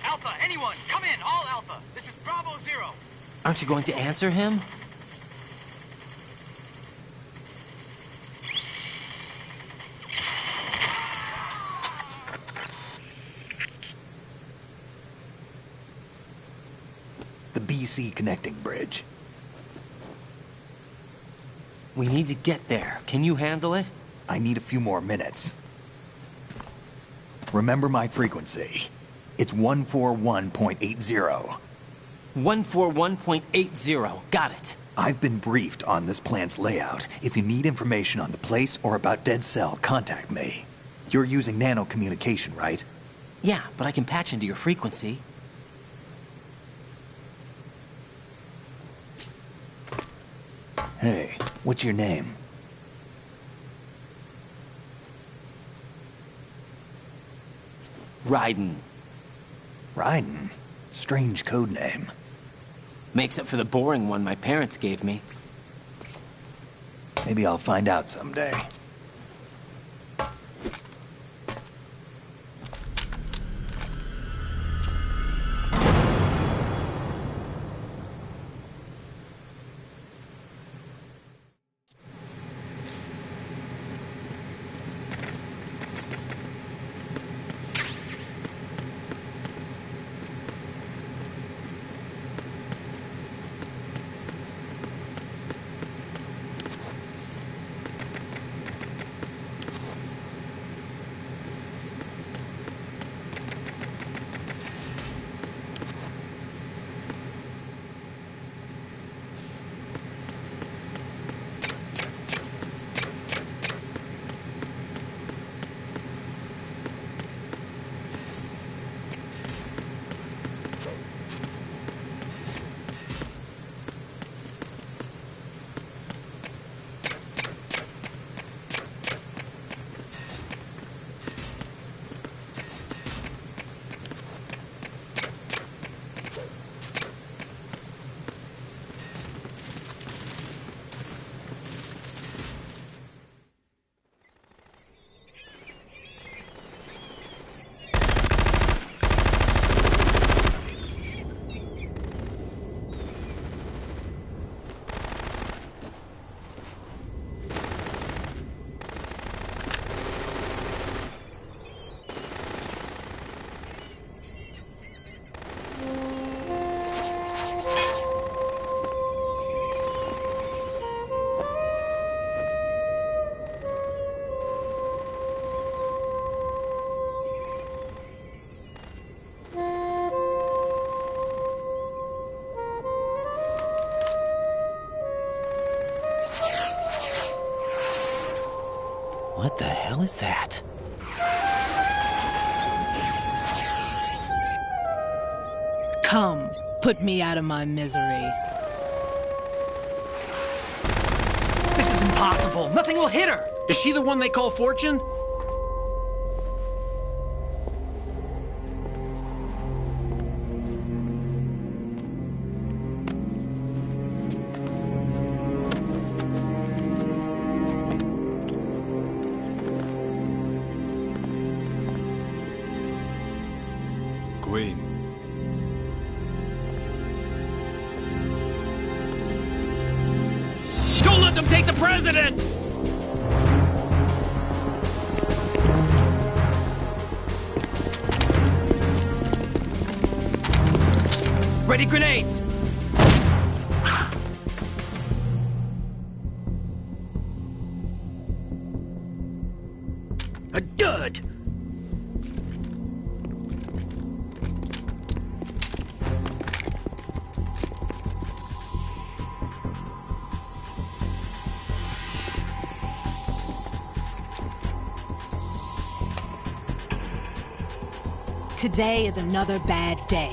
U: Alpha, anyone, come in, all Alpha. This is Bravo Zero.
L: Aren't you going to answer him?
A: The BC connecting bridge.
L: We need to get there. Can you handle it?
A: I need a few more minutes. Remember my frequency. It's 141.80.
L: 141.80. Got it.
A: I've been briefed on this plant's layout. If you need information on the place or about Dead Cell, contact me. You're using nano communication, right?
L: Yeah, but I can patch into your frequency.
A: Hey, what's your name?
L: Raiden.
A: Raiden? Strange code name.
L: Makes up for the boring one my parents gave me.
A: Maybe I'll find out someday.
L: hell is that?
D: Come, put me out of my misery.
B: This is impossible. Nothing will hit her.
C: Is she the one they call Fortune?
Q: Queen.
B: Don't let them take the president! Ready grenades! A dud!
D: Today is another bad day.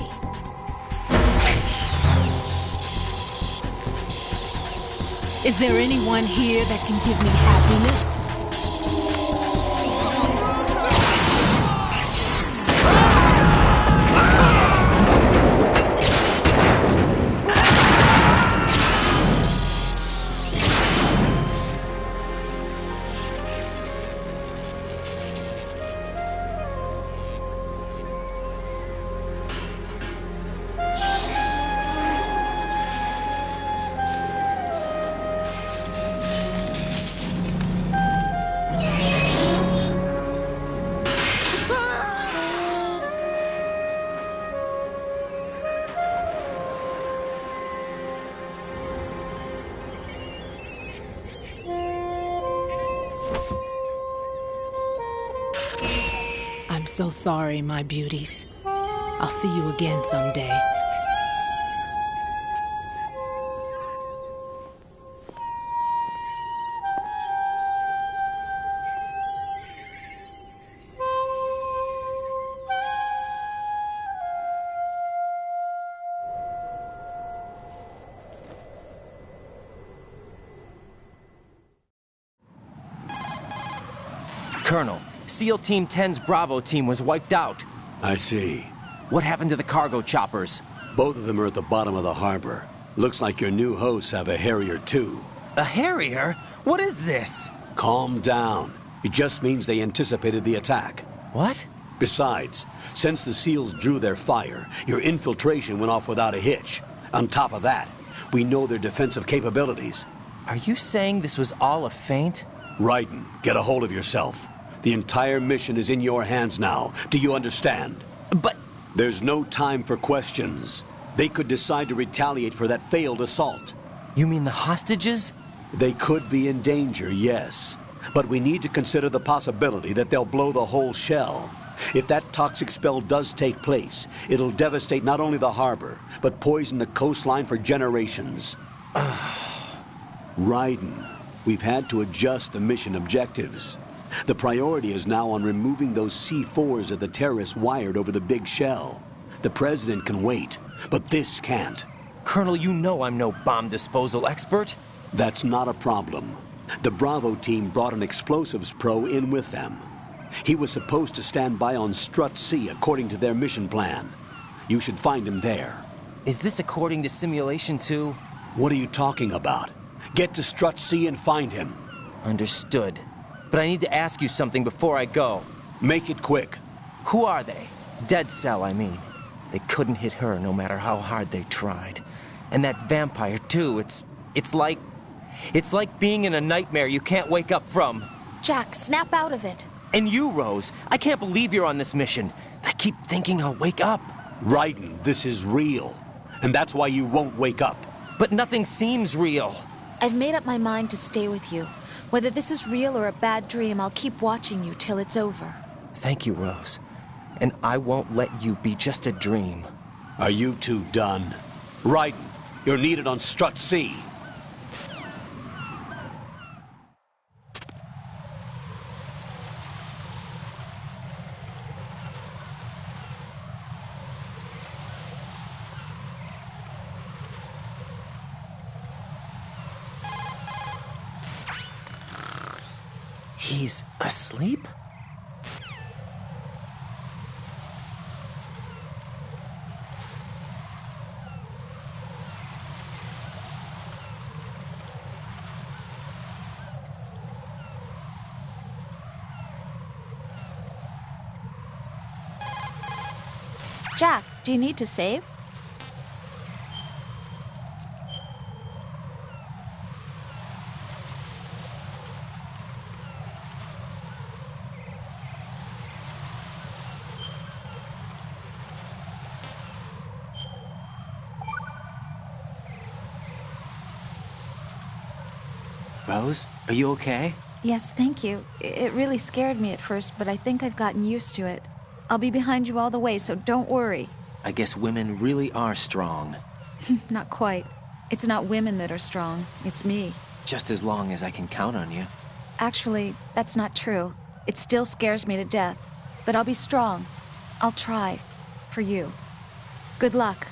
D: Is there anyone here that can give me happiness? I'm so sorry, my beauties. I'll see you again someday.
L: Colonel, SEAL Team 10's Bravo team was wiped out.
H: I see.
L: What happened to the cargo choppers?
H: Both of them are at the bottom of the harbor. Looks like your new hosts have a Harrier too.
L: A Harrier? What is this?
H: Calm down. It just means they anticipated the attack.
L: What?
H: Besides, since the SEALs drew their fire, your infiltration went off without a hitch. On top of that, we know their defensive capabilities.
L: Are you saying this was all a feint?
H: Raiden, get a hold of yourself. The entire mission is in your hands now. Do you understand?
L: But...
H: There's no time for questions. They could decide to retaliate for that failed assault.
L: You mean the hostages?
H: They could be in danger, yes. But we need to consider the possibility that they'll blow the whole shell. If that toxic spell does take place, it'll devastate not only the harbor, but poison the coastline for generations. Raiden, we've had to adjust the mission objectives. The priority is now on removing those C4s that the terrorists wired over the big shell. The president can wait, but this can't.
L: Colonel, you know I'm no bomb disposal expert.
H: That's not a problem. The Bravo team brought an explosives pro in with them. He was supposed to stand by on Strut C according to their mission plan. You should find him there.
L: Is this according to Simulation 2?
H: What are you talking about? Get to Strut C and find him.
L: Understood. But I need to ask you something before I go.
H: Make it quick.
L: Who are they? Dead Cell, I mean. They couldn't hit her no matter how hard they tried. And that vampire, too, it's like being in a nightmare you can't wake up from.
N: Jack, snap out of it.
L: And you, Rose, I can't believe you're on this mission. I keep thinking I'll wake up.
H: Raiden, this is real. And that's why you won't wake up.
L: But nothing seems real.
N: I've made up my mind to stay with you. Whether this is real or a bad dream, I'll keep watching you till it's over.
L: Thank you, Rose. And I won't let you be just a dream.
H: Are you two done? Raiden, you're needed on Strut C.
L: He's asleep?
N: Jack, do you need to save?
L: Rose, are you okay?
N: Yes, thank you. It really scared me at first, but I think I've gotten used to it. I'll be behind you all the way, so don't worry.
L: I guess women really are strong.
N: Not quite. It's not women that are strong. It's me.
L: Just as long as I can count on you.
N: Actually, that's not true. It still scares me to death. But I'll be strong. I'll try. For you. Good luck.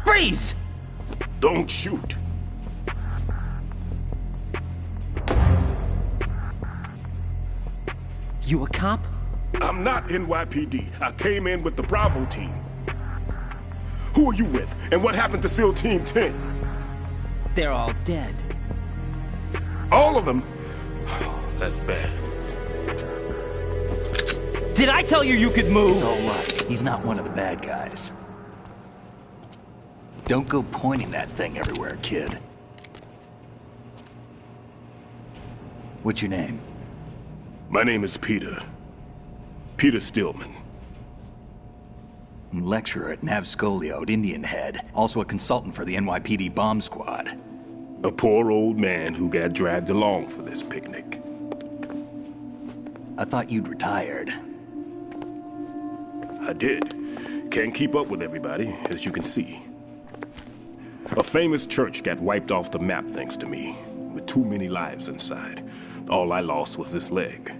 I: Freeze! Don't shoot.
L: You a cop?
I: I'm not NYPD. I came in with the Bravo team. Who are you with? And what happened to SEAL Team 10?
L: They're all dead.
I: All of them? That's bad.
L: Did I tell you you could move?
A: It's all right. He's not one of the bad guys. Don't go pointing that thing everywhere, kid. What's your name?
I: My name is Peter. Peter Stillman.
A: Lecturer at Navscolio at Indian Head, also a consultant for the NYPD bomb squad.
J: A poor old man who got dragged along for this picnic.
A: I thought you'd retired.
J: I did. Can't keep up with everybody, as you can see. A famous church got wiped off the map thanks to me, with too many lives inside. All I lost was this leg.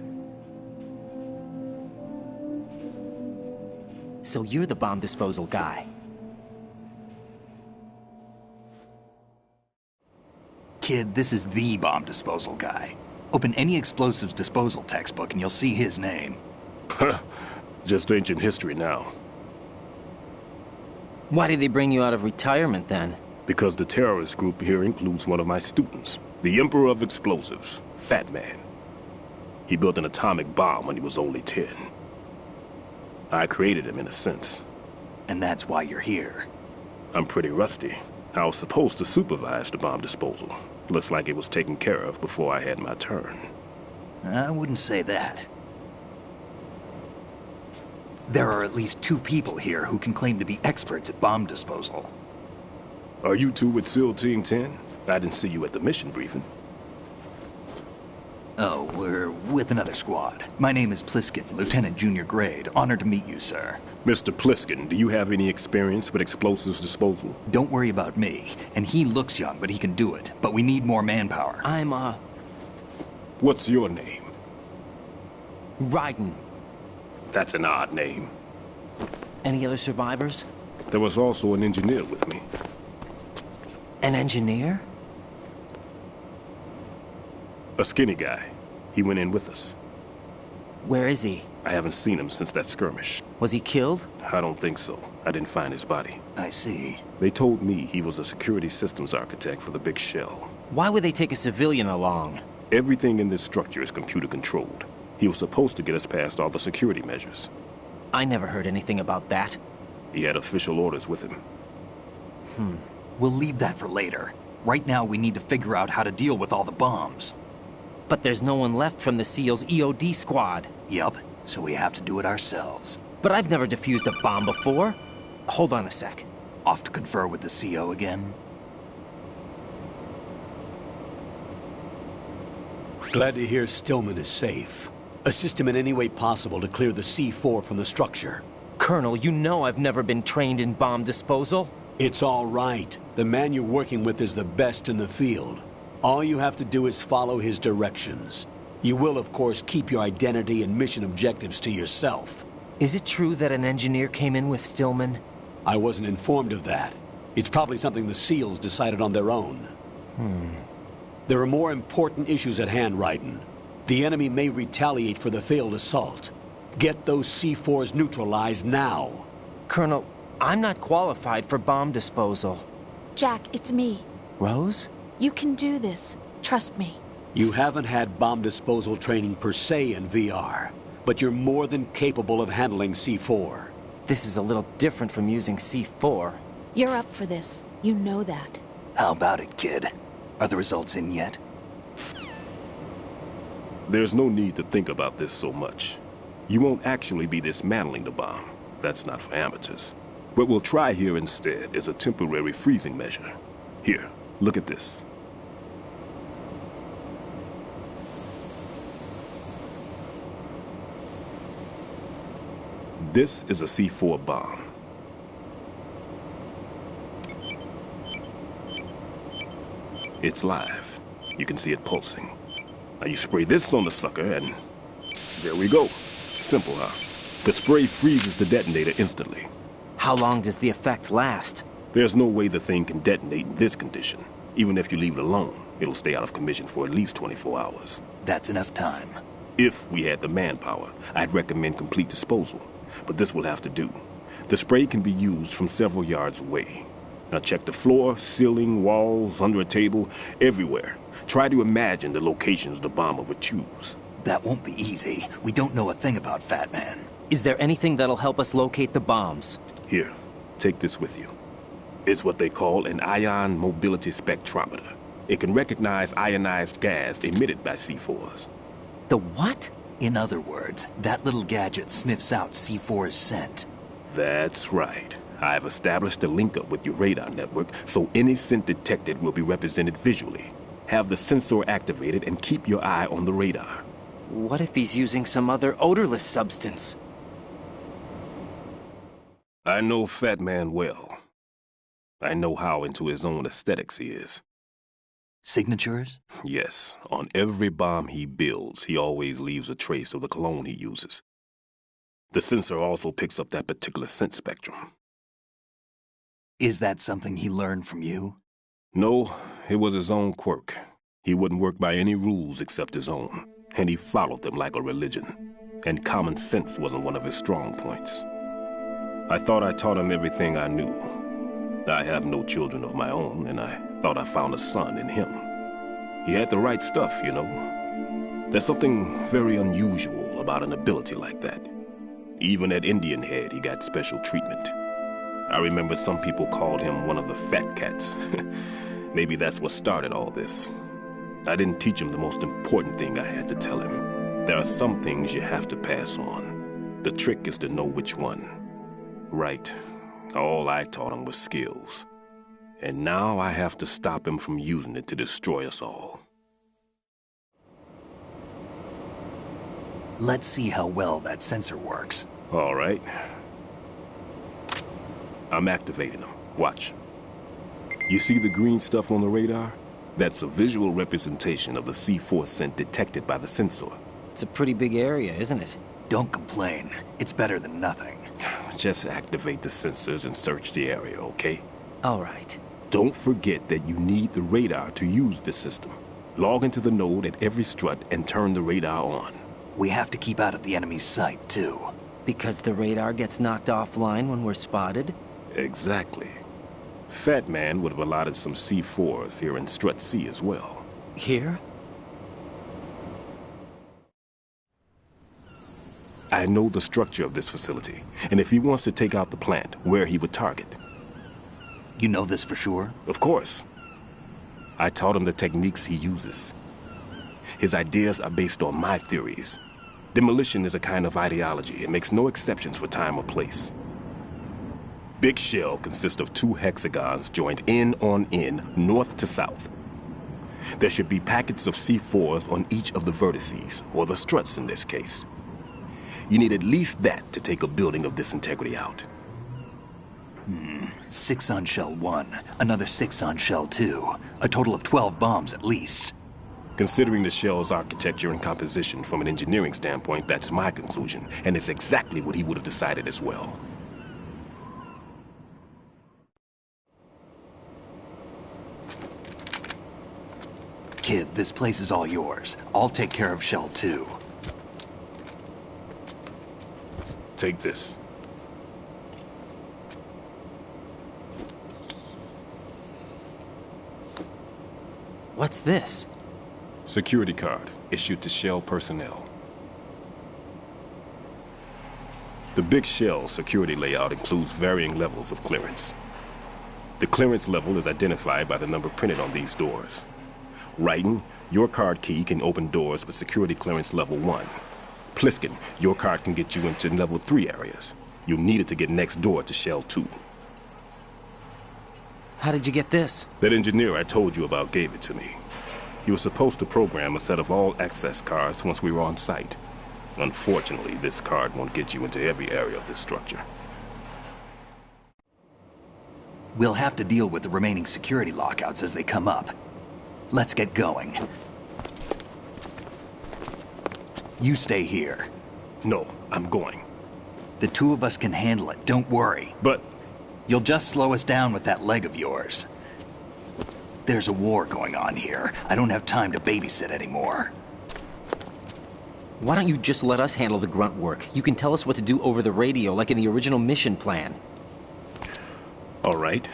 L: So you're the bomb disposal guy.
A: Kid, this is the bomb disposal guy. Open any explosives disposal textbook and you'll see his name.
J: Just ancient history now.
L: Why did they bring you out of retirement then?
J: Because the terrorist group here includes one of my students, the Emperor of Explosives, Fat Man. He built an atomic bomb when he was only 10. I created him in a sense.
A: And that's why you're here.
J: I'm pretty rusty. I was supposed to supervise the bomb disposal. Looks like it was taken care of before I had my turn.
A: I wouldn't say that. There are at least 2 people here who can claim to be experts at bomb disposal.
J: Are you 2 with SEAL Team 10? I didn't see you at the mission briefing.
A: Oh, we're with another squad. My name is Pliskin, Lieutenant Junior Grade. Honored to meet you, sir.
J: Mr. Pliskin, do you have any experience with explosives disposal?
A: Don't worry about me. And he looks young, but he can do it. But we need more manpower.
J: What's your name?
L: Raiden.
J: That's an odd name.
L: Any other survivors?
J: There was also an engineer with me.
L: An engineer?
J: A skinny guy. He went in with us.
L: Where is he?
J: I haven't seen him since that skirmish.
L: Was he killed?
J: I don't think so. I didn't find his body.
A: I see.
J: They told me he was a security systems architect for the big shell.
L: Why would they take a civilian along?
J: Everything in this structure is computer controlled. He was supposed to get us past all the security measures.
L: I never heard anything about that.
J: He had official orders with him.
A: We'll leave that for later. Right now, we need to figure out how to deal with all the bombs.
L: But there's no one left from the SEAL's EOD squad.
A: Yup, so we have to do it ourselves.
L: But I've never defused a bomb before. Hold on a sec.
A: Off to confer with the CO again?
H: Glad to hear Stillman is safe. Assist him in any way possible to clear the C4 from the structure.
L: Colonel, you know I've never been trained in bomb disposal.
H: It's all right. The man you're working with is the best in the field. All you have to do is follow his directions. You will, of course, keep your identity and mission objectives to yourself.
L: Is it true that an engineer came in with Stillman?
H: I wasn't informed of that. It's probably something the SEALs decided on their own. There are more important issues at hand, Raiden. The enemy may retaliate for the failed assault. Get those C4s neutralized now.
L: Colonel, I'm not qualified for bomb disposal.
N: Jack, it's me.
L: Rose?
N: You can do this. Trust me.
H: You haven't had bomb disposal training per se in VR, but you're more than capable of handling C4.
L: This is a little different from using C4.
N: You're up for this. You know that.
A: How about it, kid? Are the results in yet?
J: There's no need to think about this so much. You won't actually be dismantling the bomb. That's not for amateurs. What we'll try here instead is a temporary freezing measure. Here, look at this. This is a C4 bomb. It's live. You can see it pulsing. Now you spray this on the sucker and there we go. Simple, huh? The spray freezes the detonator instantly.
L: How long does the effect last?
J: There's no way the thing can detonate in this condition. Even if you leave it alone, it'll stay out of commission for at least 24 hours.
A: That's enough time.
J: If we had the manpower, I'd recommend complete disposal. But this will have to do. The spray can be used from several yards away. Now check the floor, ceiling, walls, under a table, everywhere. Try to imagine the locations the bomber would choose.
A: That won't be easy. We don't know a thing about Fat Man.
L: Is there anything that'll help us locate the bombs?
J: Here, take this with you. It's what they call an ion mobility spectrometer. It can recognize ionized gas emitted by C4s.
L: The what?
A: In other words, that little gadget sniffs out C4's scent.
J: That's right. I've established a link-up with your radar network, so any scent detected will be represented visually. Have the sensor activated and keep your eye on the radar.
L: What if he's using some other odorless substance?
J: I know Fat Man well. I know how into his own aesthetics he is.
A: Signatures?
J: Yes. On every bomb he builds, he always leaves a trace of the cologne he uses. The sensor also picks up that particular scent spectrum.
A: Is that something he learned from you?
J: No, it was his own quirk. He wouldn't work by any rules except his own, and he followed them like a religion. And common sense wasn't one of his strong points. I thought I taught him everything I knew. I have no children of my own, and I thought I found a son in him. He had the right stuff, you know. There's something very unusual about an ability like that. Even at Indian Head, he got special treatment. I remember some people called him one of the fat cats. Maybe that's what started all this. I didn't teach him the most important thing I had to tell him. There are some things you have to pass on. The trick is to know which one. Right. All I taught him was skills. And now I have to stop him from using it to destroy us all.
A: Let's see how well that sensor works.
J: All right. I'm activating them. Watch. You see the green stuff on the radar? That's a visual representation of the C4 scent detected by the sensor.
L: It's a pretty big area, isn't it?
A: Don't complain. It's better than nothing.
J: Just activate the sensors and search the area, okay?
L: All right.
J: Don't forget that you need the radar to use this system. Log into the node at every strut and turn the radar on.
A: We have to keep out of the enemy's sight, too.
L: Because the radar gets knocked offline when we're spotted?
J: Exactly. Fat Man would have allotted some C4s here in Strut C as well.
L: Here?
J: I know the structure of this facility, and if he wants to take out the plant, where he would target.
A: You know this for sure?
J: Of course. I taught him the techniques he uses. His ideas are based on my theories. Demolition is a kind of ideology. It makes no exceptions for time or place. Big Shell consists of 2 hexagons joined end on end, north to south. There should be packets of C4s on each of the vertices, or the struts in this case. You need at least that to take a building of this integrity out.
A: 6 on Shell 1, another 6 on Shell 2. A total of 12 bombs at least.
J: Considering the shell's architecture and composition from an engineering standpoint, that's my conclusion, and it's exactly what he would have decided as well.
A: Kid, this place is all yours. I'll take care of Shell 2.
J: Take this.
L: What's this?
J: Security card, issued to Shell personnel. The Big Shell security layout includes varying levels of clearance. The clearance level is identified by the number printed on these doors. Writing, your card key can open doors with security clearance level 1. Pliskin, your card can get you into level 3 areas. You'll need it to get next door to Shell 2.
L: How did you get this?
J: That engineer I told you about gave it to me. He was supposed to program a set of all access cards once we were on site. Unfortunately, this card won't get you into every area of this structure.
A: We'll have to deal with the remaining security lockouts as they come up. Let's get going. You stay here.
J: No, I'm going.
A: The 2 of us can handle it, don't worry.
J: But...
A: You'll just slow us down with that leg of yours. There's a war going on here. I don't have time to babysit anymore.
L: Why don't you just let us handle the grunt work? You can tell us what to do over the radio, like in the original mission plan.
J: All right.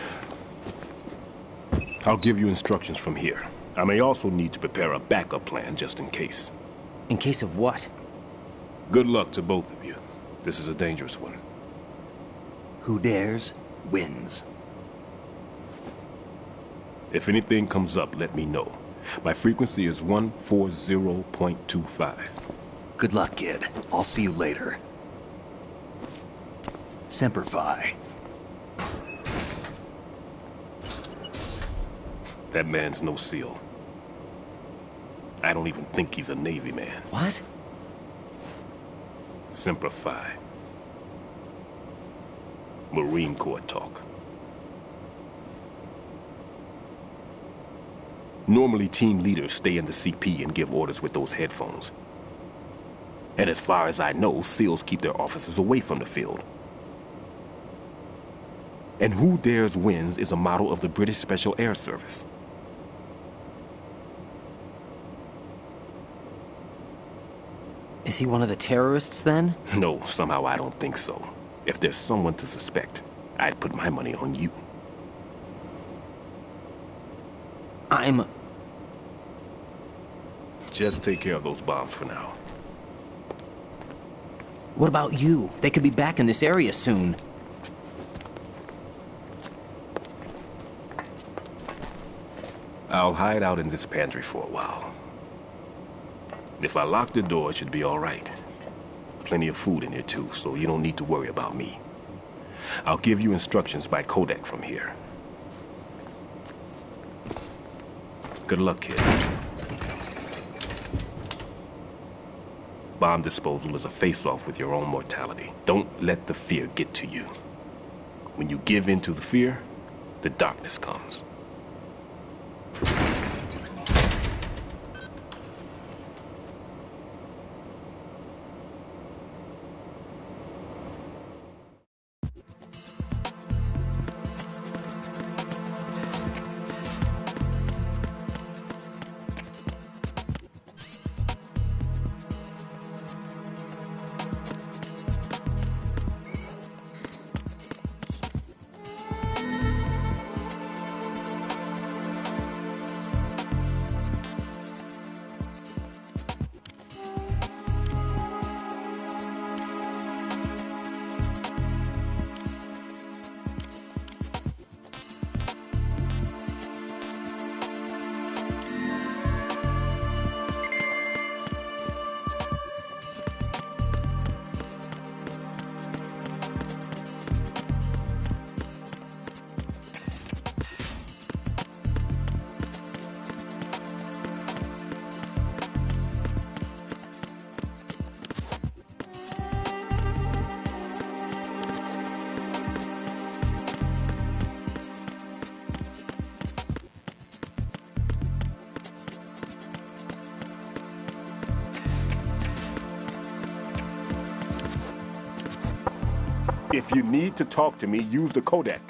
J: I'll give you instructions from here. I may also need to prepare a backup plan just in case.
L: In case of what?
J: Good luck to both of you. This is a dangerous one.
A: Who dares, wins.
J: If anything comes up, let me know. My frequency is 140.25.
A: Good luck, kid. I'll see you later. Semper Fi.
J: That man's no SEAL. I don't even think he's a Navy man.
L: What?
J: Semper Fi. Marine Corps talk. Normally, team leaders stay in the CP and give orders with those headphones. And as far as I know, SEALs keep their officers away from the field. And who dares wins is a motto of the British Special Air Service.
L: Is he one of the terrorists, then?
J: No, somehow I don't think so. If there's someone to suspect, I'd put my money on you. Just take care of those bombs for now.
L: What about you? They could be back in this area soon.
J: I'll hide out in this pantry for a while. If I lock the door, it should be all right. Plenty of food in here too, so you don't need to worry about me. I'll give you instructions by codec from here. Good luck, kid. Bomb disposal is a face-off with your own mortality. Don't let the fear get to you. When you give in to the fear, the darkness comes. If you need to talk to me, use the codec.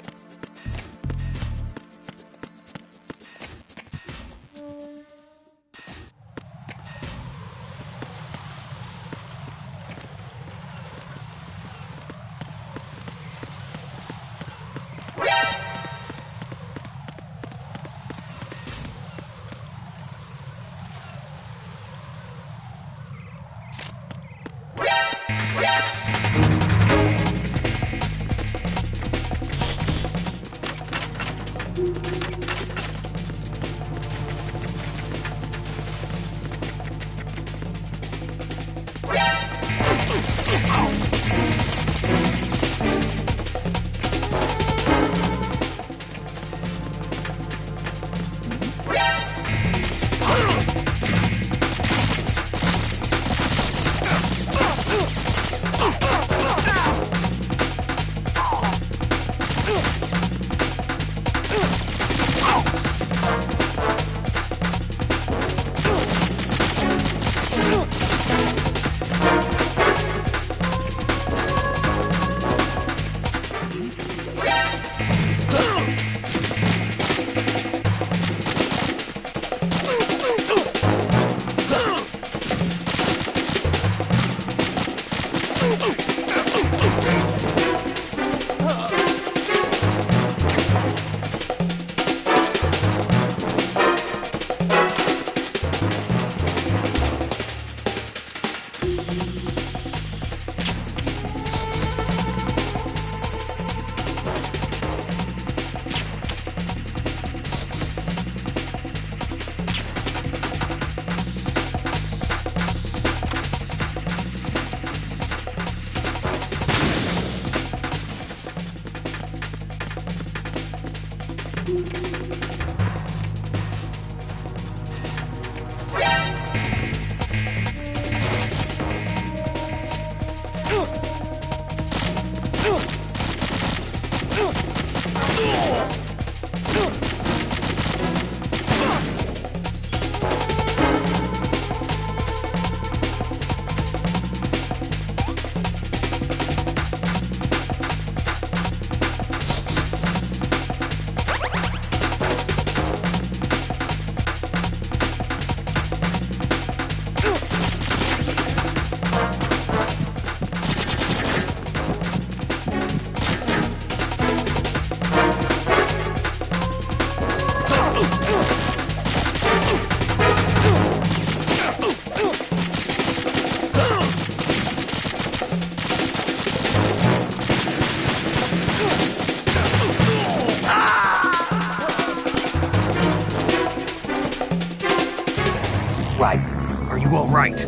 B: all right?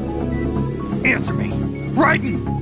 B: Answer me. Raiden!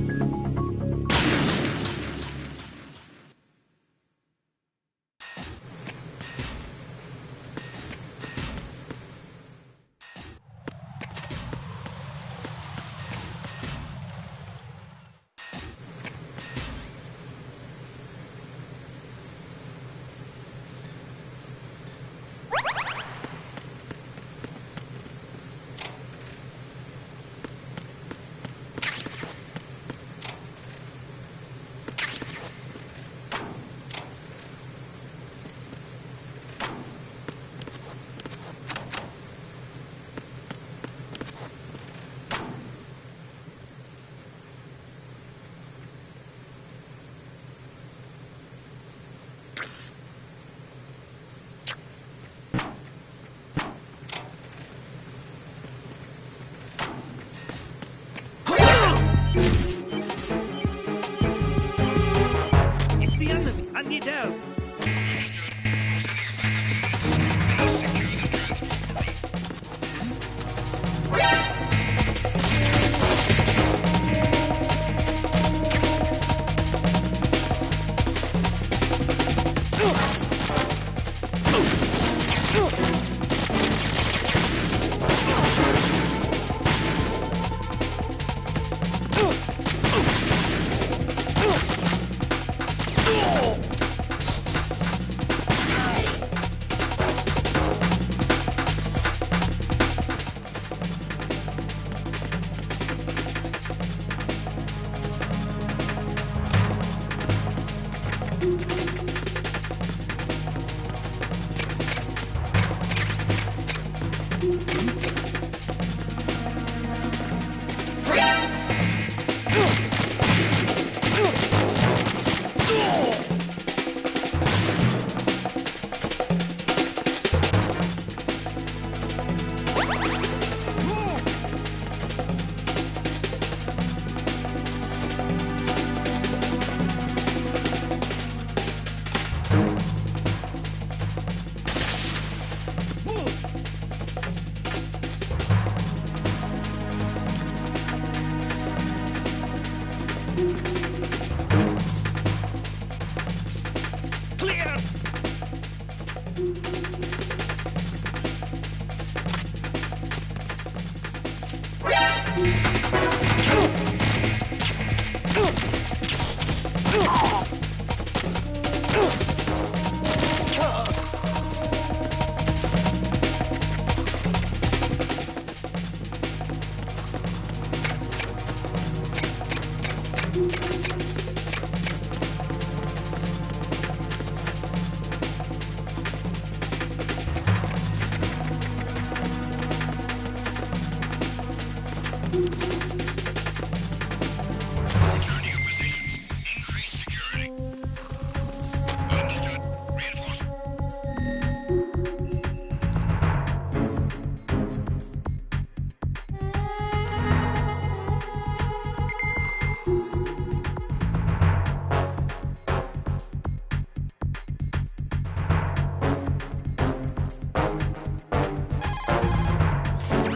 E: It's the enemy! I need help!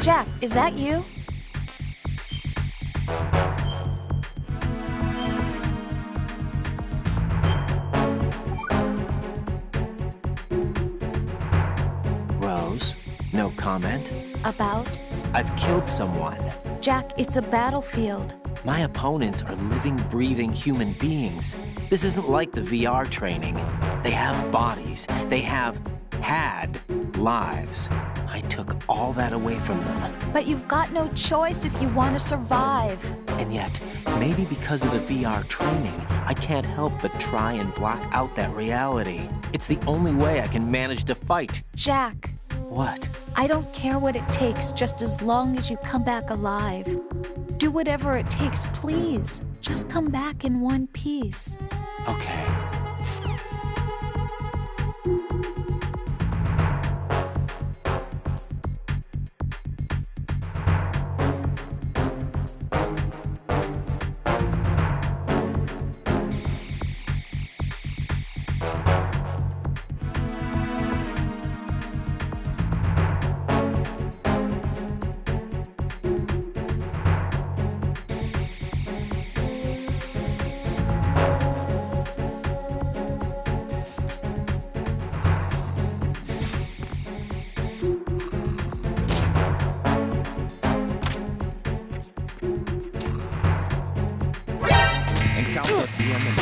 N: Jack, is that you?
L: Rose, no comment.
N: About?
L: I've killed someone.
N: Jack, it's a battlefield.
L: My opponents are living, breathing human beings. This isn't like the VR training. They have bodies. They have had lives. I took all that away from them.
N: But you've got no choice if you want to survive.
L: And yet, maybe because of the VR training, I can't help but try and block out that reality. It's the only way I can manage to fight.
N: Jack.
L: What?
N: I don't care what it takes, just as long as you come back alive. Do whatever it takes, please. Just come back in one piece.
L: Okay. let the enemy.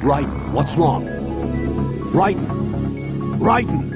H: Right, what's wrong? Right, Raiden!